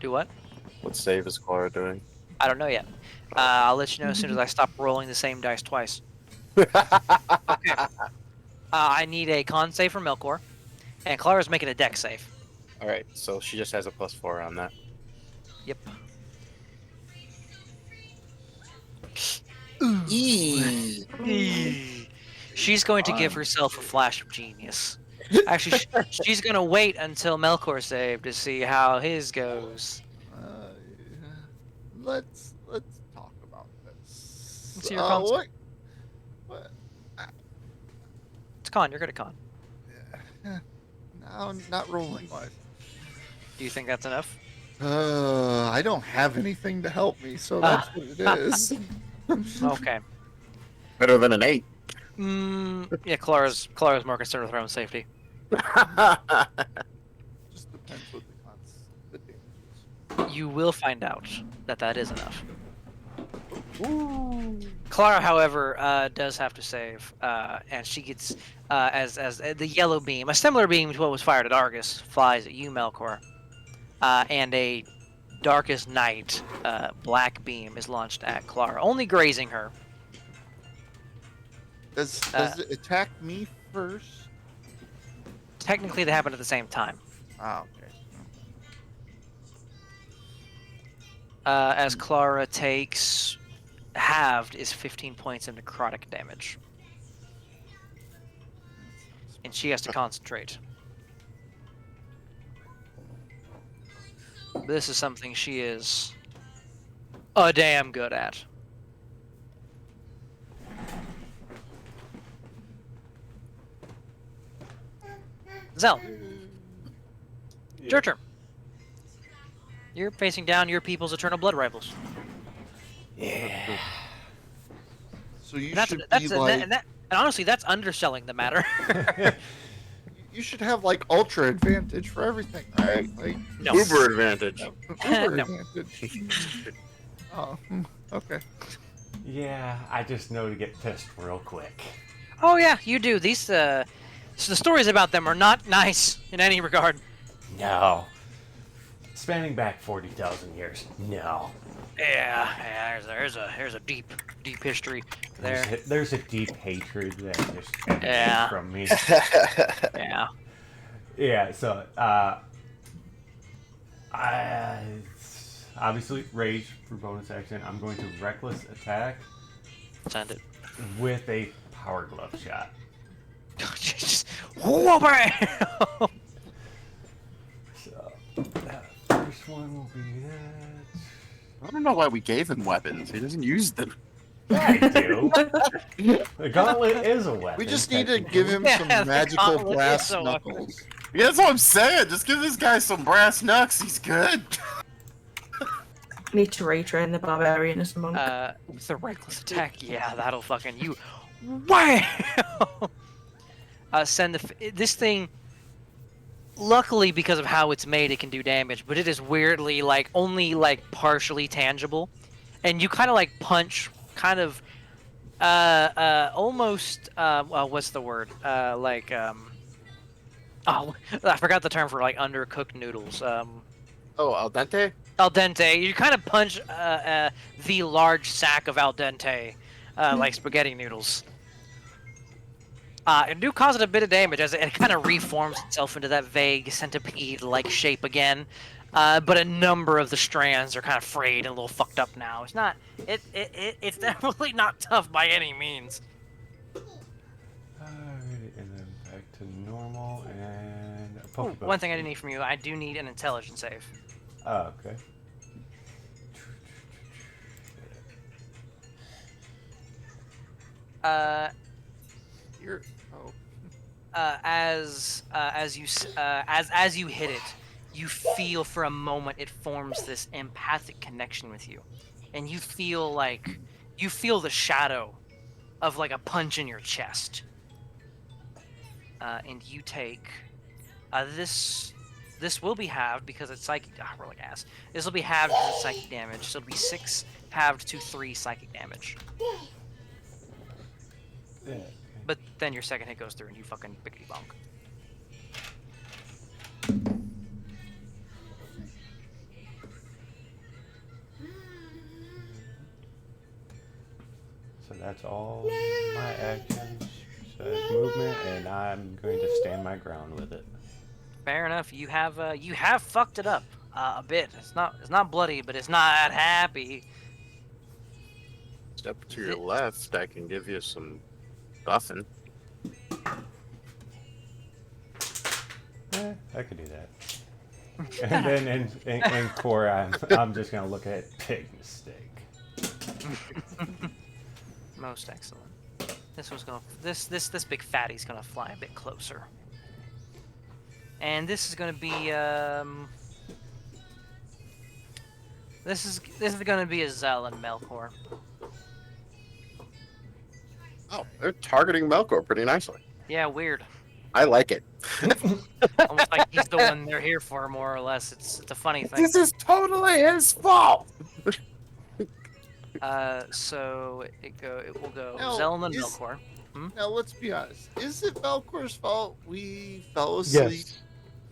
Do what? What save is Clara doing? I don't know yet. I'll let you know as soon as I stop rolling the same dice twice. I need a con save from Melkor, and Clara's making a deck save. All right, so she just has a +4 on that. Yep. She's going to give herself a flash of genius. Actually, she's going to wait until Melkor saved to see how his goes. Let's talk about this. Let's see your concept. What? It's con. You're good at con. No, not rolling wise. Do you think that's enough? I don't have anything to help me, so that's what it is. Okay. Better than an 8. Yeah, Clara's more concerned with her own safety. Just depends what the damage is. You will find out that is enough. Clara, however, does have to save, and she gets as the yellow beam, a similar beam to what was fired at Argus, flies at you, Melkor, and a Darkest Night black beam is launched at Clara, only grazing her. Does it attack me first? Technically, they happen at the same time. Oh, okay. As Clara takes halved is 15 points of necrotic damage, and she has to concentrate. This is something she is a damn good at. Zell, it's your turn. You're facing down your people's eternal blood rivals. Yeah. So you And that's, should that's be like, and honestly, that's underselling the matter. you should have like ultra advantage for everything, right? Like No. Uber advantage. uber No. advantage. Oh, okay. Yeah, I just know to get pissed real quick. Oh yeah, you do. These so the stories about them are not nice in any regard. No. Spanning back 40,000 years. No. Yeah, there's a deep history there. There's a deep hatred that just emanates Yeah. from me. Yeah. Yeah, so, I obviously rage for bonus action. I'm going to reckless attack Send it. with a power glove shot. Just whoa, bam! So that first one will be that. I don't know why we gave him weapons. He doesn't use them. I do. The gauntlet is a weapon. We just need to give him Yeah, some the magical gauntlet is brass a weapon. knuckles. Yeah, that's what I'm saying. Just give this guy some brass knucks. He's good. Need to retrain the barbarian as a monk. With the reckless attack, yeah, that'll fucking you. Wow! Send this thing. Luckily, because of how it's made, it can do damage, but it is weirdly like only like partially tangible, and you kind of like punch, kind of, almost, what's the word? Oh, I forgot the term for like undercooked noodles. Oh, al dente? Al dente. You kind of punch the large sack of al dente, like spaghetti noodles. It do cause it a bit of damage as it kind of reforms itself into that vague centipede-like shape again. But a number of the strands are kind of frayed and a little fucked up now. It's not. It's definitely not tough by any means. Alright, and then back to normal and a Oh, Pokeball. one thing I do need from you, I do need an intelligence save. Oh, okay. You're. Oh. As you hit it, you feel for a moment it forms this empathic connection with you, and you feel the shadow of like a punch in your chest. And you take this will be halved because it's psychic. We're like ass. This will be halved because it's psychic damage, so it'll be 6 halved to 3 psychic damage. Yeah. But then your second hit goes through and you fucking bickety bonk. So that's all my actions. So that's movement, and I'm going to stand my ground with it. Fair enough. You have fucked it up a bit. It's not bloody, but it's not happy. Step to your left, I can give you some buffing. I could do that. And then in core, I'm just gonna look at pig mistake. Most excellent. This big fatty's gonna fly a bit closer. And this is gonna be this is gonna be a Zell and Melkor. Oh, they're targeting Melkor pretty nicely. Yeah, weird. I like it. Almost like he's the one they're here for, more or less. It's a funny thing. This is totally his fault. So it will go No, Zell and then is- Melkor. Now let's be honest. Is it Velcor's fault we fell asleep Yes.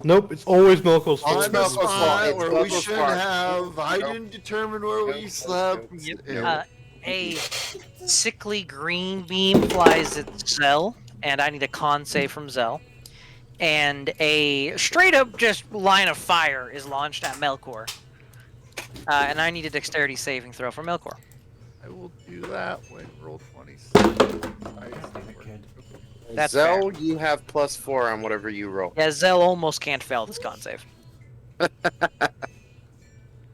Nope, it's always Melkor's on fault. the Velcor's fault. spot It's where we Velcor's should fault. have? I Nope. didn't determine where we Nope. slept. Yep. Yeah. A sickly green beam flies at Zell, and I need a con save from Zell. And a straight up just line of fire is launched at Melkor. And I need a dexterity saving throw from Melkor. I will do that when roll 20. That's Zell, you have +4 on whatever you roll. Yeah, Zell almost can't fail this con save. I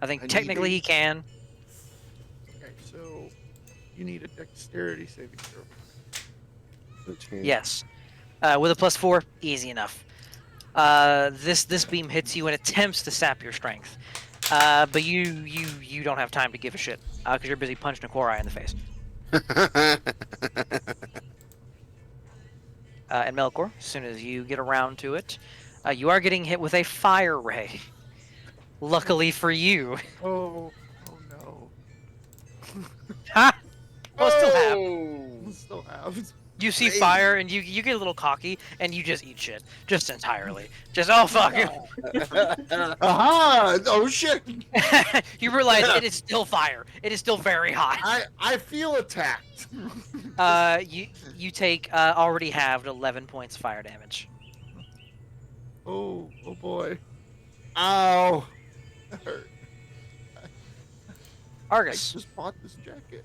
think I need technically a- he can. Okay, so you need a dexterity saving throw. Yes. With a +4, easy enough. This beam hits you and attempts to sap your strength. But you don't have time to give a shit because you're busy punching a Korai in the face. And Melkor, as soon as you get around to it, you are getting hit with a fire ray. Luckily for you. Oh no. Ha! Well, still have. We'll still have. You see Crazy. fire and you get a little cocky and you just eat shit. Just entirely. Just, oh fuck. Aha! Oh shit! You realize it is still fire. It is still very hot. I feel attacked. You take already halved 11 points fire damage. Oh boy. Ow! That hurt. I Argus. just bought this jacket.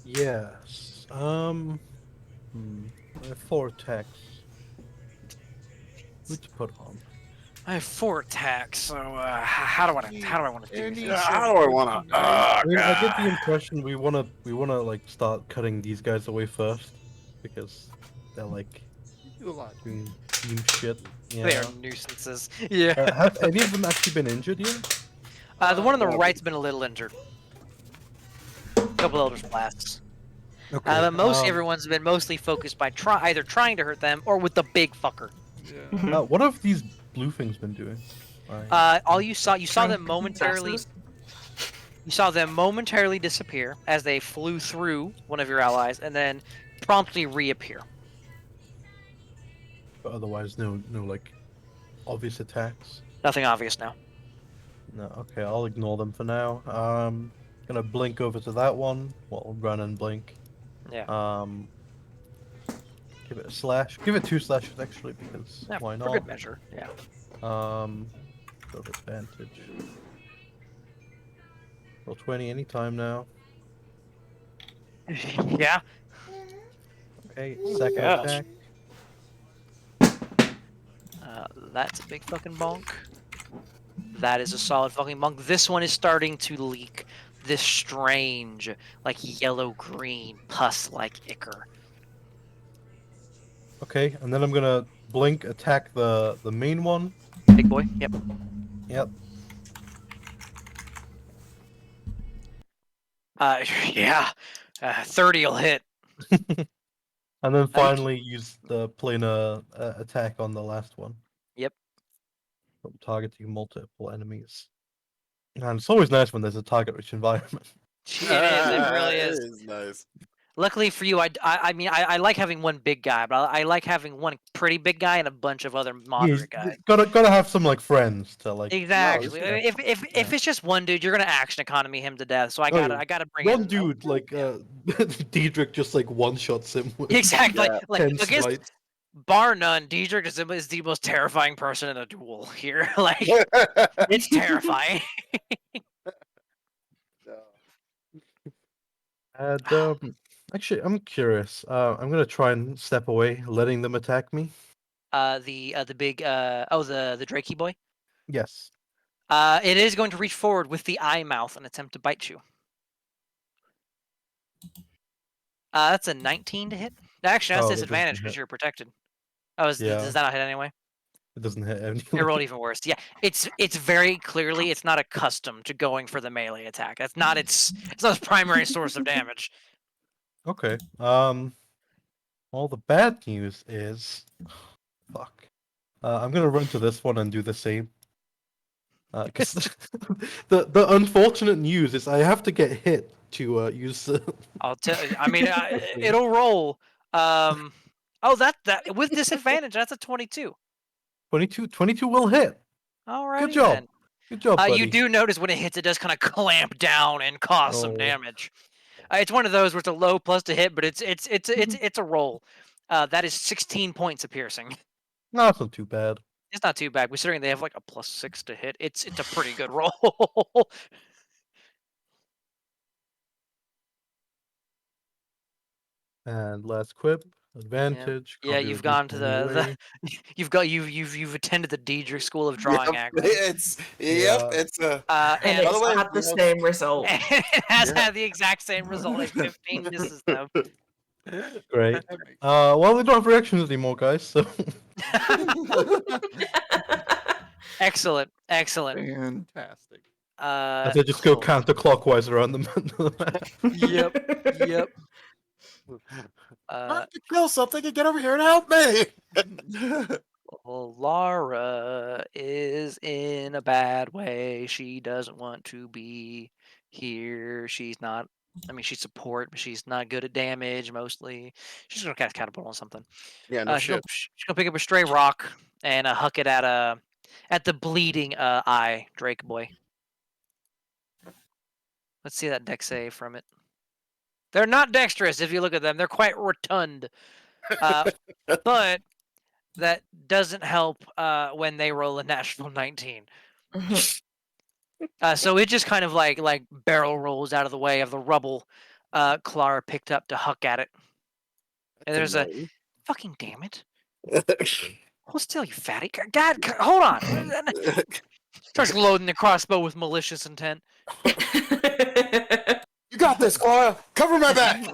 Yes. 4 attacks. What to put on? I have 4 attacks, so how do I want to do Andy this? How do I want to? I mean, I get the impression we wanna like start cutting these guys away first because they're like You do a lot. doing team shit. Yeah. They are nuisances. Yeah. Have any of them actually been injured yet? The one on the right's been a little injured. Couple Eldritch Blasts. Okay. But most everyone's been mostly focused by either trying to hurt them or with the big fucker. Yeah. What have these blue things been doing? I- All you saw Trying them to momentarily. successes. You saw them momentarily disappear as they flew through one of your allies, and then promptly reappear. But otherwise, no like obvious attacks. Nothing obvious now. No. Okay, I'll ignore them for now. Gonna blink over to that one. Well, run and blink. Yeah. Give it a slash. Give it 2 slashes actually because Yeah, why for not? good measure. Yeah. Go with advantage. Roll 20 anytime now. Yeah. Okay, second gosh. attack. That's a big fucking bonk. That is a solid fucking bonk. This one is starting to leak this strange, like yellow-green pus-like ichor. Okay, and then I'm gonna blink, attack the main one. Big boy. Yep. Yep. Yeah. 30 will hit. And then finally use the planar attack on the last one. Yep. From targeting multiple enemies. And it's always nice when there's a target-rich environment. It is. It really It is. is nice. Luckily for you, I mean, I like having one big guy, but I like having one pretty big guy and a bunch of other moderate guys. Gotta have some like friends to like. Exactly. yeah. If it's just one dude, you're gonna action economy him to death. So I Oh, gotta bring One in dude like Diedrich just like one-shots him with exactly Yeah. like 10 against smites. bar none. Diedrich is the most terrifying person in a duel here. Like it's terrifying. And actually, I'm curious. I'm gonna try and step away, letting them attack me. The big the Drakey boy. Yes. It is going to reach forward with the eye mouth and attempt to bite you. That's a 19 to hit. Actually, that's Oh, that doesn't disadvantage because hit. you're protected. Oh, Yeah. does that not hit anyway? It doesn't hit anything. It rolled even worse. Yeah, it's very clearly it's not accustomed to going for the melee attack. That's not it's not its primary source of damage. Okay. Well, the bad news is, fuck. I'm gonna run to this one and do the same. 'Cause the unfortunate news is I have to get hit to use. I'll tell you. I mean, it'll roll. Oh, that with disadvantage. That's a 22. 22 will hit. All right. Good job. Good job, buddy. You do notice when it hits, it does kind of clamp down and cause some Oh. damage. It's one of those where it's a low plus to hit, but it's a roll. That is 16 points of piercing. No, it's not too bad. It's not too bad considering they have like a +6 to hit. It's a pretty good roll. And last quip, advantage. Yeah, can't you've be gone to reduced the you've attended the Diedrich School of Drawing Yep, Aggro. it's Yeah. it's a And And By the way, it's had the you know- same result. it has Yeah. had the exact same result. Like 15 misses though. Great. Well, we don't have reactions anymore, guys. So Excellent. Fantastic. I said just go cool. counterclockwise around the map. Yep. I have to kill something and get over here and help me. Well, Lara is in a bad way. She doesn't want to be here. She's not. I mean, she's support, but she's not good at damage. Mostly, she's gonna cast catapult on something. Yeah, no She's gonna, shit. she's gonna pick up a stray rock and huck it at the bleeding eye Drake boy. Let's see that dex save from it. They're not dexterous if you look at them. They're quite rotund. But that doesn't help when they roll a natural 19. So it just kind of like barrel rolls out of the way of the rubble Clara picked up to huck at it. And there's a Fucking damn it. Hold still, you fatty. Dad, hold on. Starts loading the crossbow with malicious intent. You got this, Clara. Cover my back.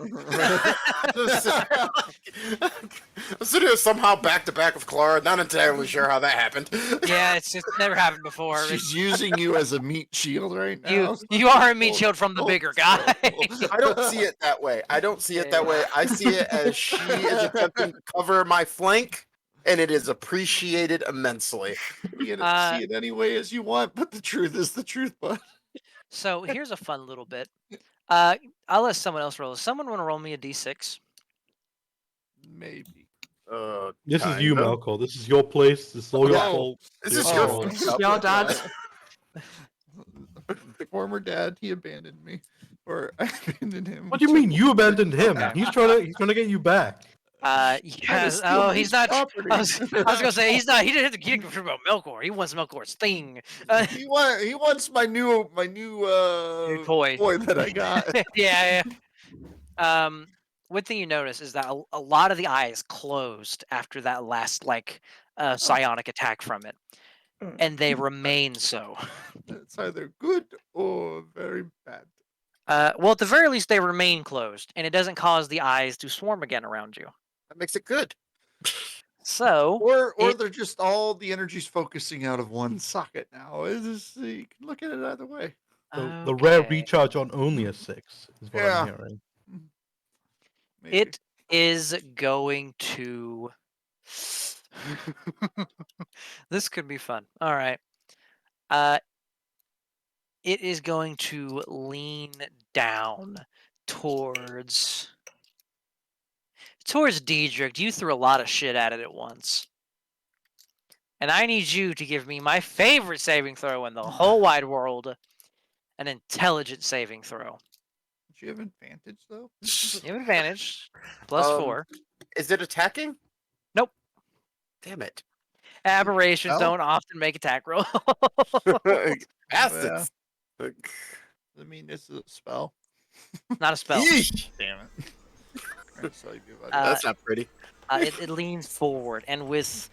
I'm sitting here somehow back to back with Clara. Not entirely sure how that happened. Yeah, it's just never happened before. She's using you as a meat shield right now. You are a meat shield from the bigger guy. I don't see it that way. I see it as she is attempting to cover my flank, and it is appreciated immensely. You can see it any way as you want, but the truth is the truth, bud. So here's a fun little bit. I'll let someone else roll. Someone want to roll me a d6? Maybe. This is you, Kinda. Malcolm. This is your place. This is all your Yeah. fault. This is Your your fault. This is your dad. Former dad, he abandoned me, or I abandoned him. What do you mean you abandoned him? He's trying to get you back. Yes. steal Oh, his he's not. property. I was gonna say he's not. He didn't have to get about Melkor. He wants Melkor's thing. He wants my new New toy. that I got. Yeah. One thing you notice is that a lot of the eyes closed after that last psionic attack from it, Mm. and they remain so. It's either good or very bad. Well, at the very least, they remain closed, and it doesn't cause the eyes to swarm again around you. That makes it good. So, Or it- they're just all the energy's focusing out of one socket now. It's just, you can look at it either way. The rare okay. recharge on only a 6 is what I'm hearing. Maybe. It is going to. This could be fun. All right. It is going to lean down towards Diedrich. You threw a lot of shit at it at once. And I need you to give me my favorite saving throw in the whole wide world, an intelligence saving throw. Do you have advantage though? You have advantage, plus 4. Is it attacking? Nope. Damn it. Aberrations Well. don't often make attack roll. Bastards. I mean, it's a spell. Not a spell. Yeesh. Damn it. That's all you do about Uh, That's not pretty. It leans forward, and with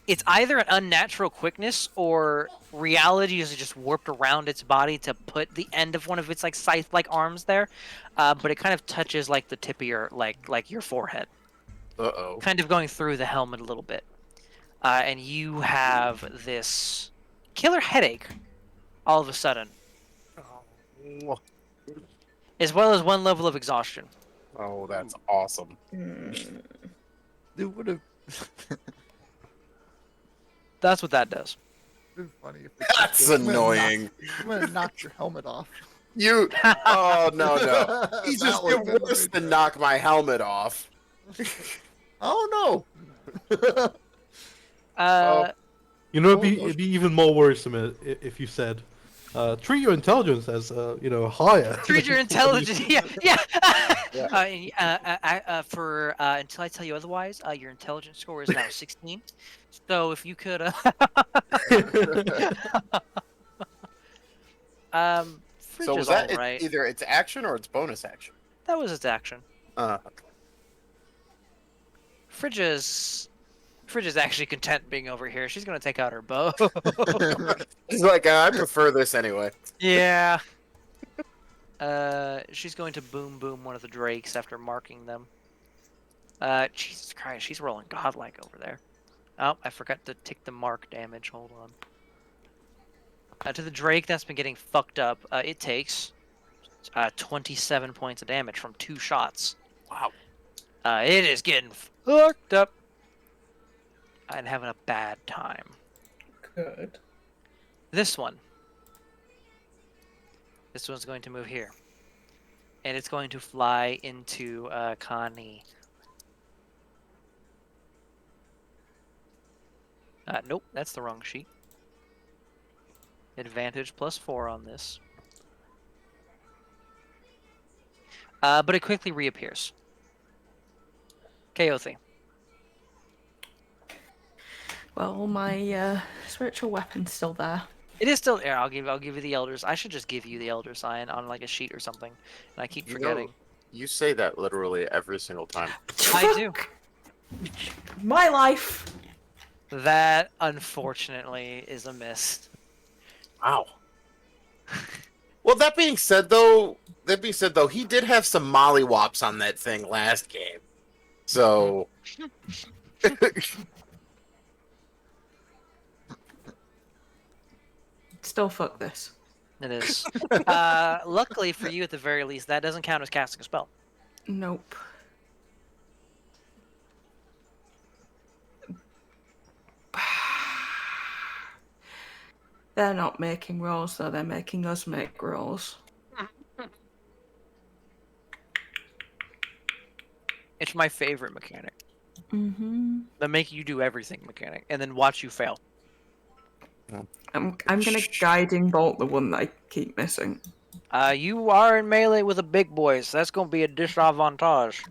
it's either an unnatural quickness or reality is just warped around its body to put the end of one of its scythe-like arms there, but it kind of touches the tip of your your forehead, Uh-oh. kind of going through the helmet a little bit, and you have this killer headache all of a sudden, as well as 1 level of exhaustion. Oh, that's awesome. It would have That's what that does. been funny if That's annoying. I'm gonna knock your helmet off. You. Oh, no. He That just would've did been worse right than there. knock my helmet off. Oh no. You know, Oh, it'd be even more worrisome if you said, treat your intelligence as, higher. Treat your intelligence. Yeah. Yeah. For until I tell you otherwise, your intelligence score is now 16. So if you could, Fridge So is was that all right. either its action or its bonus action? That was its action. Uh, Fridge is actually content being over here. She's gonna take out her bow. He's like, I prefer this anyway. Yeah. She's going to boom one of the drakes after marking them. Jesus Christ, she's rolling godlike over there. Oh, I forgot to take the mark damage. Hold on. To the drake that's been getting fucked up, it takes 27 points of damage from 2 shots. Wow. It is getting fucked up and having a bad time. Good. This one's going to move here. And it's going to fly into Connie. Nope, that's the wrong sheet. Advantage plus 4 on this. But it quickly reappears. Kaothi. Well, my spiritual weapon's still there. It is still there. I'll give you the elders. I should just give you the elder sign on a sheet or something. And I keep You know, forgetting. You say that literally every single time. I do. My life. That, unfortunately, is a miss. Wow. Well, that being said, though, he did have some mollywops on that thing last game. So, Still fuck this. It is. Luckily for you, at the very least, that doesn't count as casting a spell. Nope. They're not making rolls, though. They're making us make rolls. It's my favorite mechanic. Mm-hmm. The make you do everything mechanic, and then watch you fail. I'm gonna guiding bolt the one that I keep missing. You are in melee with a big boy, so that's gonna be a disadvantage.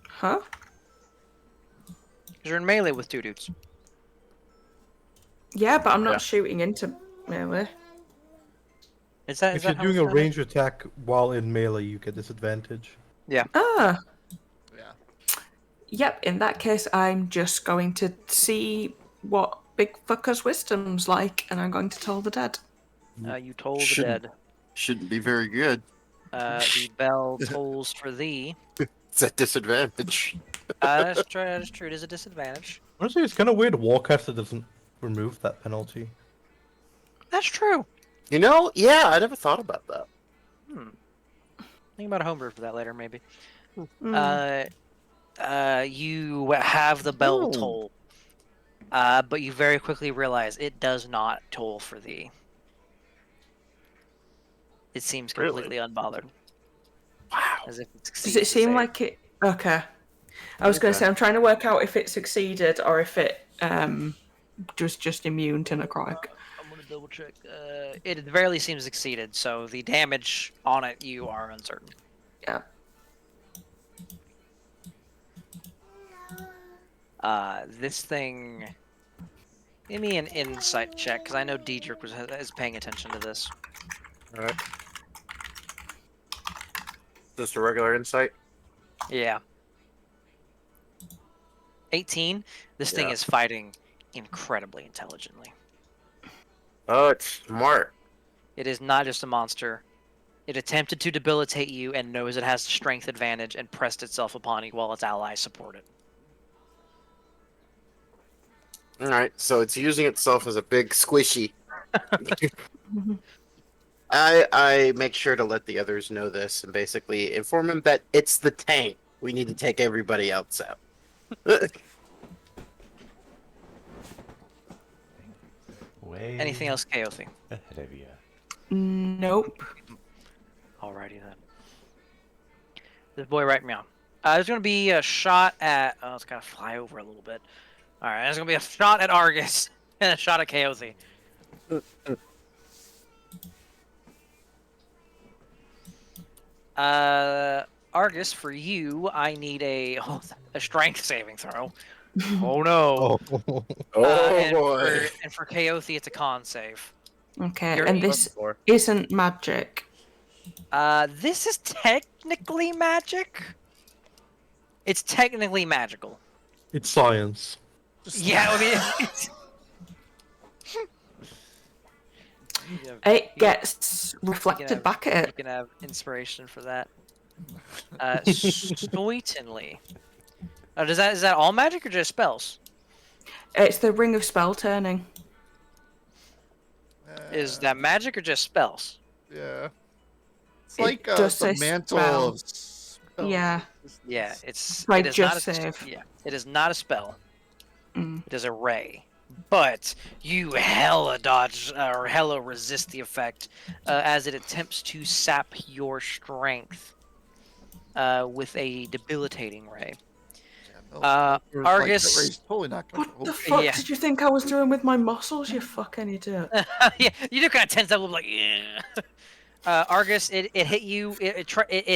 Huh? 'Cause you're in melee with two dudes. Yeah, but I'm not shooting into melee. Is that? If you're doing a range attack while in melee, you get disadvantage. Ah. Yeah. Yep, in that case, I'm just going to see what Big Fucker's wisdom's like, and I'm going to toll the dead. You toll the Shouldn't- dead. Shouldn't be very good. The bell tolls for thee. it's a disadvantage. That's true. That is true. It is a disadvantage. Honestly, it's kind of weird Warcaster doesn't remove that penalty. That's true. You know, yeah, I never thought about that. Think about a homebrew for that later, maybe. Mm. You have the bell Oh. toll, but you very quickly realize it does not toll for thee. It seems Really? completely unbothered. Wow. As if it Does succeeds it the seem same. like it? Okay. I was going to Okay. say, I'm trying to work out if it succeeded or if it was just immune to necrotic. I'm gonna double check. It at the very least seems succeeded, so the damage on it you are uncertain. Yeah. This thing. Give me an insight check, because I know Diedrich is paying attention to this. All right. Just a regular insight. Yeah. 18. This thing Yeah. is fighting incredibly intelligently. Oh, it's smart. It is not just a monster. It attempted to debilitate you and knows it has the strength advantage and pressed itself upon you while its allies support it. All right, so it's using itself as a big squishy. I make sure to let the others know this and basically inform them that it's the tank. We need to take everybody else out. Way Anything else, Kaothi? ahead of you. Nope. Alrighty then. This boy right meow. There's gonna be a shot at. Oh, it's gotta fly over a little bit. All right, there's gonna be a shot at Argus and a shot at Kaothi. Argus, for you, I need a strength saving throw. Oh no. Oh, And for Kaothi, it's a con save. Okay, You're and this isn't magic. This is technically magic. It's technically magical. it's science. Yeah, I mean, It gets reflected back at you it. can have inspiration for that. Certainly. Oh, is that all magic or just spells? It's the ring of spell turning. Is that magic or just spells? Yeah. It's It like does the say mantle spell. of spell. Yeah. Yeah, it's Like it is not just a, save. Yeah, it is not a spell. Mm. It is a ray. But you hella dodge or hella resist the effect as it attempts to sap your strength with a debilitating ray. It was Argus- Like, that ray's totally not gonna What the hold. fuck Yeah. did you think I was doing with my muscles, you fucking idiot? Yeah, you do kind of tense up, like, yeah. Argus, it hit you. It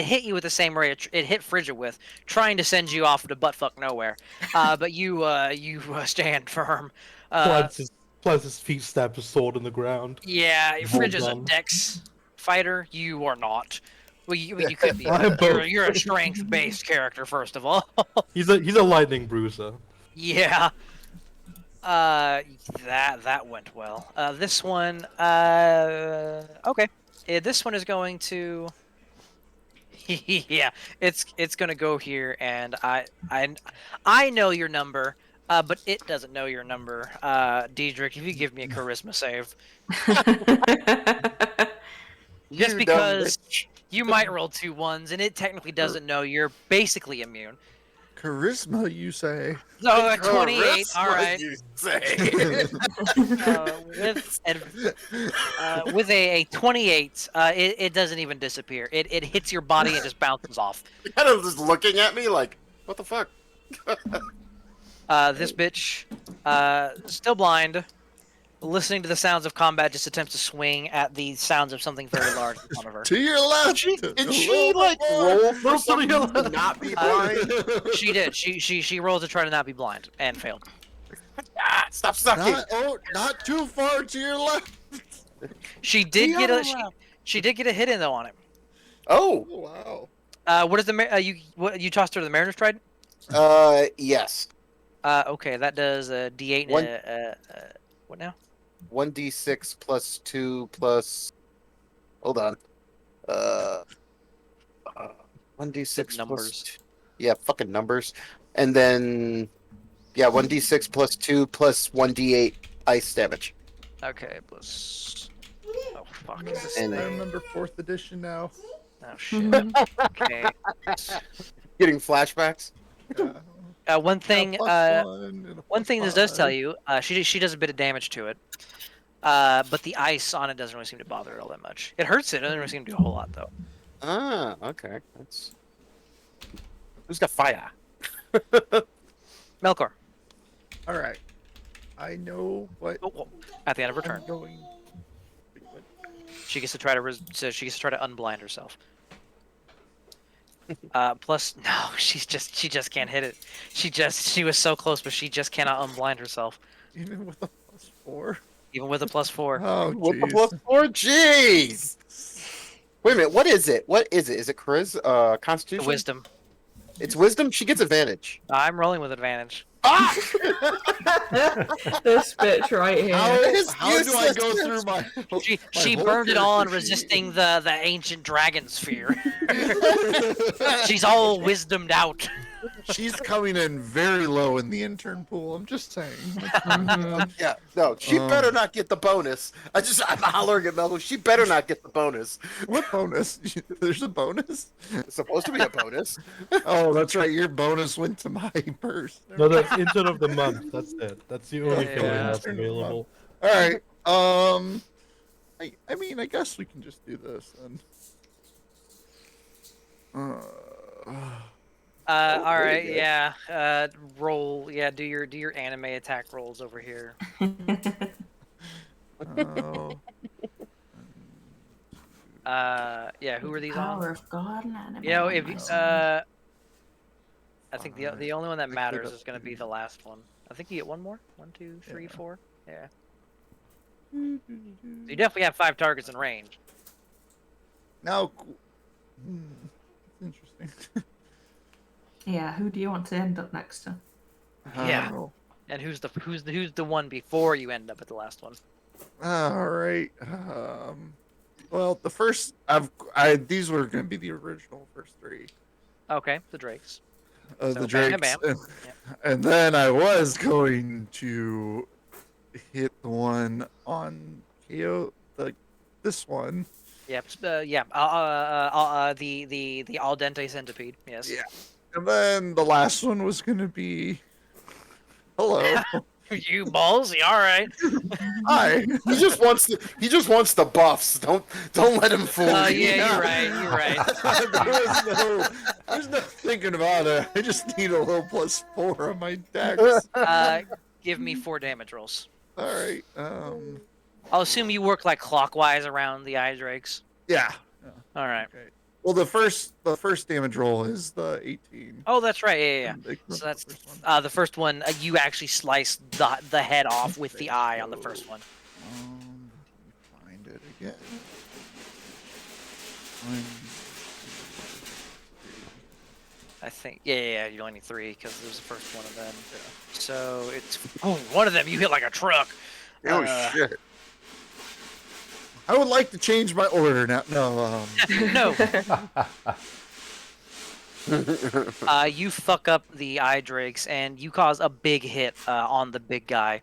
hit you with the same ray it hit Frigid with, trying to send you off to buttfuck nowhere. But you stand firm. Plants his feet, stabs his sword in the ground. Yeah, Hold Frigid's a on. dex fighter. You are not. Well, you could be. I'm both. You're a strength-based character, first of all. He's a lightning bruiser. Yeah. That went well. This one, okay. This one is going to. Yeah, it's gonna go here, and I know your number, but it doesn't know your number. Diedrich, if you give me a charisma save, You just dumb because bitch. you might roll 2 ones, and it technically doesn't know you're basically immune. Charisma, you say? So a 28, Charisma, all right. you say. With a 28, it doesn't even disappear. It hits your body and just bounces off. Kind of just looking at me like, what the fuck? This bitch, still blind, listening to the sounds of combat, just attempts to swing at the sounds of something very large in front of her. To your left. Did she like roll for something to not be blind? She did. She rolled to try to not be blind and failed. Ah, stop sucking. Not too far to your left. She did The get other a she did get a hit in though on it. Oh, Wow. What is the you tossed her the Mariner's Trident? yes. Okay, that does a D8 One- and what now? 1d6 plus 2 plus. Hold on. 1d6 plus. Numbers. Yeah, fucking numbers. And then. Yeah, 1d6 plus 2 plus 1d8 ice damage. Okay, plus. Oh fuck! Is this And I thing? remember 4th edition now. Oh shit. Okay. Getting flashbacks. One thing. Yeah, One thing this does tell you, she does a bit of damage to it, but the ice on it doesn't really seem to bother it all that much. It hurts it. It doesn't really seem to do a whole lot though. Ah, okay. That's. Who's got fire? Melkor, All right. I know what at the end of her I'm turn, going. she gets to try to she gets to try to unblind herself. Plus, no, she just can't hit it. She was so close, but she just cannot unblind herself, Even with a +4. even with a +4. Oh, What the jeez. plus 4? Jeez! Wait a minute, what is it? What is it? Is it Constitution? Wisdom. It's wisdom? She gets advantage. I'm rolling with advantage. Ah! This bitch right here. How, It is how do I useless. go through my? She whole burned it on character sheet? resisting the ancient dragon sphere. She's all wisdomed out. She's coming in very low in the intern pool. I'm just saying. Yeah, no, she Um, better not get the bonus. I'm hollering at Melville. She better not get the bonus. What bonus? There's a bonus? It's supposed to be a bonus. Oh, that's right. Your bonus went to my purse. No, that's intern of the month. That's it. That's the only thing we Yeah. have available. All right. I mean, I guess we can just do this then. All right, yeah. yeah. Roll, yeah. Do your anime attack rolls over here. Oh. Yeah. Who are these Power on? of God and anime. You know, if Nice. I think the only one that I matters could've- is gonna be the last one. I think you get one more. 1, 2, 3, Yeah. 4. Yeah. So you definitely have 5 targets in range. Now, interesting. Yeah, who do you want to end up next to? Yeah. Oh. And who's the one before you end up at the last one? All right. Well, the first these were going to be the original first 3 Okay, the Drakes. So the bam, Drakes, bam, bam. and then I was going to hit the one on KO, this one. Yep. The al dente centipede. Yes. Yeah. And then the last one was going to be. Hello. You ballsy. All right. Hi. He just wants the buffs. Don't let him fool Oh you. yeah, you're right. You're right. There's no thinking about it. I just need a little +4 on my dex. Give me 4 damage rolls. All right. I'll assume you work like clockwise around the eye drakes. Yeah. All right. Okay. Well, the first damage roll is the 18. Oh, that's right. Yeah. And So that's the first one. the first one. You actually slice the head off with the eye on the first one. Let me find it again. think. Yeah. You only need 3 because there's the first one of them. So it's one of them. You hit like a truck. Oh shit! I would like to change my order now. No, No. You fuck up the eye drakes and you cause a big hit on the big guy.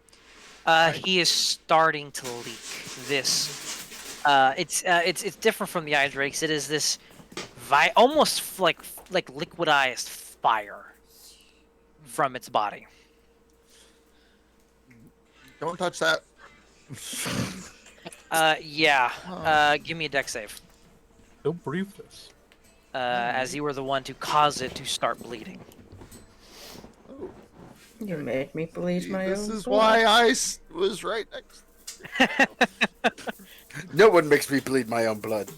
He is starting to leak. It's different from the eye drakes. It is this almost like liquidized fire from its body. don't touch that. Give me a dex save. Don't breathe this. As you were the one to cause it to start bleeding. You made me bleed my This own is blood. why I was right next. No one makes me bleed my own blood.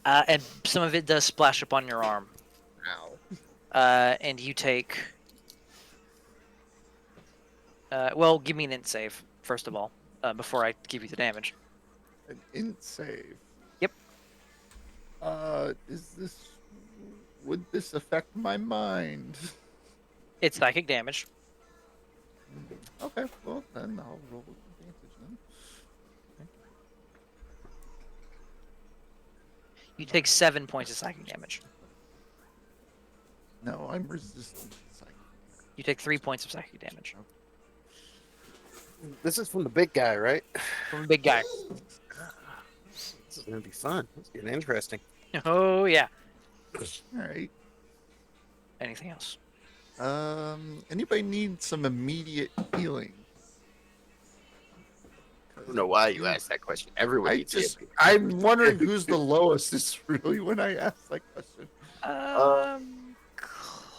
And some of it does splash up on your arm. Ow. And you take. Well, give me an int save first of all, before I give you the damage. An int save. Yep. Would this affect my mind? It's psychic damage. Okay, well then I'll roll with advantage then. You take 7 points of psychic damage. No, I'm resistant. You take 3 points of psychic damage This is from the big guy, right? from a big guy. This is gonna be fun. It's getting interesting. Oh yeah. All right. Anything else? Anybody need some immediate healing? I don't know why you asked that question. Everyone needs it. I'm wondering who's the lowest. Is really when I ask that question.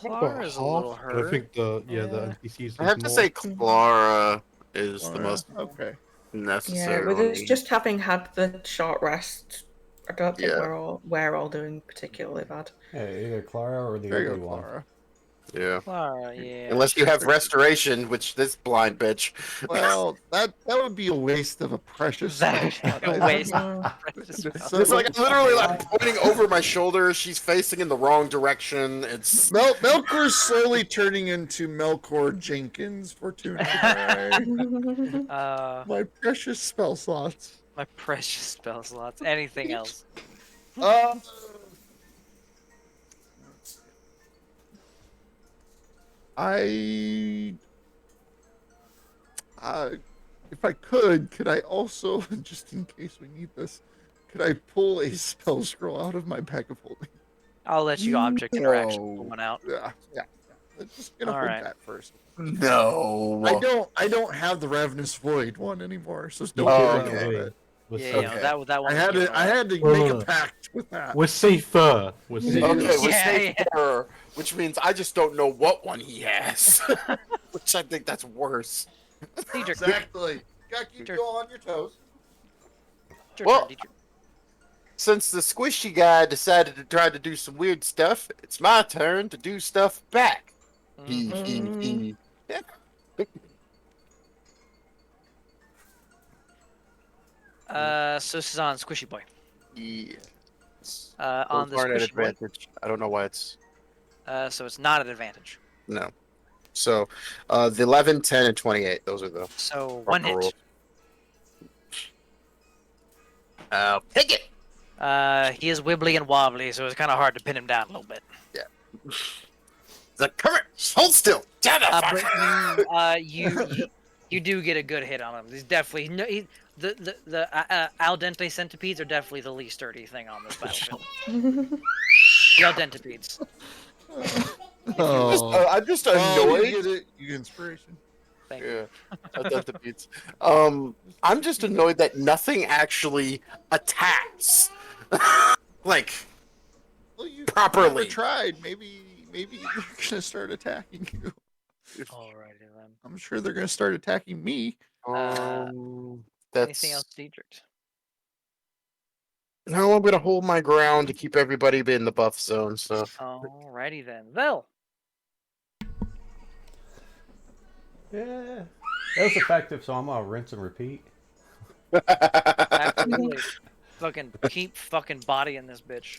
Clara's a little I hurt. think the NPCs. I have to say Clara is the most Okay. Yeah, necessary. with us just having had the short rest, I don't think Yeah. we're all doing particularly bad. Yeah, either Clara or the There you ugly go, one. Clara. Yeah. Clara, yeah. Unless you have restoration, which this blind bitch. Well, that would be a waste of a precious. That spell would be a slot. waste. So- It's like I'm literally like pointing over my shoulder. She's facing in the wrong direction. It's Melkor's slowly turning into Melkor Jenkins for today. My precious spell slots. My precious spell slots. Anything else? If I could I also, just in case we need this, could I pull a spell scroll out of my bag of holding? I'll let you object interaction No. pull one out. Yeah. I'm just gonna All hold right. that first. no. I don't have the Ravenous Void one anymore, so don't Oh, worry okay. about it. Yeah, Okay. that one. I had to Well, make no, a no. pact with that. We're safer. We're safer. Okay, we're Yeah, safe yeah. for her, which means I just don't know what one he has. Which I think that's worse. Dietrich, Exactly. Gotta keep Sure. you on your toes. it's your Well- turn, Dietrich. Since the squishy guy decided to try to do some weird stuff, it's my turn to do stuff back. Mhm. Yeah. So this is on Squishy Boy. Yes. On the Those aren't at Squishy Boy. advantage. I don't know why it's So it's not an advantage. no. So, the 11, 10, and 28. Those are the So one hit. rules. Pick it. He is wibbly and wobbly, so it's kind of hard to pin him down a little bit. The current. Hold still. Damn it, fuck. But you do get a good hit on him. He's definitely the al dente centipedes are definitely the least sturdy thing on this battlefield. The al dentipedes. I'm just Oh, annoyed. you get it. You get inspiration. Thank you. Yeah, I love the beats. I'm just annoyed that nothing actually attacks, like Well, you properly. never tried. Maybe they're gonna start attacking you. Alrighty then. I'm sure they're gonna start attacking me. That's Anything else, Dietrich? no. I'm gonna hold my ground to keep everybody in the buff zone. So Alrighty then. Vel. Yeah. That was effective, so I'm gonna rinse and repeat. Absolutely. Fucking keep fucking bodying this bitch.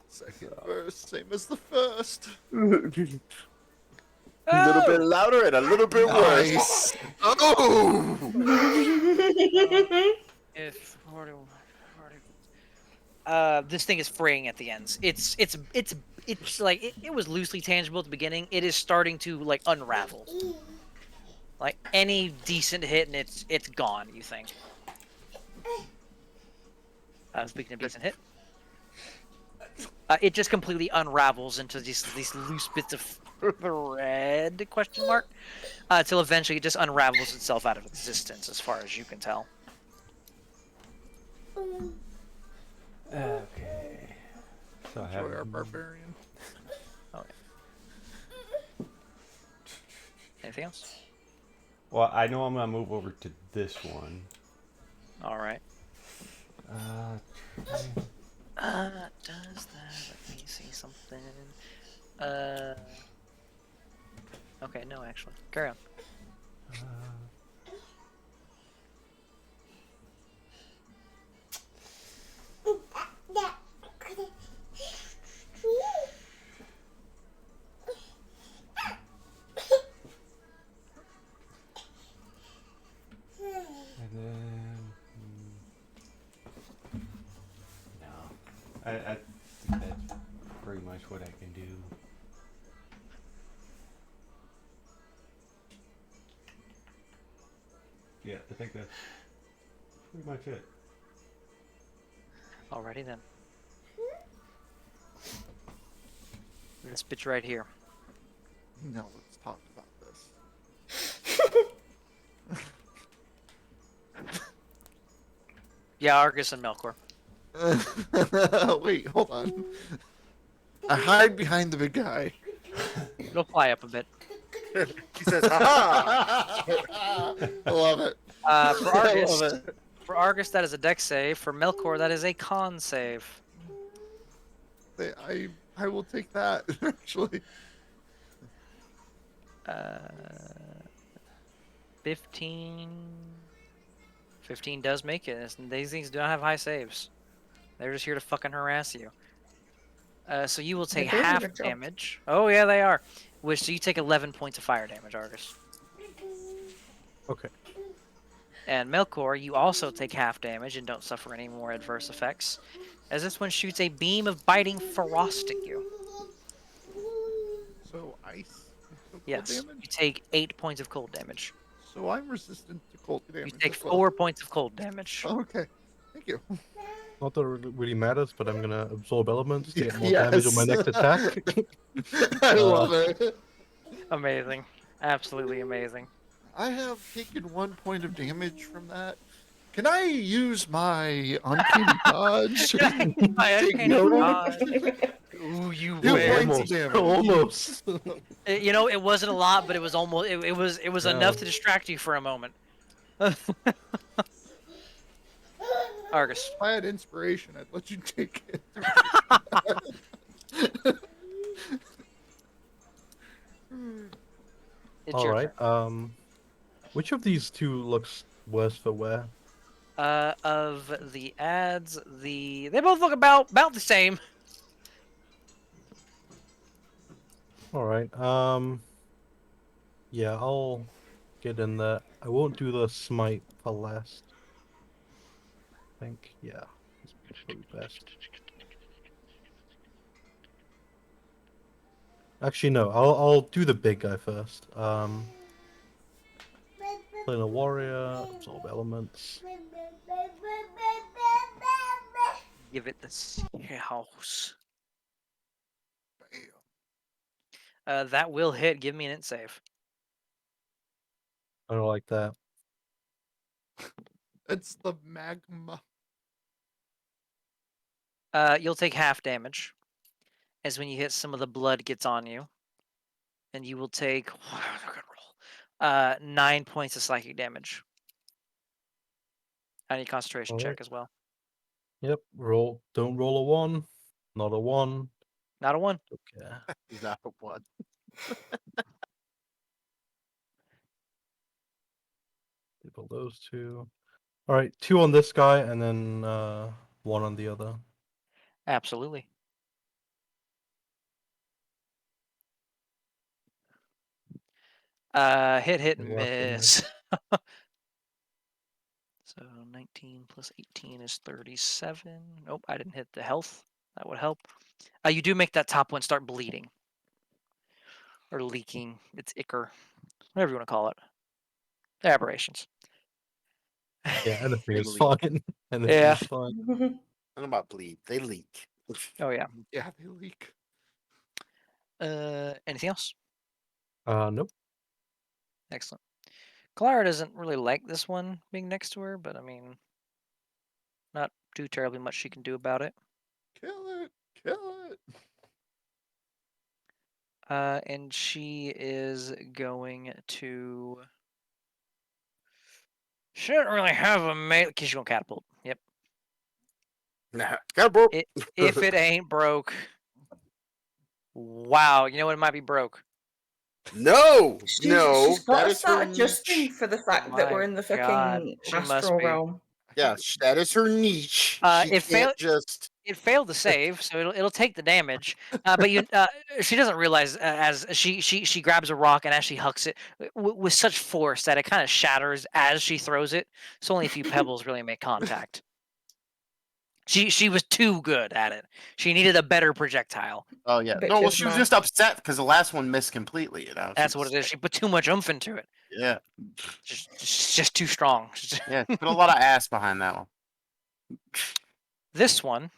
Second verse, same as the first. A little bit louder and a little bit worse. Nice. Oh! If this thing is fraying at the ends. It's like it was loosely tangible at the beginning. It is starting to like unravel. Like any decent hit and it's gone. You think? Speaking of decent hit, it just completely unravels into these loose bits of thread? Question mark. Till eventually it just unravels itself out of existence, as far as you can tell. Okay. So I have Enjoy our barbarian. Anything else? Well, I know I'm gonna move over to this one. All right. Uh, Does that? Let me see something. Okay, no, actually. Carry on. and then no, I think that's pretty much what I can do. Yeah, I think that's pretty much it. Alrighty then. This bitch right here. Now let's talk about this. Yeah, Argus and Melkor. Wait, hold on. I hide behind the big guy. Go fly up a bit. He says, "Aha!" I love it. For I love Argus, it. that is a dex save. For Melkor, that is a con save. I will take that, actually. 15. 15 does make it. These things do not have high saves. They're just here to fucking harass you. So you will take doing a half good job. damage. Oh yeah, they are. So you take 11 points of fire damage, Argus. Okay. And Melkor, you also take half damage and don't suffer any more adverse effects, as this one shoots a beam of biting frost at you. So ice. So cold Yes, damage? you take 8 points of cold damage. So I'm resistant to cold damage. You take as well. 4 points of cold damage. Okay. Thank you. Not that it really matters, but I'm gonna absorb elements to get more Yes. damage on my next attack. I love it. Amazing. Absolutely amazing. I have taken 1 point of damage from that. Can I use my uncanny dodge? My Take uncanny note? dodge. Ooh, you 2 win. points of damage. Almost. You know, it wasn't a lot, but it was almost. It was Yeah. enough to distract you for a moment. Argus. If I had inspiration, I'd let you take it. It's All your right. turn. Which of these two looks worse for wear? Of the ads, they both look about the same. All right. Yeah, I'll get in there. I won't do the smite for last. I think, yeah, it's probably best. Actually, no. I'll do the big guy first. Playing a warrior, absorb elements. Give it this house. Bam. That will hit. Give me an int save. I don't like that. It's the magma. You'll take half damage, as when you hit, some of the blood gets on you, and you will take. Good roll. 9 points of psychic damage. And your concentration All check right. as well. Yep. Roll. Don't roll a 1. Not a 1. Not a 1. Okay. Not a one. Label those two. All right, 2 on this guy, and then 1 on the other. Absolutely. Hit, Good luck, man. miss. So 19 plus 18 is 37. Nope, I didn't hit the health. That would help. You do make that top one start bleeding. Or leaking. It's ichor. Whatever you want to call it. Aberrations. Yeah, anything They is leak. fine. Anything Yeah. is fine. I don't know about bleed. They leak. Oh, yeah. Yeah, they leak. Anything else? Nope. Excellent. Clara doesn't really like this one being next to her, but I mean, not too terribly much she can do about it. Kill it. Kill it. And she is going to. She doesn't really have a melee. She's going to catapult. Yep. Nah, got broke. If it ain't broke. Wow, you know what? It might be broke. No, She's no. got That to is her start adjusting niche. for the fact that we're in the My God, fucking she must astral be. realm. Yeah, that is her niche. She It failed. can't just. It failed to save, so it'll take the damage. But she doesn't realize as she grabs a rock and as she hucks it with such force that it kind of shatters as she throws it. So only a few pebbles really make contact. She was too good at it. She needed a better projectile. Oh yeah. Bitch No, well, is she was mad. just upset because the last one missed completely. You know. That's what it is. She put too much oomph into it. Yeah. Just too strong. Yeah. Put a lot of ass behind that one. This one.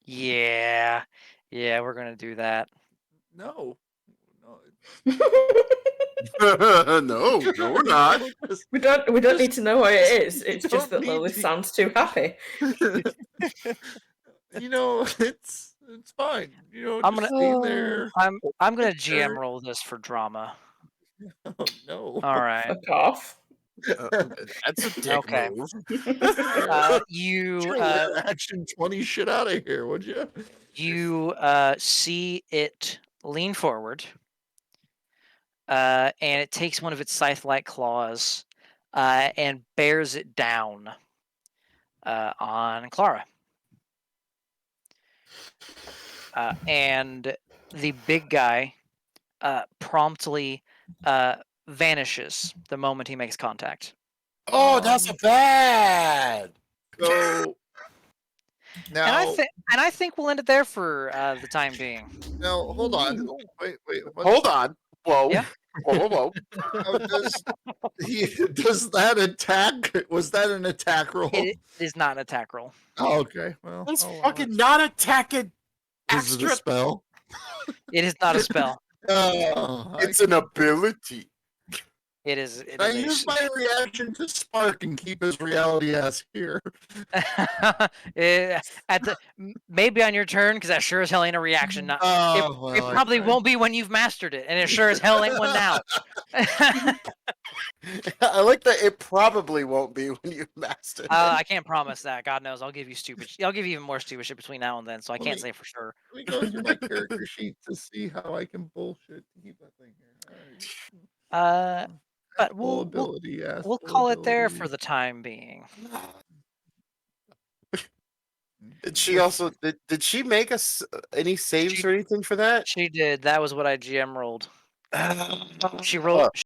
Yeah, we're gonna do that. No. No. No, we're not. We don't need to know what it is. It's Don't just that need Lilith to- sounds too happy. You know, it's fine. You know, I'm just gonna- stay there. I'm gonna Sure. GM roll this for drama. Oh no. All right. Fuck off. That's a dick Okay. move. You Sure, action 20 shit out of here, would you? you see it lean forward, and it takes one of its scythe-like claws, and bears it down on Clara. And the big guy promptly vanishes the moment he makes contact. Oh, that's a bad. So now, And I think we'll end it there for the time being. now hold on. Wait. Hold on. Whoa. Yeah. Whoa. Does that attack? Was that an attack roll? It is not an attack roll. Oh, okay. Well, That's I'll allow fucking it. not attacking. Is it a Extra. spell? It is not a spell. Oh, It's an ability. It is. It I is use my reaction to spark and keep his reality ass here. Maybe on your turn, because that sure as hell ain't a reaction. It Well, probably won't be when you've mastered it, and it sure as hell ain't one now. I like that. It probably won't be when you master. I can't promise that. God knows, I'll give you I'll give you even more stupid shit between now and then, so I Let can't me- say for sure. Let me go through my character sheet to see how I can bullshit to keep that thing here. All right. But Full we'll ability, we'll call it there for the time being. Did she also did she make us any saves or anything for that? She did. That was what I GM rolled. She rolled.